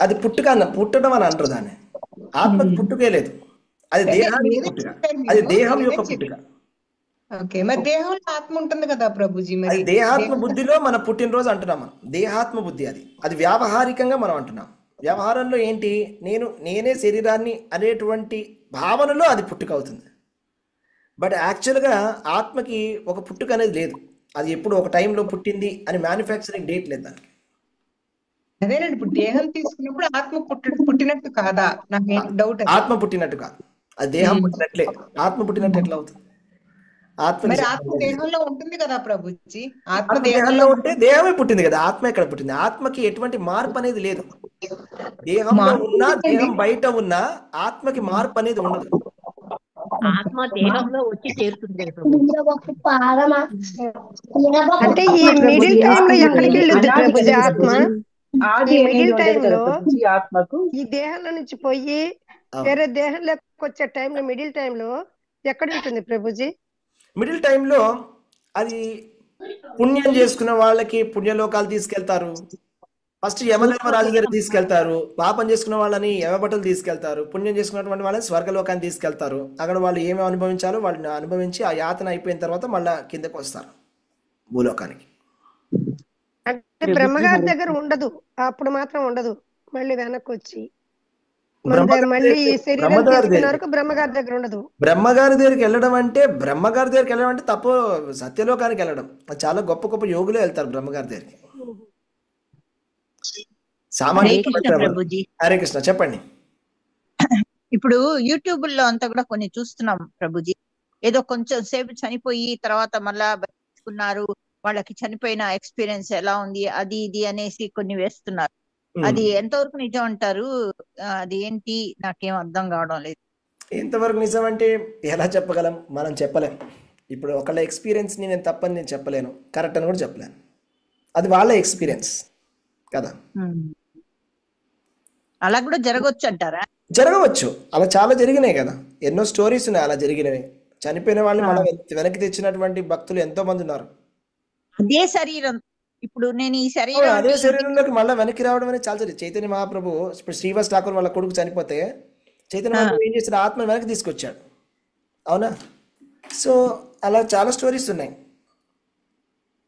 అది పుట్టడం అని అంటారు దాన్ని. ఆత్మకు పుట్టుకే లేదు, అది దేహానికి పుట్టుక, అది దేహం యొక్క పుట్టుక. ఓకే, మరి దేహంలో ఆత్మ ఉంటుంది కదా ప్రభుజీ? మరి దేహాత్మ బుద్ధిలో మన పుట్టినరోజు అంటున్నాం మనం, దేహాత్మ బుద్ధి. అది వ్యావహారికంగా మనం అంటున్నాం. వ్యవహారంలో ఏంటి, నేనే శరీరాన్ని అనేటువంటి భావనలో అది పుట్టుక అవుతుంది. బట్ యాక్చువల్గా ఆత్మకి ఒక పుట్టుక అనేది లేదు. అది ఎప్పుడు ఒక టైంలో పుట్టింది అని మ్యానుఫ్యాక్చరింగ్ డేట్ లేదు దానికి. అదేనండి, ఇప్పుడు దేహం తీసుకున్నప్పుడు ఆత్మ పుట్టినట్టు కాదా? నాకు డౌట్. ఆత్మ పుట్టినట్టు కాదు, అది దేహం పుట్టినట్లే. ఆత్మ పుట్టినట్టు ఎట్లా అవుతుంది? ఆత్మ దేహంలో ఉంటుంది కదా ప్రభుజీ. ఆత్మ దేహంలో ఉంటే దేహమే పుట్టింది కదా, ఆత్మ ఎక్కడ పుట్టింది? ఆత్మకి ఎటువంటి మార్పు అనేది లేదు. దేహంలో ఉన్నా దేహం బయట ఉన్నా ఆత్మకి మార్పు అనేది ఉండదు. ఆత్మ దేహంలో వచ్చి చేరుతుంది. అంటే ఈ మిడిల్ టైమ్ లో ఎక్కడికి వెళ్ళొద్దు ప్రభుజీ ఆత్మ? ఈ మిడిల్ టైమ్ లో ఆత్మకు ఈ దేహంలో నుంచి పోయి వేరే దేహంలోకి వచ్చే టైంలో మిడిల్ టైమ్ లో ఎక్కడ ఉంటుంది ప్రభుజీ? మిడిల్ టైంలో అది పుణ్యం చేసుకున్న వాళ్ళకి పుణ్యలోకాలు తీసుకెళ్తారు. ఫస్ట్ యమధర్మరాజు దగ్గర తీసుకెళ్తారు. పాపం చేసుకున్న వాళ్ళని యమభటులు తీసుకెళ్తారు. పుణ్యం చేసుకున్నటువంటి వాళ్ళని స్వర్గలోకాన్ని తీసుకెళ్తారు. అక్కడ వాళ్ళు ఏమేమి అనుభవించాలో వాళ్ళని అనుభవించి ఆ యాతన అయిపోయిన తర్వాత మళ్ళీ కిందకు వస్తారు భూలోకానికి. అంటే బ్రహ్మగారి దగ్గర ఉండదు, అప్పుడు మాత్రం ఉండదు, మళ్ళీ వెనక్కి వచ్చి మళ్ళీ శరీరం తీసుకున్న వరకు బ్రహ్మగారి దగ్గర ఉండదు. బ్రహ్మగారి దగ్గరికి వెళ్ళడం అంటే తప్పు. సత్యలోకానికి వెళ్ళడం, చాలా గొప్ప గొప్ప యోగులే వెళ్తారు బ్రహ్మగారి దగ్గరికి. హరే కృష్ణ. చెప్పండి. ఇప్పుడు యూట్యూబ్ లో అంతా కూడా కొన్ని చూస్తున్నాం ప్రభుజీ, ఏదో కొంచెం సేపు చనిపోయి తర్వాత మళ్ళా బతుకున్నారు, వాళ్ళకి చనిపోయిన ఎక్స్పీరియన్స్ ఎలా ఉంది అది ఇది అనేసి కొన్ని వేస్తున్నారు. అది ఎంతవరకు నిజం అంటారు? అది ఏంటి, నాకేం అర్థం కావడం లేదు. ఎంతవరకు నిజం అంటే ఎలా చెప్పగలం? మనం చెప్పలేం. ఇప్పుడు ఒకళ్ళ ఎక్స్పీరియన్స్ని నేను తప్పని నేను చెప్పలేను, కరెక్ట్ అని కూడా చెప్పలేను. అది వాళ్ళ ఎక్స్పీరియన్స్ కదా. అలా కూడా జరగవచ్చు అంటారా? జరగవచ్చు, అలా చాలా జరిగినాయి కదా, ఎన్నో స్టోరీస్ ఉన్నాయి అలా జరిగినవి. చనిపోయిన వాళ్ళని మళ్ళీ వెనక్కి తెచ్చినటువంటి భక్తులు ఎంతో మంది ఉన్నారు. అదే శరీరం, ఇప్పుడు నేను ఈ అవును, శరీరం అదే శరీరంలోకి మళ్ళీ వెనక్కి రావడం అనేది చాలా జరిగింది. చైతన్య మహాప్రభు ఇప్పుడు శ్రీవాస్ ఠాకూర్ వాళ్ళ కొడుకు చనిపోతే చైతన్య మహాప్రభు ఏం చేశాడు, ఆత్మ వెనక్కి తీసుకొచ్చాడు. అవునా? సో అలా చాలా స్టోరీస్ ఉన్నాయి,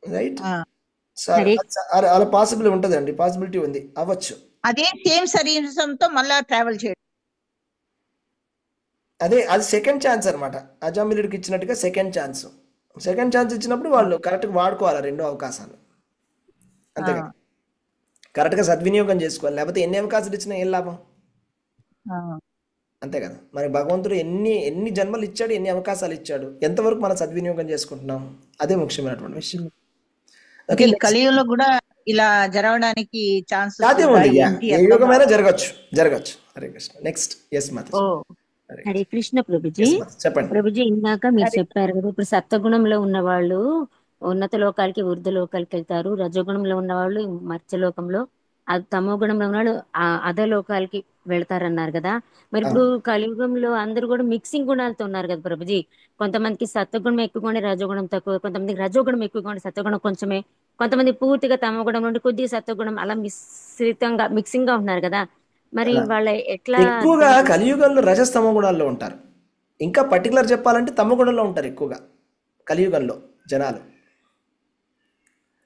రైట్? సో అలా పాసిబుల్ ఉంటుందండి, పాసిబిలిటీ ఉంది, అవ్వచ్చు. అదే సేమ్ శరీరంతో మళ్ళా ట్రావెల్ చేయడం, అదే అది సెకండ్ ఛాన్స్ అనమాట. అజామిలుడికి ఇచ్చినట్టుగా సెకండ్ ఛాన్స్. సెకండ్ ఛాన్స్ ఇచ్చినప్పుడు వాళ్ళు కరెక్ట్గా వాడుకోవాలి రెండో అవకాశాలు, అంతే కదా. కరెక్ట్గా సద్వినియోగం చేసుకోవాలి, లేకపోతే ఎన్ని అవకాశాలు ఇచ్చినా ఏం లాభం, అంతే కదా. మరి భగవంతుడు ఎన్ని జన్మలు ఇచ్చాడు, ఎన్ని అవకాశాలు ఇచ్చాడు, ఎంతవరకు మనం సద్వినియోగం చేసుకుంటున్నాం, అదే ముఖ్యమైనటువంటి విషయం. ఈ కలియుగంలో కూడా ఇలా జరగడానికి ఛాన్స్ సాధ్యం ఉంది, ఏ యుగమైనా జరగచ్చు. హరే కృష్ణ. నెక్స్ట్. ఎస్ మాత. హరే కృష్ణ ప్రభుజీ. చెప్పండి ప్రభుజీ, ఇందాక మీరు చెప్పారు కదా, ఇప్పుడు సత్వగుణంలో ఉన్న వాళ్ళు ఉన్నత లోకాలకి ఊర్ధ లోకాలకి వెళ్తారు, రజోగుణంలో ఉన్న వాళ్ళు మత్స్యలోకంలో, తమో గుణంలో ఉన్న వాళ్ళు అధ లోకాలకి వెళ్తారన్నారు కదా. మరి ఇప్పుడు కలియుగంలో అందరూ కూడా మిక్సింగ్ గుణాలతో ఉన్నారు కదా ప్రభుజీ. కొంతమందికి సత్వగుణం ఎక్కువగా ఉండి రజోగుణం తక్కువ, కొంతమందికి రజోగుణం ఎక్కువగా ఉండి సత్వగుణం కొంచెమే, కొంతమంది పూర్తిగా తమో గుణం నుండి కొద్దిగా సత్వగుణం, అలా మిక్సింగ్ గా ఉన్నారు కదా. మరి వాళ్ళ ఎట్లా? ఎక్కువగా కలియుగంలో రజస్తమ గుణాల్లో ఉంటారు. ఇంకా పర్టికులర్ చెప్పాలంటే తమ గుణంలో ఉంటారు ఎక్కువగా కలియుగంలో జనాలు.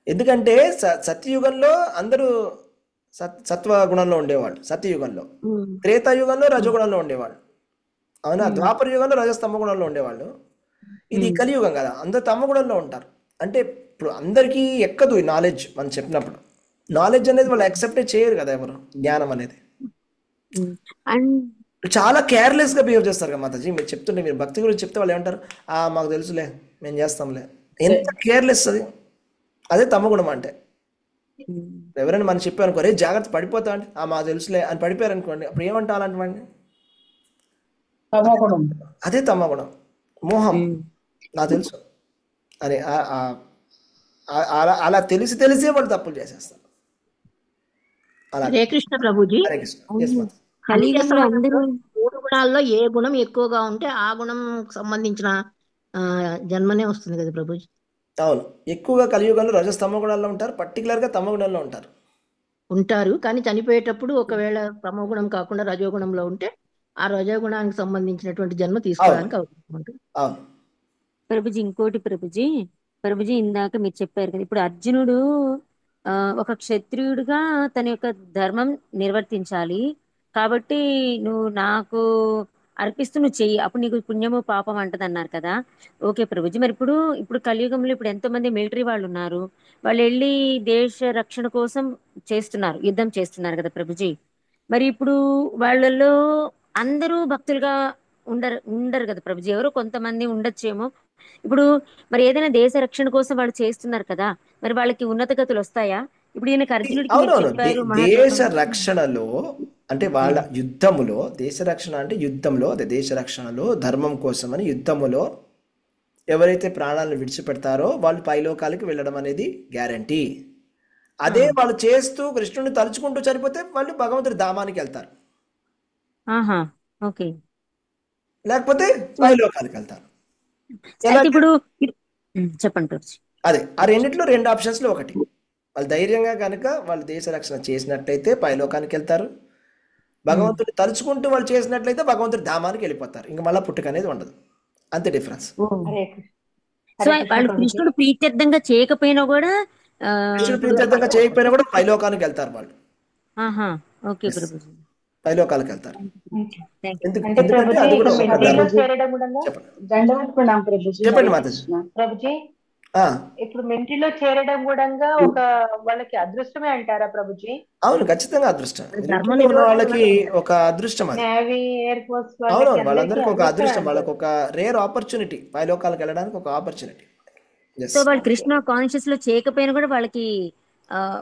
ఎందుకంటే సత్యయుగంలో అందరూ సత్వ గుణంలో ఉండేవాళ్ళు, సత్యయుగంలో. త్రేతాయుగంలో రజగుణంలో ఉండేవాళ్ళు, అవునా? ద్వాపర యుగంలో రజస్తమ గుణంలో ఉండేవాళ్ళు. ఇది కలియుగం కదా, అందరు తమ గుణంలో ఉంటారు. అంటే ఇప్పుడు అందరికీ ఎక్కదు ఈ నాలెడ్జ్. మనం చెప్పినప్పుడు నాలెడ్జ్ అనేది వాళ్ళు యాక్సెప్టే చేయరు కదా ఎవరు, జ్ఞానం అనేది. చాలా కేర్లెస్ గా బిహేవ్ చేస్తారు కదా మాతాజీ. మీరు చెప్తుంటే, మీరు భక్తి గురించి చెప్తే వాళ్ళు ఏమంటారు, మాకు తెలుసులే, మేము చేస్తాంలే. ఎంత కేర్లెస్ అది, అదే తమ గుణం అంటే. ఎవరైనా మనం చెప్పారనుకో, రే జాగ్రత్త పడిపోతా అంటే, మాకు తెలుసులే అని పడిపోయారు అనుకోండి, అప్పుడు ఏమంటా అలాంటివండి, అదే తమ గుణం. మోహం, నాకు తెలుసు అని అలా తెలిసే వాళ్ళు తప్పులు చేసేస్తారు. హరే కృష్ణ ప్రభుజీ. కలియుగంలో అందరూ 3 గుణాల్లో ఏ గుణం ఎక్కువగా ఉంటే ఆ గుణం సంబంధించిన జన్మనే వస్తుంది కదా ప్రభుజీ. అవును, ఎక్కువగా కలియుగంలో రజస్తమ గుణాల్లో ఉంటారు, పర్టికులర్ గా తమ గుణంలో ఉంటారు. కానీ చనిపోయేటప్పుడు ఒకవేళ తమో గుణం కాకుండా రజోగుణంలో ఉంటే ఆ రజోగుణానికి సంబంధించినటువంటి జన్మ తీసుకోవడానికి అవకాశం ఉంటుంది. ప్రభుజీ, ఇంకోటి ప్రభుజీ ఇందాక మీరు చెప్పారు కదా, ఇప్పుడు అర్జునుడు ఒక క్షత్రియుడిగా తన యొక్క ధర్మం నిర్వర్తించాలి కాబట్టి నువ్వు నాకు అర్పిస్తూ నువ్వు చెయ్యి, అప్పుడు నీకు పుణ్యము పాపం అంటది అన్నారు కదా. ఓకే ప్రభుజీ. మరి ఇప్పుడు కలియుగంలో ఇప్పుడు ఎంతో మంది మిలిటరీ వాళ్ళు ఉన్నారు, వాళ్ళు వెళ్ళి దేశ రక్షణ కోసం యుద్ధం చేస్తున్నారు కదా ప్రభుజీ. మరి ఇప్పుడు వాళ్ళలో అందరూ భక్తులుగా ఉండరు కదా ప్రభుజీ, ఎవరో కొంతమంది ఉండొచ్చేమో. ఇప్పుడు మరి ఏదైనా దేశ రక్షణ కోసం వాళ్ళు చేస్తున్నారు కదా, మరి వాళ్ళకి ఉన్నత గతులు వస్తాయా? ఇప్పుడు ఈయనకి అర్జునుడికి చెప్పారు దేశ రక్షణలో అంటే వాళ్ళ యుద్ధములో, దేశ రక్షణ అంటే యుద్ధంలో, అదే దేశ రక్షణలో ధర్మం కోసం అని యుద్ధములో ఎవరైతే ప్రాణాలను విడిచిపెడతారో వాళ్ళు పైలోకాలకి వెళ్ళడం అనేది గ్యారంటీ. అదే వాళ్ళు చేస్తూ కృష్ణుని తలుచుకుంటూ చనిపోతే వాళ్ళు భగవంతుడి ధామానికి వెళ్తారు, లేకపోతే పైలోకాలకి వెళ్తారు. ఇప్పుడు చెప్పండి. అదే ఆ రెండిట్లో 2 ఆప్షన్స్ లో ఒకటి. వాళ్ళు ధైర్యంగా కనుక వాళ్ళు దేశ రక్షణ చేసినట్లయితే పైలోకానికి వెళ్తారు, భగవంతుడిని తలుచుకుంటూ వాళ్ళు చేసినట్లయితే భగవంతుడి ధామానికి వెళ్ళిపోతారు, ఇంకా మళ్ళీ పుట్టుక అనేది ఉండదు. అంతే డిఫరెన్స్. సో వాళ్ళు కృష్ణుడు ప్రీత్యర్థంగా చేయకపోయినా కూడా పైలోకానికి వెళ్తారు వాళ్ళు. పైలోకాలకు వెళ్తారు. చెప్పండి మాతాజీ. ప్రభుజీ, ఇప్పుడు మిలిటరీలో చేరడం కూడా ఒక వాళ్ళకి అదృష్టమే అంటారా ప్రభుజీ? అవును, ఖచ్చితంగా అదృష్టం. ఉన్న వాళ్ళకి ఒక అదృష్టం అది. నేవీ, ఎయిర్ ఫోర్స్ అవును, వాళ్ళందరికీ ఒక అదృష్టం, వాళ్ళకి ఒక రేర్ ఆపర్చునిటీ, పైలోకాలకు వెళ్ళడానికి ఒక ఆపర్చునిటీ. సో వాళ్ళు కృష్ణ కాన్షియస్ లో చేయకపోయినా కూడా వాళ్ళకి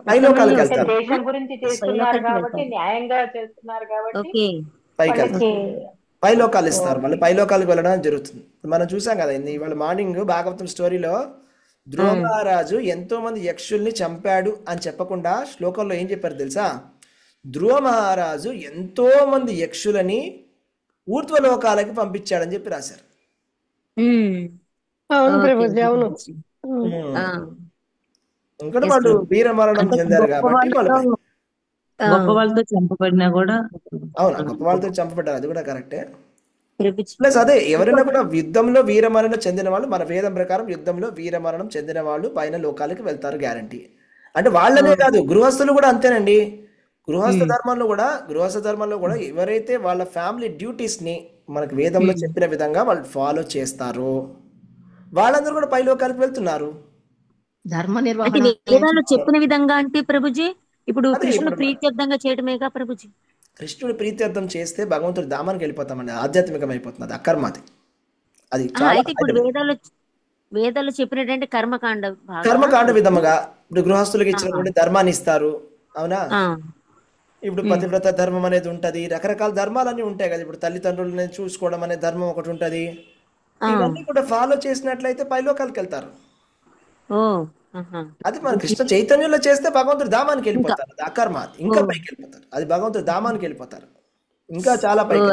పైలోకాలకు వెళ్తారు. దేశం గురించి చేస్తున్నారు కాబట్టి, న్యాయంగా చేస్తున్నారు కాబట్టి పైకి వెళ్తారు, పైలోకాలు ఇస్తారు. మళ్ళీ పైలోకాలకు వెళ్ళడం జరుగుతుంది. మనం చూసాం కదా ఇవాళ మార్నింగ్ భాగవతం స్టోరీలో ధ్రువ మహారాజు ఎంతో మంది యక్షుల్ని చంపాడు అని చెప్పకుండా శ్లోకంలో ఏం చెప్పారు తెలుసా? ధ్రువ మహారాజు ఎంతో మంది యక్షులని ఊర్ధ్వలోకాలకి పంపించాడని చెప్పి రాశారు. అవును ప్రభుజీ, అవును. ఎందుకంటే వాళ్ళు వీరమరణం చెందారు కాబట్టి గొప్ప వాళ్ళతో చంపబడినా కూడా అవునా, గొప్ప వాళ్ళతో చంపబడ్డారు, అది కూడా కరెక్టే. ప్లస్ అదే ఎవరైనా కూడా యుద్ధంలో వీరమరణం చెందిన వాళ్ళు, మన వేదం ప్రకారం యుద్ధంలో వీరమరణం చెందిన వాళ్ళు పైన లోకాలకి వెళ్తారు గ్యారంటీ. అంటే వాళ్ళనే కాదు, గృహస్థులు కూడా అంతేనండి. గృహస్థ ధర్మంలో కూడా ఎవరైతే వాళ్ళ ఫ్యామిలీ డ్యూటీస్ ని మనకు వేదంలో చెప్పిన విధంగా వాళ్ళు ఫాలో చేస్తారో వాళ్ళందరూ కూడా పై లోకాలకు వెళ్తున్నారు. ధర్మ నిర్వహణ వేదాలు చెప్పిన విధంగా అంటే ప్రభుజీ ఇప్పుడు కృష్ణుడు ప్రీత్యర్థంగా చేయటమేగా ప్రభుజీ. కృష్ణుడు ప్రీత్యర్థం చేస్తే భగవంతుడి ధామానికి వెళ్ళిపోతామండి, ఆధ్యాత్మికం అయిపోతుంది, అది అకర్మాది. అది అయితే ఇప్పుడు వేదాలు చెప్పినటువంటి కర్మకాండ విధముగా ఇప్పుడు గృహస్థులకు ఇచ్చినటువంటి ధర్మాన్ని ఇస్తారు, అవునా? ఇప్పుడు పతివ్రత ధర్మం అనేది ఉంటది, రకరకాల ధర్మాలన్నీ ఉంటాయి కదా. ఇప్పుడు తల్లిదండ్రులని చూసుకోవడం అనే ధర్మం ఒకటి ఉంటది. ఇవన్నీ కూడా ఫాలో చేసినట్లయితే పైలోకాలకు వెళ్తారు. అది మన కృష్ణ చైతన్యంలో చేస్తే భగవంతుడు ధామానికి వెళ్ళిపోతారు, అది అకర్మ, ఇంకా పైకి వెళ్ళిపోతారు. అది భగవంతుడు ధామానికి వెళ్ళిపోతారు, ఇంకా చాలా పైకి.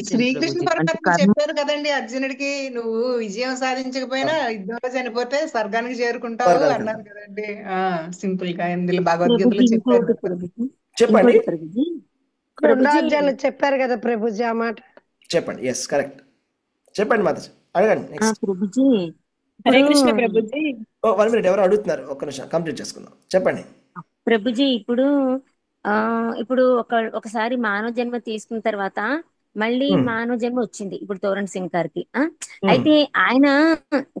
శ్రీకృష్ణ పరమాత్మ చెప్పారు కదండి అర్జునుడికి, నువ్వు విజయం సాధించకపోయినా యుద్ధంలో చనిపోతే స్వర్గానికి చేరుకుంటావు అన్నారు కదండి. సింపుల్ గా ఇందులో భగవద్గీతలో చెప్పారు. చెప్పండి, రెండో అధ్యాయంలో చెప్పారు కదా ప్రభుజీ ఆ మాట. చెప్పండి. Yes, correct. చెప్పండి మాతాజీ, అడగండి. హరే కృష్ణ ప్రభుజీ. 1 minute, ఎవరు అడుగుతున్నారు, ఒక్క నిమిషం కంప్లీట్ చేసుకుందాం. చెప్పండి ప్రభుజీ. ఇప్పుడు ఒకసారి మానవ జన్మ తీసుకున్న తర్వాత మళ్ళీ మానవ జన్మ వచ్చింది ఇప్పుడు తోరణ్ సింగ్ గారికి. అయితే ఆయన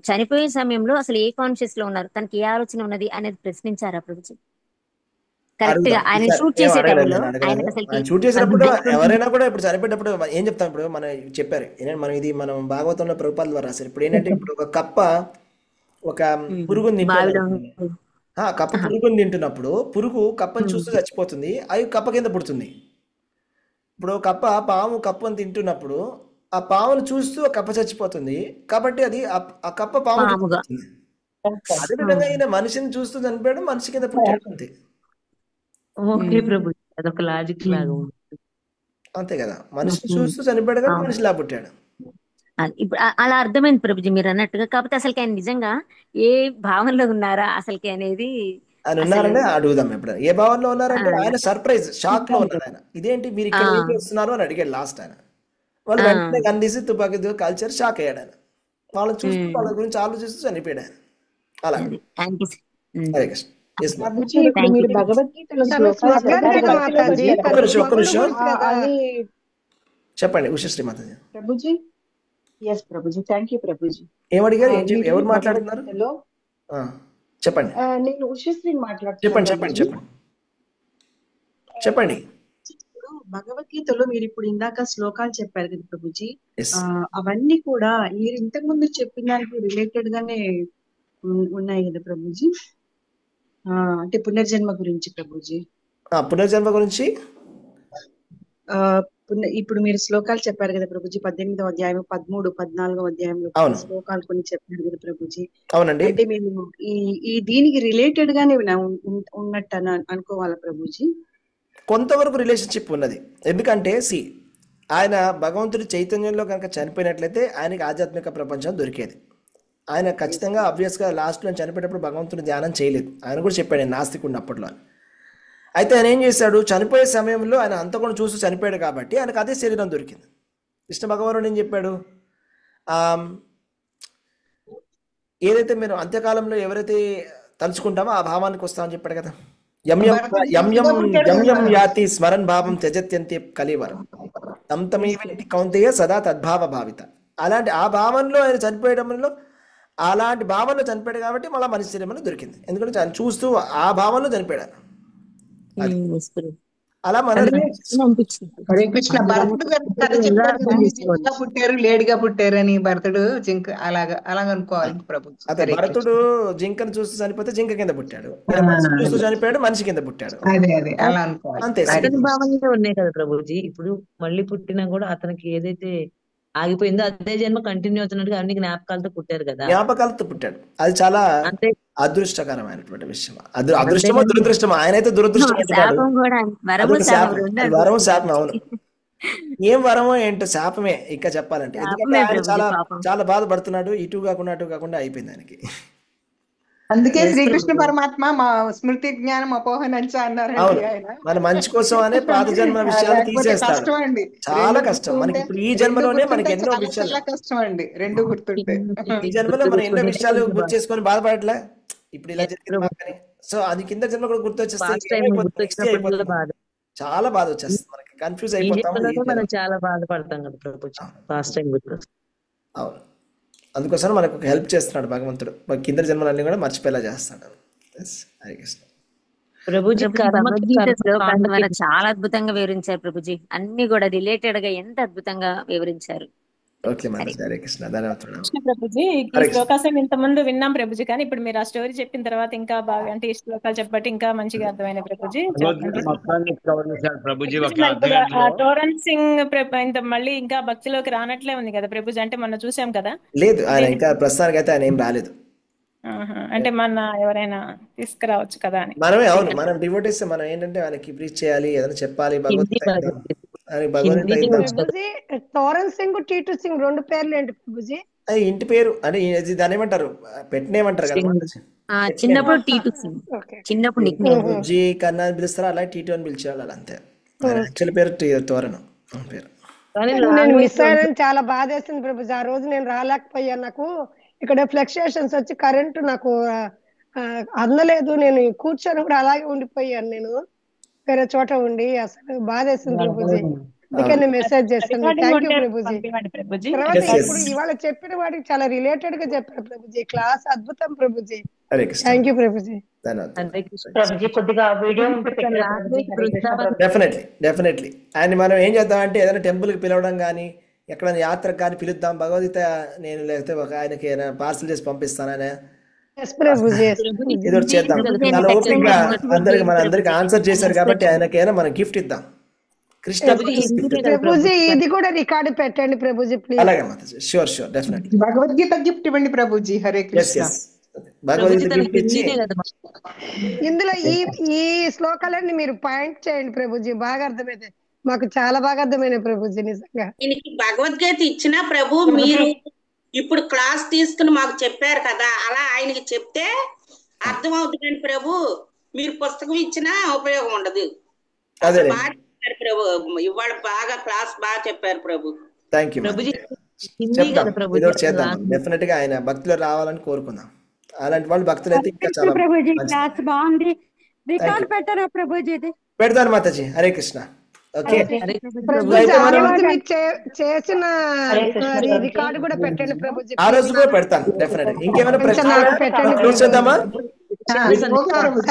చనిపోయే సమయంలో అసలు ఏ కాన్షియస్ లో ఉన్నారు, తనకి ఏ ఆలోచన ఉన్నది అనేది ప్రశ్నించారా ప్రభుజీ? కరెక్ట్ గా ఆయన షూట్ చేసే టైంలో షూట్ చేసినప్పుడు ఎవరైనా కూడా ఇప్పుడు చనిపోయేటప్పుడు ఏం చెప్తాం, ఇప్పుడు మనం చెప్పారు మనం భాగవతంలో ప్రభుపాద ద్వారా రాశారు. ఇప్పుడు ఏంటంటే ఇప్పుడు ఒక కప్ప ఒక పురుగుని తింటున్నప్పుడు పురుగు కప్పని చూస్తూ చచ్చిపోతుంది, అవి కప్ప కింద పుడుతుంది. ఇప్పుడు పాము కప్పని తింటున్నప్పుడు ఆ పామును చూస్తూ కప్ప చచ్చిపోతుంది, కాబట్టి అది ఆ కప్ప పాము పుడుతుంది. అదేవిధంగా ఈయన మనిషిని చూస్తూ చనిపోయాడు, మనిషి కింద పుట్టాడు, అంతే. అదొక లాజిక్ లాగా అంతే కదా, మనిషిని చూస్తూ చనిపోయాడు కదా, మనిషిలా పుట్టాడు. ఇప్పుడు అలా అర్థమైంది ప్రభుజీ మీరు అన్నట్టుగా. కాకపోతే అసలు ఆయన నిజంగా ఏ భావనలో ఉన్నారా అసలుకి అనేది ఆయన ఉన్నారంటే అడుగుదాం. ఎప్పుడు ఏ భావనలో ఉన్నారంటే ఆయన సర్ప్రైజ్ షాక్ లో ఉన్నారు. ఆయన ఇదేంటి మీరు ఇక్కడ ఏం చేస్తున్నారు అని అడిగాడు లాస్ట్. ఆయన వాళ్ళు వెంటనే కనిసి తుపాకీ కల్చర్ షాక్ అయ్యాడు. ఆయన వాళ్ళని చూస్తూ వాళ్ళ గురించి ఆలోచిస్తూ చనిపోయాడు ఆయన. అలా హరే కృష్ణ. ఒక్క నిమిషం చెప్పండి Ushasri Mataji. Prabhuji, yes Prabhuji, thank you Prabhuji. ఏమడిగారు, ఎవరు మాట్లాడుతున్నారు? చెప్పండి. నేను ఉషశ్రీ మాట్లాడుతున్నాను. చెప్పండి. ఇప్పుడు భగవద్గీతలో మీరు ఇప్పుడు ఇందాక శ్లోకాలు చెప్పారు కదా ప్రభుజీ, అవన్నీ కూడా మీరు ఇంతకు ముందు చెప్పిన దానికి రిలేటెడ్ గానే ఉన్నాయి కదా ప్రభుజీ. అంటే పునర్జన్మ గురించి ప్రభుజీ. పునర్జన్మ గురించి ఇప్పుడు మీరు శ్లోకాలు చెప్పారు కదా ప్రభుజీ, 18వ అధ్యాయం 13, 14వ అధ్యాయంలో శ్లోకాలు కొన్ని చెప్పారు కదా ప్రభుజీ. అవునండి. అంటే మేము ఈ దీనికి రిలేటెడ్ గానే ఉన్నట్టు అనుకోవాలా ప్రభుజీ? కొంతవరకు రిలేషన్షిప్ ఉన్నది. ఎందుకంటే ఆయన భగవంతుడి చైతన్యంలో కనుక చనిపోయినట్లయితే ఆయనకి ఆధ్యాత్మిక ప్రపంచం దొరికేది. ఆయన ఖచ్చితంగా ఆబ్వియస్గా లాస్ట్లో చనిపోయేటప్పుడు భగవంతుని ధ్యానం చేయలేదు. ఆయన కూడా చెప్పాడు నాస్తికుడు అప్పట్లో. అయితే ఆయన ఏం చేశాడు, చనిపోయే సమయంలో ఆయన అంతకుండా చూస్తూ చనిపోయాడు కాబట్టి ఆయనకు అదే శరీరం దొరికింది. కృష్ణ భగవానుడు ఏం చెప్పాడు, ఏదైతే మీరు అంత్యకాలంలో ఎవరైతే తలుచుకుంటామో ఆ భావానికి వస్తామని చెప్పాడు కదా. యం యాతి స్మరన్ భావం త్యజత్యంతే కలివరం తమేవేటి కౌంతేయ సదా తద్భావ భావిత. అలాంటి ఆ భావంలో ఆయన చనిపోయడంలో అలాంటి భావంలో చనిపోయాడు కాబట్టి మళ్ళీ మనిషి శరీరంలో దొరికింది. ఎందుకంటే ఆయన చూస్తూ ఆ భావంలో చనిపోయాడు. అలా హరే కృష్ణ. భరతుడు పుట్టారు, లేడిగా పుట్టారు అని భరతుడు జింక అలాగా అనుకోవాలి ప్రభు. అదే భరతుడు జింకను చూస్తూ చనిపోతే జింక కింద పుట్టాడు, చూస్తూ చనిపోయాడు మనిషి కింద పుట్టాడు. అదే అలా అనుకోవాలి. అంతే భావనలో ఉన్నాయి కదా ప్రభుజీ. ఇప్పుడు మళ్ళీ పుట్టినా కూడా అతనికి ఏదైతే ఆగిపోయిందో అదే జన్మ కంటిన్యూ అవుతున్నట్టుగా అన్ని జ్ఞాపకాలతో పుట్టారు కదా. జ్ఞాపకాలతో పుట్టాడు. అది చాలా అంతే అదృష్టకరమైనటువంటి విషయం. అదృష్టమో దురదృష్టమో, ఆయనైతే దురదృష్టపడ్డాడు. శాపం కూడా వరము అదొక శాపం శాపం, రెండు అది వరం శాపం. అవును, ఏం వరమో ఏంటో శాపమే ఇంకా చెప్పాలంటే. ఎందుకంటే శాపమే ఆయన ప్రభుజీ చాలా పాపం. చాలా బాధపడుతున్నాడు. ఇటు కాకుండా అటు కాకుండా అయిపోయింది ఆయనకి. అందుకే Yes, శ్రీకృష్ణ ప్రభు. పరమాత్మ మా స్మృతి జ్ఞానం అపోహనంచ అన్నారండి అవును, ఆయన. మన మంచి కోసం అనే పాత జన్మ విషయాలు లేకపోతే తీసేస్తాడు. కష్టం అండి. చాలా రెండు కష్టం మనకి. గుర్తుంటే, ఇప్పుడు ఈ రెండు జన్మలోనే మనకి గుర్తుంటే ఎన్నో చాలా విషయాలు, చాలా కష్టం అండి రెండు గుర్తుంటే. ఈ జన్మలో మనం ఎన్నో విషయాలు గుర్తు చేసుకొని బాధపడట్లే, ఇప్పుడు ఇలా జరిగింది ప్రభు. మాకని. సో అది కింద జన్మ కూడా గుర్తు వచ్చేస్తే పాస్ట్ టైం ఏమైపోతుంది, నెక్స్ట్ గుర్తొచ్చినప్పుడు అయిపోతుంది, బాధ. చాలా బాధ వచ్చేస్తుంది మనకి, కన్ఫ్యూజ్ ఈ అయిపోతాము. ఈ జన్మలోనే మనం జన్మ చాలా బాధపడతాం కదా ప్రభు. పాస్ట్ టైం గుర్తొచ్చి. అవును, అందుకోసం మనకు హెల్ప్ చేస్తున్నాడు భగవంతుడు. కింద జన్మలన్నీ కూడా మర్చిపోయేలా చేస్తాడు. Yes, హరే కృష్ణ. ప్రభుజీ ప్రభుజీ కర్మ భగవద్గీత కర్మ శ్లోకాలు కాండకి మన చాలా అద్భుతంగా వివరించారు ప్రభుజీ. అన్ని కూడా రిలేటెడ్ గా ఎంత అద్భుతంగా వివరించారు. ఓకే హరే మాతాజీ, హరే కృష్ణ, ధన్యవాదాలు. కృష్ణ ప్రభుజీ ఈ హరే కృష్ణ. శ్లోకాసం ఇంతకుముందు విన్నాం ప్రభుజీ, కానీ ఇప్పుడు మీరు ఆ స్టోరీ చెప్పిన తర్వాత ఇంకా బాగా, అంటే ఈ శ్లోకాలు చెప్పబట్టి ఇంకా మంచిగా అర్థమైన ప్రభుజీ. భగవద్గీత మొత్తాన్ని కవర్ చేశారు ప్రభుజీ ప్రభుజీ ఒక మరి అర్ధ ఇప్పుడు ఆ గంటలో. టోరన్ సింగ్ ఇంత మళ్ళీ ఇంకా భక్తిలోకి రానట్లే ఉంది కదా ప్రభుజీ, అంటే మొన్న చూసాం కదా. లేదు, ఆయన దీని ఇంకా ప్రస్తుతానికి అయితే ఆయన ఏం రాలేదు. అంటే మన ఎవరైనా తీసుకురావచ్చు కదా అని. మనమే, అవును, మనం డివోటీస్, మనం ఏంటంటే ఆయనకి ప్రీచ్ చేయాలి, ఏదైనా చెప్పాలి, హిందీ భగవద్గీత ఇద్దాం, అని భగవద్గీత హిందీలో ఇద్దాం. వచ్చు కదా. ప్రభుజీ తోరన్ సింగ్ టీటు సింగ్ రెండు పేర్లు ఏంటి ప్రభుజీ? అది ఇంటి పేరు అంటే ఇది దాని ఏమంటారు, పెట్టినేమంటారు కదా సింగ్. మాతాజీ. చిన్నప్పుడు ఆహా, టీటు సింగ్, ఓకే. చిన్నప్పుడు నిక్ నేమ్. బుజ్జి కన్నా అని పిలుస్తారా, అలా టీటీ అని పిలిచేవాళ్ళు, అలా అంతే. ఆయన యాక్చువల్ పేరు తోరను పేరు. కానీ నేను లాంగ్వేజ్ మిస్ అయ్యానని చాలా బాధేసింది ప్రభుజీ. ఆ రోజు నేను రాలేకపోయాను. నాకు ఇక్కడ ఫ్లక్చుయేషన్స్ వచ్చి కరెంటు నాకు అందలేదు. నేను కూర్చొని కూడా అలాగే ఉండిపోయాను. నేను వేరే చోట ఉండి అసలు బాధేసింది ప్రభుజీ. అందుకే నేను మెసేజ్ చేస్తాను. రికార్డింగ్ థ్యాంక్ యూ ఉంటే ప్రభుజీ. పంపివ్వండి ప్రభుజీ. తర్వాత Yes, yes. ఇప్పుడు ఇవాళ చెప్పిన వాడికి చాలా రిలేటెడ్ గా చెప్పారు ప్రభుజీ. క్లాస్ అద్భుతం ప్రభుజీ. Hare Krishna, thank you Prabhuji. ధన్యవాదాలు. హరే కృష్ణ. ప్రభుజీ కొద్దిగా వీడియో ఉంటే ఇక్కడ పెట్టారు ప్రభుజీ. లాంగ్వేజ్ హరే కృష్ణ బృందావన్ ప్రభుజీ. డెఫినెట్లీ ఆయన మనం ఏం చేద్దామంటే ఏదైనా టెంపుల్కి పిలవడం కానీ, ఎక్కడైనా యాత్రకు కానీ పిలుద్దాం. భగవద్గీత నేను లేకపోతే ఒక ఆయనకి పార్సల్ చేసి పంపిస్తాను. ఆయన ఎస్ ప్రభుజీ. ప్రభుజీ ఏదో ఒకటి చేద్దాం. ప్రభుజీ చాలా ఓపికగా అందరికి మన అందరికి ప్రభుజీ ఆన్సర్ చేశారు కాబట్టి ఆయనకైనా మనం గిఫ్ట్ ఇద్దాం. కృష్ణ ప్రభుజీ హిందీలో కదా ప్రభుజీ ఇది కూడా రికార్డు పెట్టండి ప్రభుజీ ప్లీజ్. అలాగే Mataji, sure definitely. Bhagavad Gita gift ఇవ్వండి ప్రభుజీ. హరే ఎస్ కృష్ణ. ఎస్, ప్రభుజీ భగవద్గీత తనకి గిఫ్ట్ ఇచ్చి హిందీనే కదా. ఇందులో ఈ శ్లోకాలన్నీ మీరు పాయింట్ చేయండి ప్రభుజీ. బాగా అర్థమైతే మాకు చాలా బాగా అర్థమైన ప్రభుజీ నిజంగా. దీనికి భగవద్గీత ఇచ్చిన ప్రభు మీరు ఇప్పుడు క్లాస్ తీసుకుని మాకు చెప్పారు కదా, అలా ఆయనకి చెప్తే అర్థం అవుతుంది. కానీ ప్రభు మీరు పుస్తకం ఇచ్చినా ఉపయోగం ఉండదు. అదే బాగా చెప్పారు ప్రభు, ఇవాళ బాగా క్లాస్ బాగా చెప్పారు ప్రభు. Thank you. ప్రభుజీ హిందీ చెప్తాం, కదా ప్రభుజీ. ఏదో ఒకటి చేద్దాం. డెఫినెట్ గా ఆయన భక్తులు రావాలని కోరుకుందాం. అలాంటి వాళ్ళు భక్తులు అయితే ఇంకా చాలా ప్రభుజీ మంచిది. క్లాస్ బాగుంది. Thank record you. పెట్టారా ప్రభుజీ? ఇది పెడతాను మాతాజీ. హరే కృష్ణ. ఓకే, హరే కృష్ణ ప్రభుజీ అయితే ఆ మనం రోజు మీరు చేసిన హరే కృష్ణ ప్రభుజీ. రికార్డు కూడా పెట్టండి ప్రభుజీ ఆ ప్లీజ్. రోజు కూడా పెడతాను డెఫినెట్. ఇంకేమైనా కొంచెం ప్రశ్న నాకు పెట్టండి క్లోజ్ చేద్దామా? ఓకే ప్రభుజీ.